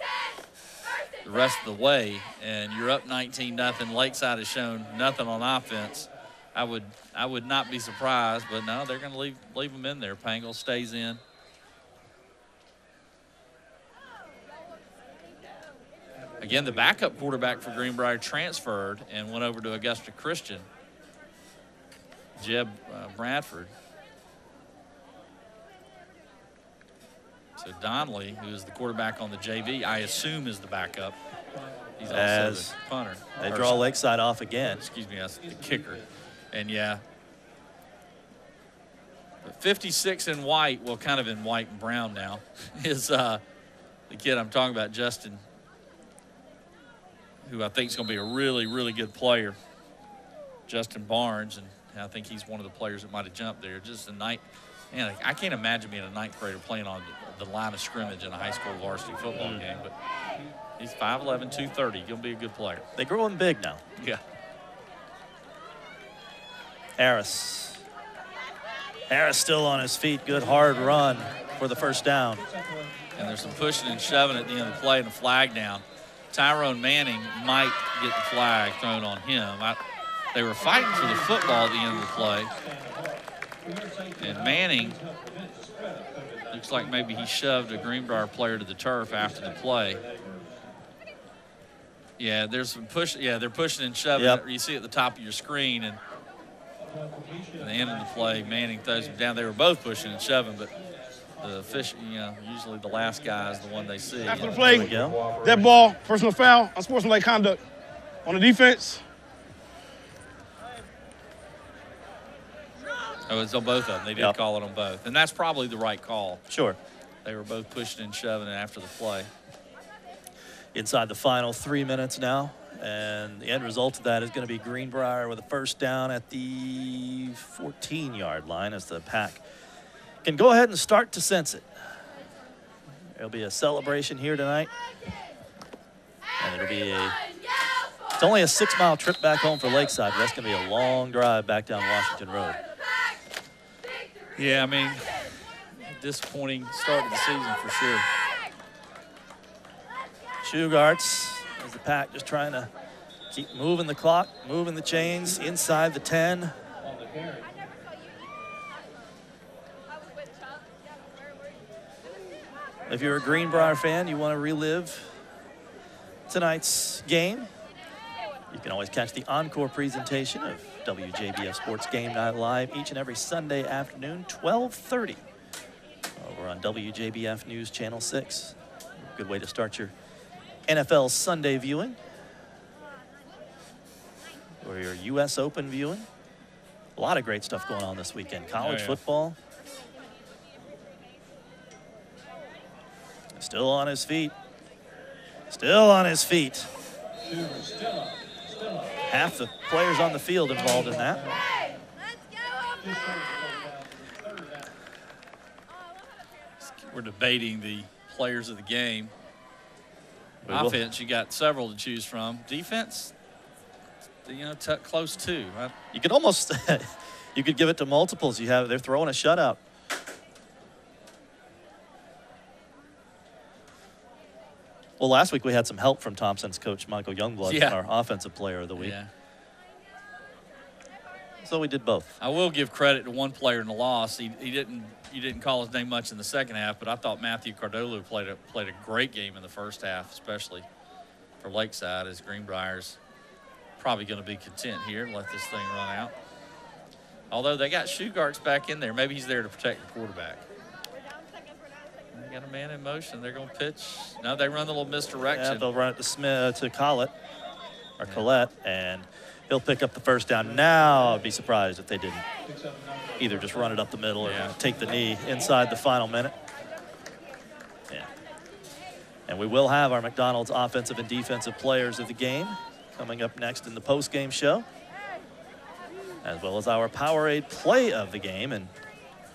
the rest of the way, and you're up 19-0. Lakeside has shown nothing on offense. I would not be surprised, but no, they're going to leave them in there. Pangle stays in. Again, the backup quarterback for Greenbrier transferred and went over to Augusta Christian, Jeb Bradford. So Donnelly, who is the quarterback on the JV, I assume is the backup. He's also the punter. They draw Lakeside off again. Excuse me, that's the kicker. And yeah, but 56 in white, well, kind of in white and brown now, is the kid I'm talking about, Justin, who I think is going to be a really, really good player, Justin Barnes, and I think he's one of the players that might have jumped there. Just a night, man, I can't imagine being a ninth grader playing on the line of scrimmage in a high school varsity football game, but he's 5'11", 230. He's going to be a good player. They grow him big now. Yeah. Harris still on his feet. Good hard run for the first down. And there's some pushing and shoving at the end of the play and a flag down. Tyrone Manning might get the flag thrown on him. They were fighting for the football at the end of the play. And Manning, looks like maybe he shoved a Greenbrier player to the turf after the play. Yeah, there's some push. Yeah, they're pushing and shoving. Yep. You see at the top of your screen, and at the end of the play, Manning throws him down. They were both pushing and shoving, but the official, usually the last guy is the one they see. After the play, that ball, personal foul, unsportsmanlike conduct on the defense. Oh, it's on both of them. They did call it on both. And that's probably the right call. Sure. They were both pushing and shoving after the play. Inside the final 3 minutes now. And the end result of that is going to be Greenbrier with a first down at the 14-yard line as the Pack can go ahead and start to sense it. There'll be a celebration here tonight. And it'll be it's only a 6-mile trip back home for Lakeside, but that's going to be a long drive back down Washington Road. Yeah, I mean, disappointing start of the season for sure. Shugarts, as the Pack just trying to keep moving the clock, moving the chains inside the 10. If you're a Greenbrier fan, you want to relive tonight's game, you can always catch the encore presentation of WJBF Sports Game Night Live each and every Sunday afternoon, 12:30, over on WJBF News Channel 6. Good way to start your NFL Sunday viewing or your U.S. Open viewing. A lot of great stuff going on this weekend. College football. Still on his feet. Still on his feet. Half the players on the field involved in that. We're debating the players of the game. Offense, you got several to choose from. Defense, close to. You could almost, you could give it to multiples. They're throwing a shutout. Well, last week we had some help from Thompson's coach, Michael Youngblood, our offensive player of the week. Yeah. So we did both. I will give credit to one player in the loss. You didn't call his name much in the second half, but I thought Matthew Cardolo played a great game in the first half, especially for Lakeside, as Greenbrier's probably going to be content here and let this thing run out. Although they got Shugarts back in there. Maybe he's there to protect the quarterback. They got a man in motion. They're going to pitch. No, they run the little misdirection. Yeah, they'll run it to Collett, or Collette, and he'll pick up the first down. Now I'd be surprised if they didn't either just run it up the middle or take the knee inside the final minute. Yeah. And we will have our McDonald's offensive and defensive players of the game coming up next in the post-game show, as well as our Powerade play of the game, and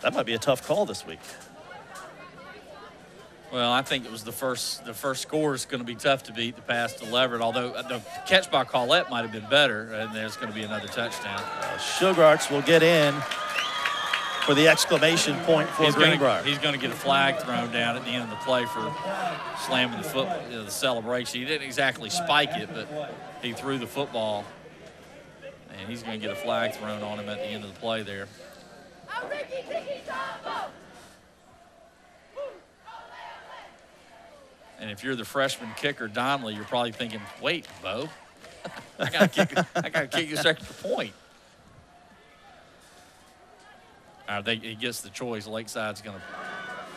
that might be a tough call this week. Well, I think it was the first score is going to be tough to beat, the pass to Leverett, although the catch by Collette might have been better, and there's going to be another touchdown. Sugarts will get in for the exclamation point for Greenbrier. He's going to get a flag thrown down at the end of the play for slamming the the celebration. He didn't exactly spike it, but he threw the football, and he's going to get a flag thrown on him at the end of the play there. And if you're the freshman kicker, Donnelly, you're probably thinking, wait, Bo, I gotta kick this extra point. He gets the choice. Lakeside's going to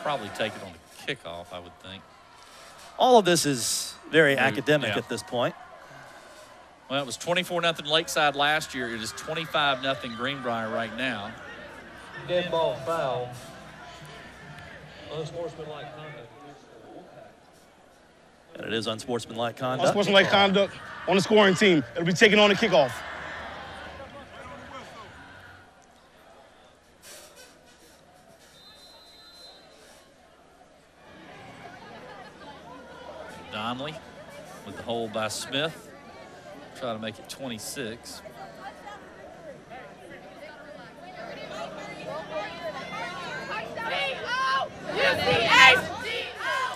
probably take it on the kickoff, I would think. All of this is very academic at this point. Well, it was 24-0 Lakeside last year. It is 25-0 Greenbrier right now. Dead ball foul. Unsportsmanlike conduct. And it is unsportsmanlike conduct. Unsportsmanlike conduct on the scoring team. It'll be taken on the kickoff. Donnelly with the hold by Smith. Try to make it 26.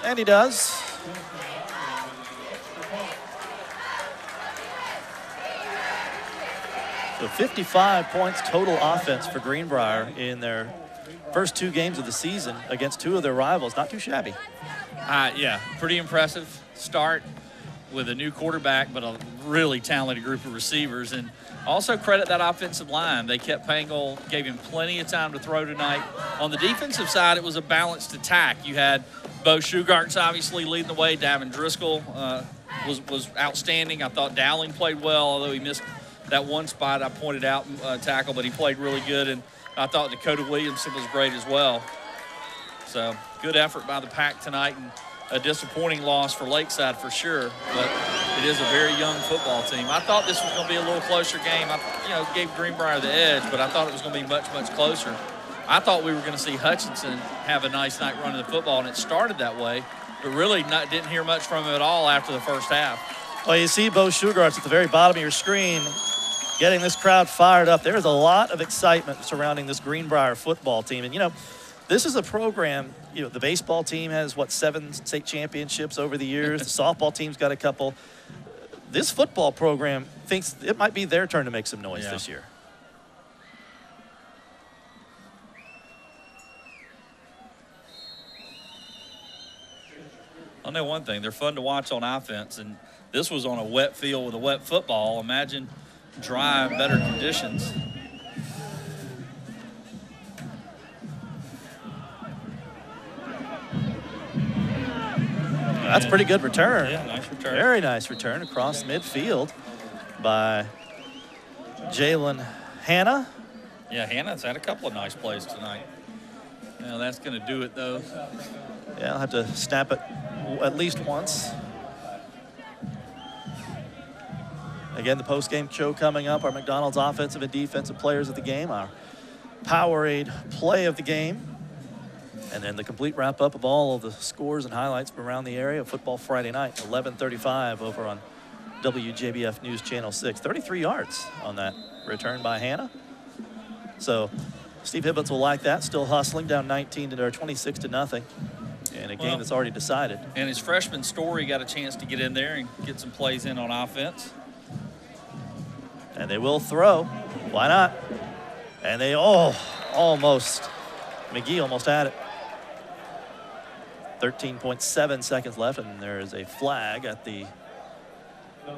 And he does. So 55 points total offense for Greenbrier in their first 2 games of the season against 2 of their rivals. Not too shabby. Yeah, pretty impressive start with a new quarterback, but a really talented group of receivers. And also credit that offensive line. They kept Pangle, gave him plenty of time to throw tonight. On the defensive side, it was a balanced attack. You had Bo Shugart's obviously leading the way. Davin Driscoll was outstanding. I thought Dowling played well, although he missed that one spot I pointed out tackle, but he played really good. And I thought Dakota Williamson was great as well. So good effort by the Pack tonight, and a disappointing loss for Lakeside for sure, but it is a very young football team. I thought this was going to be a little closer game. I gave Greenbrier the edge, but I thought it was going to be much, much closer. I thought we were going to see Hutchinson have a nice night running the football, and it started that way, but really didn't hear much from him at all after the first half. Well, you see Bo Shugarts at the very bottom of your screen getting this crowd fired up. There's a lot of excitement surrounding this Greenbrier football team, and this is a program, the baseball team has, 7 state championships over the years. The softball team's got a couple. This football program thinks it might be their turn to make some noise this year. I know one thing, they're fun to watch on offense, and this was on a wet field with a wet football. Imagine dry, better conditions. That's a pretty good return. Yeah, nice return. Very nice return across midfield by Jalen Hanna. Yeah, Hannah's had a couple of nice plays tonight. Now that's going to do it, though. Yeah, I'll have to snap it at least once. Again, the post-game show coming up. Our McDonald's offensive and defensive players of the game. Our Powerade play of the game. And then the complete wrap-up of all of the scores and highlights from around the area. Football Friday night, 11:35 over on WJBF News Channel 6. 33 yards on that return by Hanna. So Steve Hibbets will like that. Still hustling, down 26-0 in a game that's already decided. And his freshman Story got a chance to get in there and get some plays in on offense. And they will throw. Why not? And they, almost. McGee almost had it. 13.7 seconds left, and there is a flag at the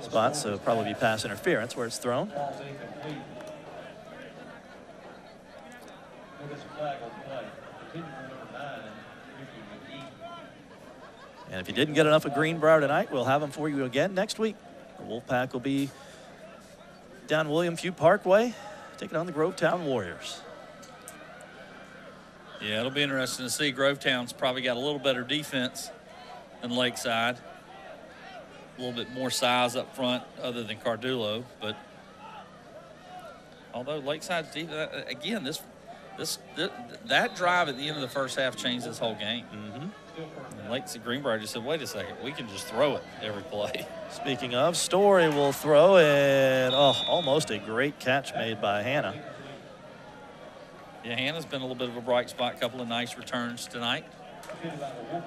spot, so probably be pass interference where it's thrown. And if you didn't get enough of Greenbrier tonight, we'll have them for you again next week. The Wolfpack will be down William Few Parkway, taking on the Grovetown Warriors. Yeah, it'll be interesting to see. Grovetown's probably got a little better defense than Lakeside. A little bit more size up front other than Cardulo, but although Lakeside's defense, again, that drive at the end of the first half changed this whole game. And Lakeside Greenbrier just said, wait a second, we can just throw it every play. Speaking of, Story will throw, and almost a great catch made by Hanna. Yeah, Hannah's been a little bit of a bright spot, a couple of nice returns tonight.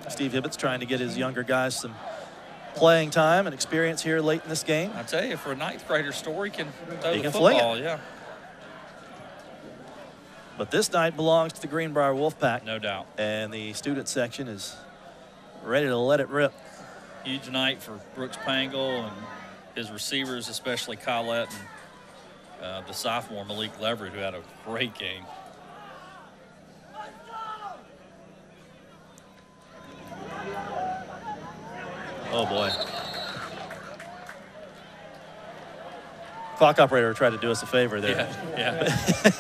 Steve Hibbets trying to get his younger guys some playing time and experience here late in this game. I tell you, for a 9th grader, Story can throw the fling football, it. yeah. But this night belongs to the Greenbrier Wolfpack. No doubt. And the student section is ready to let it rip. Huge night for Brooks Pangle and his receivers, especially Collette and the sophomore Malik Leverett, who had a great game. Oh, boy. Clock operator tried to do us a favor there. Yeah.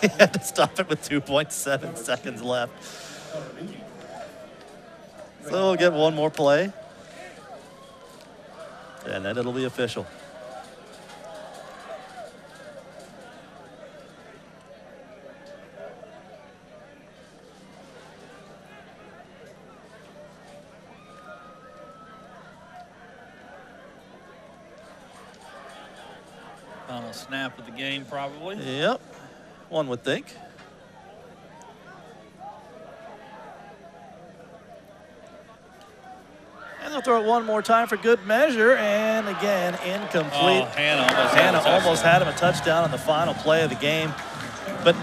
He had to stop it with 2.7 seconds left. So we'll get one more play. And then it'll be official. Final snap of the game, probably. Yep, one would think. And they'll throw it one more time for good measure, and again, incomplete. Oh, Hannah almost had him a touchdown on the final play of the game. But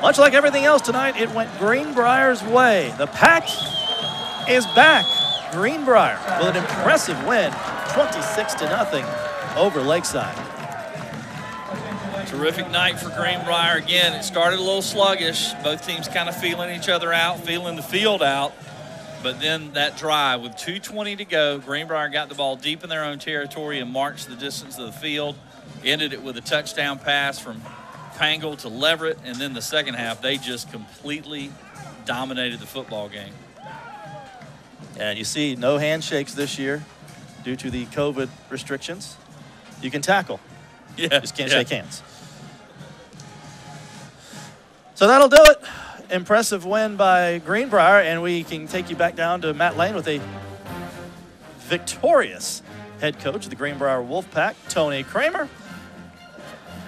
much like everything else tonight, it went Greenbrier's way. The Pack is back. Greenbrier with an impressive win, 26-0 over Lakeside. Terrific night for Greenbrier. Again, it started a little sluggish. Both teams kind of feeling each other out, feeling the field out. But then that drive with 2:20 to go, Greenbrier got the ball deep in their own territory and marched the distance of the field. Ended it with a touchdown pass from Pangle to Leverett. And then the second half, they just completely dominated the football game. And you see no handshakes this year due to the COVID restrictions. You can tackle. Yeah. Just can't shake hands. So that'll do it. Impressive win by Greenbrier, and we can take you back down to Matt Lane with a victorious head coach of the Greenbrier Wolfpack, Tony Kramer.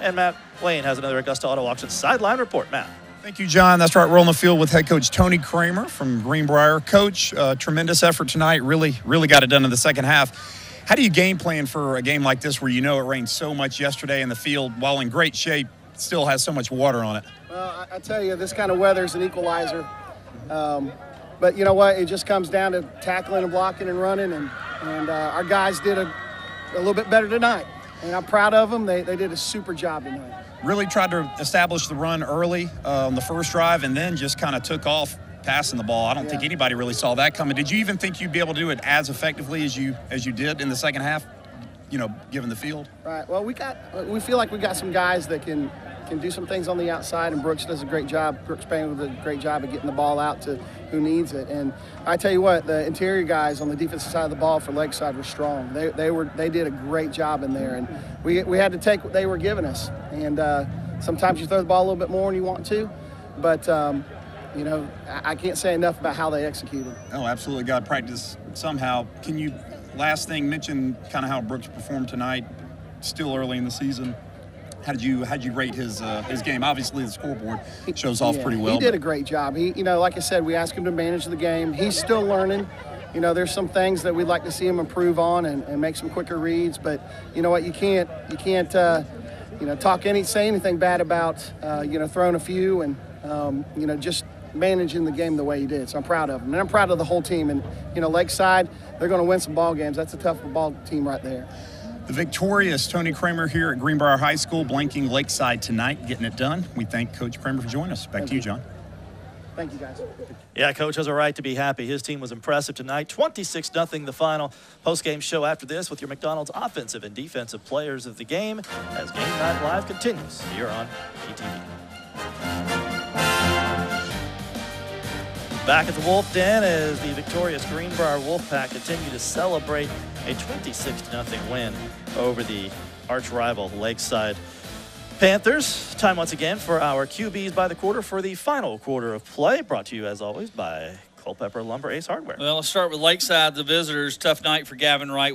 And Matt Lane has another Augusta Auto Auction sideline report. Matt. Thank you, John. That's right. We're on the field with head coach Tony Kramer from Greenbrier. Coach, tremendous effort tonight. Really got it done in the second half. How do you game plan for a game like this where you know it rained so much yesterday and the field, while in great shape, still has so much water on it? Well, I tell you, this kind of weather is an equalizer. But you know what? It just comes down to tackling and blocking and running, and our guys did a little bit better tonight. And I'm proud of them. They did a super job tonight. Really tried to establish the run early on the first drive and then just kind of took off passing the ball. I don't think anybody really saw that coming. Did you even think you'd be able to do it as effectively as you did in the second half, you know, given the field? Right. Well, we feel like we got some guys that can do some things on the outside, and Brooks does a great job. Brooks Pangle does a great job of getting the ball out to who needs it. And I tell you what, the interior guys on the defensive side of the ball for Lakeside were strong. They did a great job in there, and we had to take what they were giving us. And sometimes you throw the ball a little bit more than you want to, but you know, I can't say enough about how they executed. Oh, absolutely. Got to practice somehow. Can you, last thing, mention kind of how Brooks performed tonight, still early in the season? How'd you rate his game? Obviously, the scoreboard shows off pretty well. He did a great job. You know, like I said, we asked him to manage the game. He's still learning. You know, there's some things that we'd like to see him improve on and make some quicker reads. But you know what? You can't you know, say anything bad about you know, throwing a few and you know, just managing the game the way he did. So I'm proud of him, and I'm proud of the whole team. And you know, Lakeside, they're going to win some ball games. That's a tough ball team right there. The victorious Tony Kramer here at Greenbrier High School, blanking Lakeside tonight, getting it done. We thank Coach Kramer for joining us. Back to you, John. Thank you, guys. Yeah, Coach has a right to be happy. His team was impressive tonight. 26-0 the final. Post-game show after this with your McDonald's offensive and defensive players of the game as Game Night Live continues here on ETV. Back at the Wolf Den as the victorious Greenbrier Wolfpack continue to celebrate a 26-0 win over the arch-rival Lakeside Panthers. Time once again for our QBs by the quarter for the final quarter of play, brought to you as always by Culpeper Lumber Ace Hardware. Well, let's start with Lakeside, the visitors. Tough night for Gavin Wright.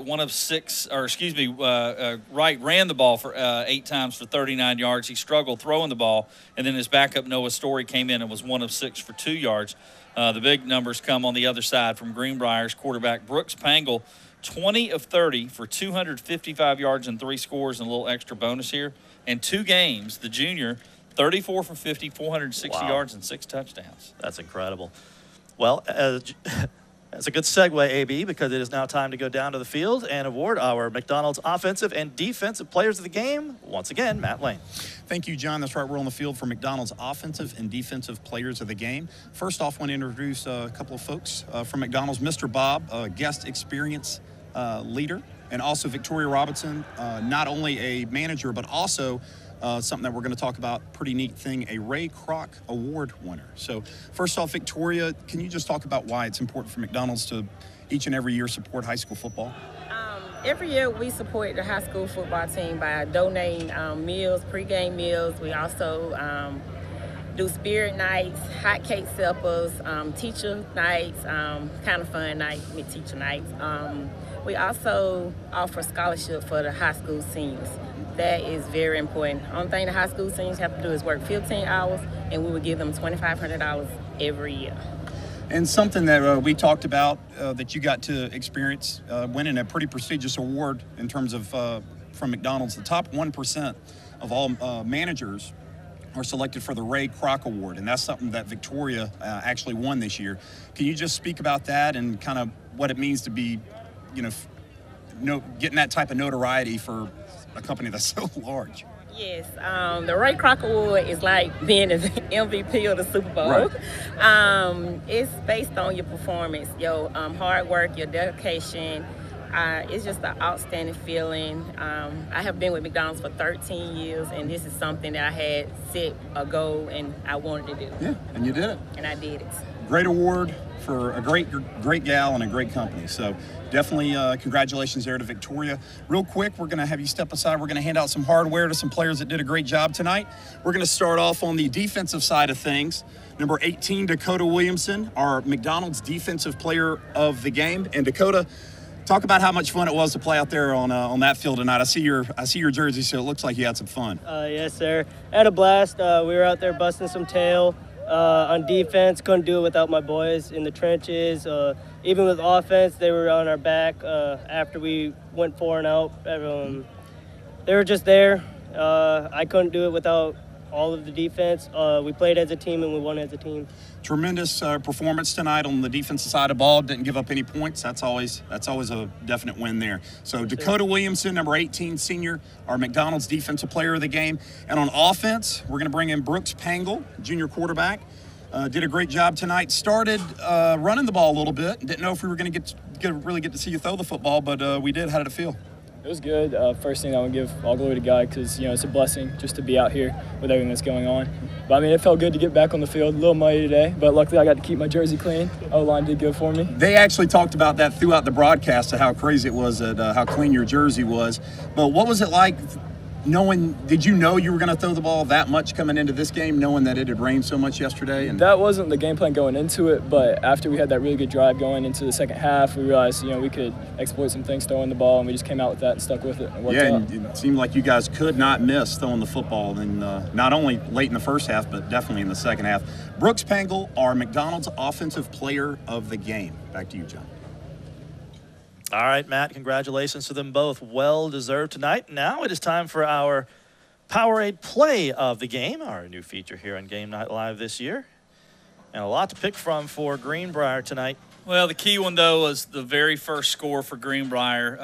Wright ran the ball for 8 times for 39 yards. He struggled throwing the ball, and then his backup Noah Story came in and was 1 of 6 for 2 yards. The big numbers come on the other side from Greenbrier's quarterback Brooks Pangle, 20 of 30 for 255 yards and 3 scores and a little extra bonus here. In 2 games, the junior, 34 for 50, 460 yards and 6 touchdowns. That's incredible. Well, That's a good segue, AB, because it is now time to go down to the field and award our McDonald's offensive and defensive players of the game. Once again, Matt Lane. Thank you, John. That's right. We're on the field for McDonald's offensive and defensive players of the game. First off, I want to introduce a couple of folks from McDonald's. Mr. Bob, guest experience leader, and also Victoria Robinson, not only a manager, but also something that we're going to talk about, pretty neat thing, a Ray Kroc Award winner. So first off, Victoria, can you just talk about why it's important for McDonald's to each and every year support high school football? Every year we support the high school football team by donating meals, pregame meals. We also do spirit nights, hot cake suppers, teacher nights, kind of fun night, mid-teacher nights. We also offer scholarship for the high school seniors. That is very important. Only thing the high school seniors have to do is work 15 hours, and we will give them $2,500 every year. And something that we talked about that you got to experience, winning a pretty prestigious award in terms of from McDonald's. The top 1% of all managers are selected for the Ray Kroc Award, and that's something that Victoria actually won this year. Can you just speak about that and kind of what it means to be, getting that type of notoriety for a company that's so large? Yes, the Ray Kroc Award is like being the MVP of the Super Bowl. Right. It's based on your performance, your hard work, your dedication. It's just an outstanding feeling. I have been with McDonald's for 13 years, and this is something that I had set a goal and I wanted to do. Yeah, and you did it. And I did it. Great award for a great gal and a great company. So definitely congratulations there to Victoria. Real quick, we're going to have you step aside. We're going to hand out some hardware to some players that did a great job tonight. We're going to start off on the defensive side of things. Number 18, Dakota Williamson, our McDonald's defensive player of the game. And Dakota, talk about how much fun it was to play out there on that field tonight. I see your jersey, so it looks like you had some fun. Yes, sir. I had a blast. We were out there busting some tail. On defense, couldn't do it without my boys in the trenches. Even with offense, they were on our back after we went 4 and out. They were just there. I couldn't do it without all of the defense. We played as a team and we won as a team. Tremendous performance tonight on the defensive side of the ball. Didn't give up any points. That's always a definite win there. So Dakota Williamson, number 18 senior, our McDonald's defensive player of the game. And on offense, we're going to bring in Brooks Pangle, junior quarterback. Did a great job tonight. Started running the ball a little bit. Didn't know if we were going to really get to see you throw the football, but we did. How did it feel? It was good. First thing I would give all glory to God because, it's a blessing just to be out here with everything that's going on. But, it felt good to get back on the field. A little muddy today, but luckily I got to keep my jersey clean. O-line did good for me. They actually talked about that throughout the broadcast of how crazy it was, how clean your jersey was. But what was it like did you know you were going to throw the ball that much coming into this game, knowing that it had rained so much yesterday? And that wasn't the game plan going into it, but after we had that really good drive going into the second half, we realized, we could exploit some things throwing the ball, and we just came out with that and stuck with it. And worked out. And it seemed like you guys could not miss throwing the football, and not only late in the first half, but definitely in the second half. Brooks Pangle, our McDonald's offensive player of the game. Back to you, John. All right, Matt, congratulations to them both. Well-deserved tonight. Now it is time for our Powerade play of the game, our new feature here on Game Night Live this year. And a lot to pick from for Greenbrier tonight. Well, the key one, though, was the very first score for Greenbrier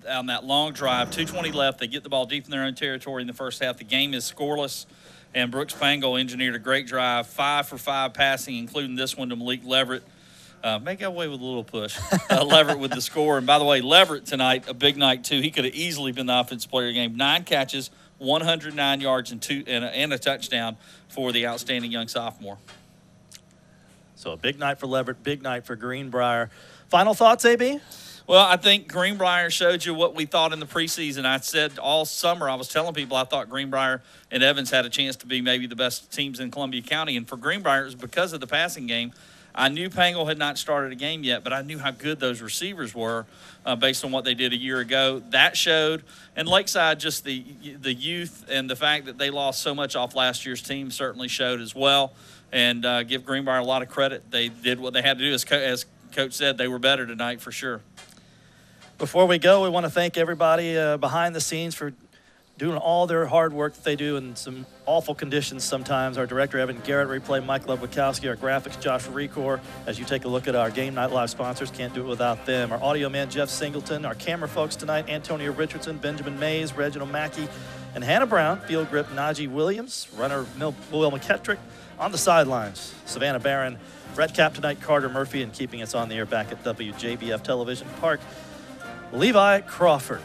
on that long drive. 2:20 left. They get the ball deep in their own territory in the first half. The game is scoreless, and Brooks Pangle engineered a great drive, 5 for 5 passing, including this one to Malik Leverett. Make away with a little push. Leverett with the score. And by the way, Leverett tonight, a big night too. He could have easily been the offensive player of the game. 9 catches, 109 yards, and a touchdown for the outstanding young sophomore. So a big night for Leverett, big night for Greenbrier. Final thoughts, AB? Well, I think Greenbrier showed you what we thought in the preseason. I said all summer, I was telling people I thought Greenbrier and Evans had a chance to be maybe the best teams in Columbia County. And for Greenbrier, it was because of the passing game. I knew Pangle had not started a game yet, but I knew how good those receivers were based on what they did a year ago. That showed. And Lakeside, just the youth and the fact that they lost so much off last year's team certainly showed as well. And give Greenbrier a lot of credit. They did what they had to do. As Coach said, they were better tonight for sure. Before we go, we want to thank everybody behind the scenes for doing all their hard work that they do in some awful conditions sometimes. Our director, Evan Garrett, replay Mike Ludwikowski, our graphics, Josh Recor. As you take a look at our Game Night Live sponsors, can't do it without them. Our audio man, Jeff Singleton. Our camera folks tonight, Antonio Richardson, Benjamin Mays, Reginald Mackey, and Hannah Brown. Field grip, Najee Williams. Runner, Will McKettrick. On the sidelines, Savannah Barron. Red cap tonight, Carter Murphy, and keeping us on the air back at WJBF Television Park, Levi Crawford.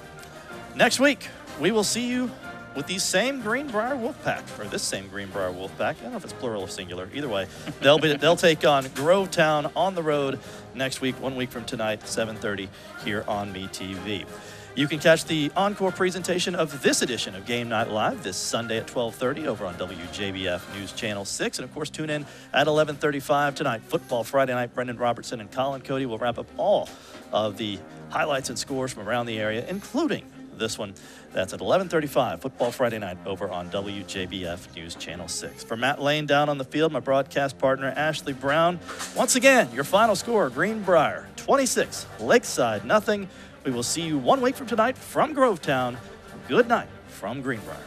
Next week, we will see you with the same Greenbrier Wolfpack, or this same Greenbrier Wolfpack. I don't know if it's plural or singular. Either way, they'll take on Grovetown on the road next week, 1 week from tonight, 7:30 here on MeTV. You can catch the encore presentation of this edition of Game Night Live this Sunday at 12:30 over on WJBF News Channel 6. And, of course, tune in at 11:35 tonight. Football Friday night. Brendan Robertson and Colin Cody will wrap up all of the highlights and scores from around the area, including this one. That's at 11:35, Football Friday night over on WJBF News Channel 6. For Matt Lane down on the field, my broadcast partner, Ashley Brown. Once again, your final score, Greenbrier 26, Lakeside nothing. We will see you 1 week from tonight from Grovetown. Good night from Greenbrier.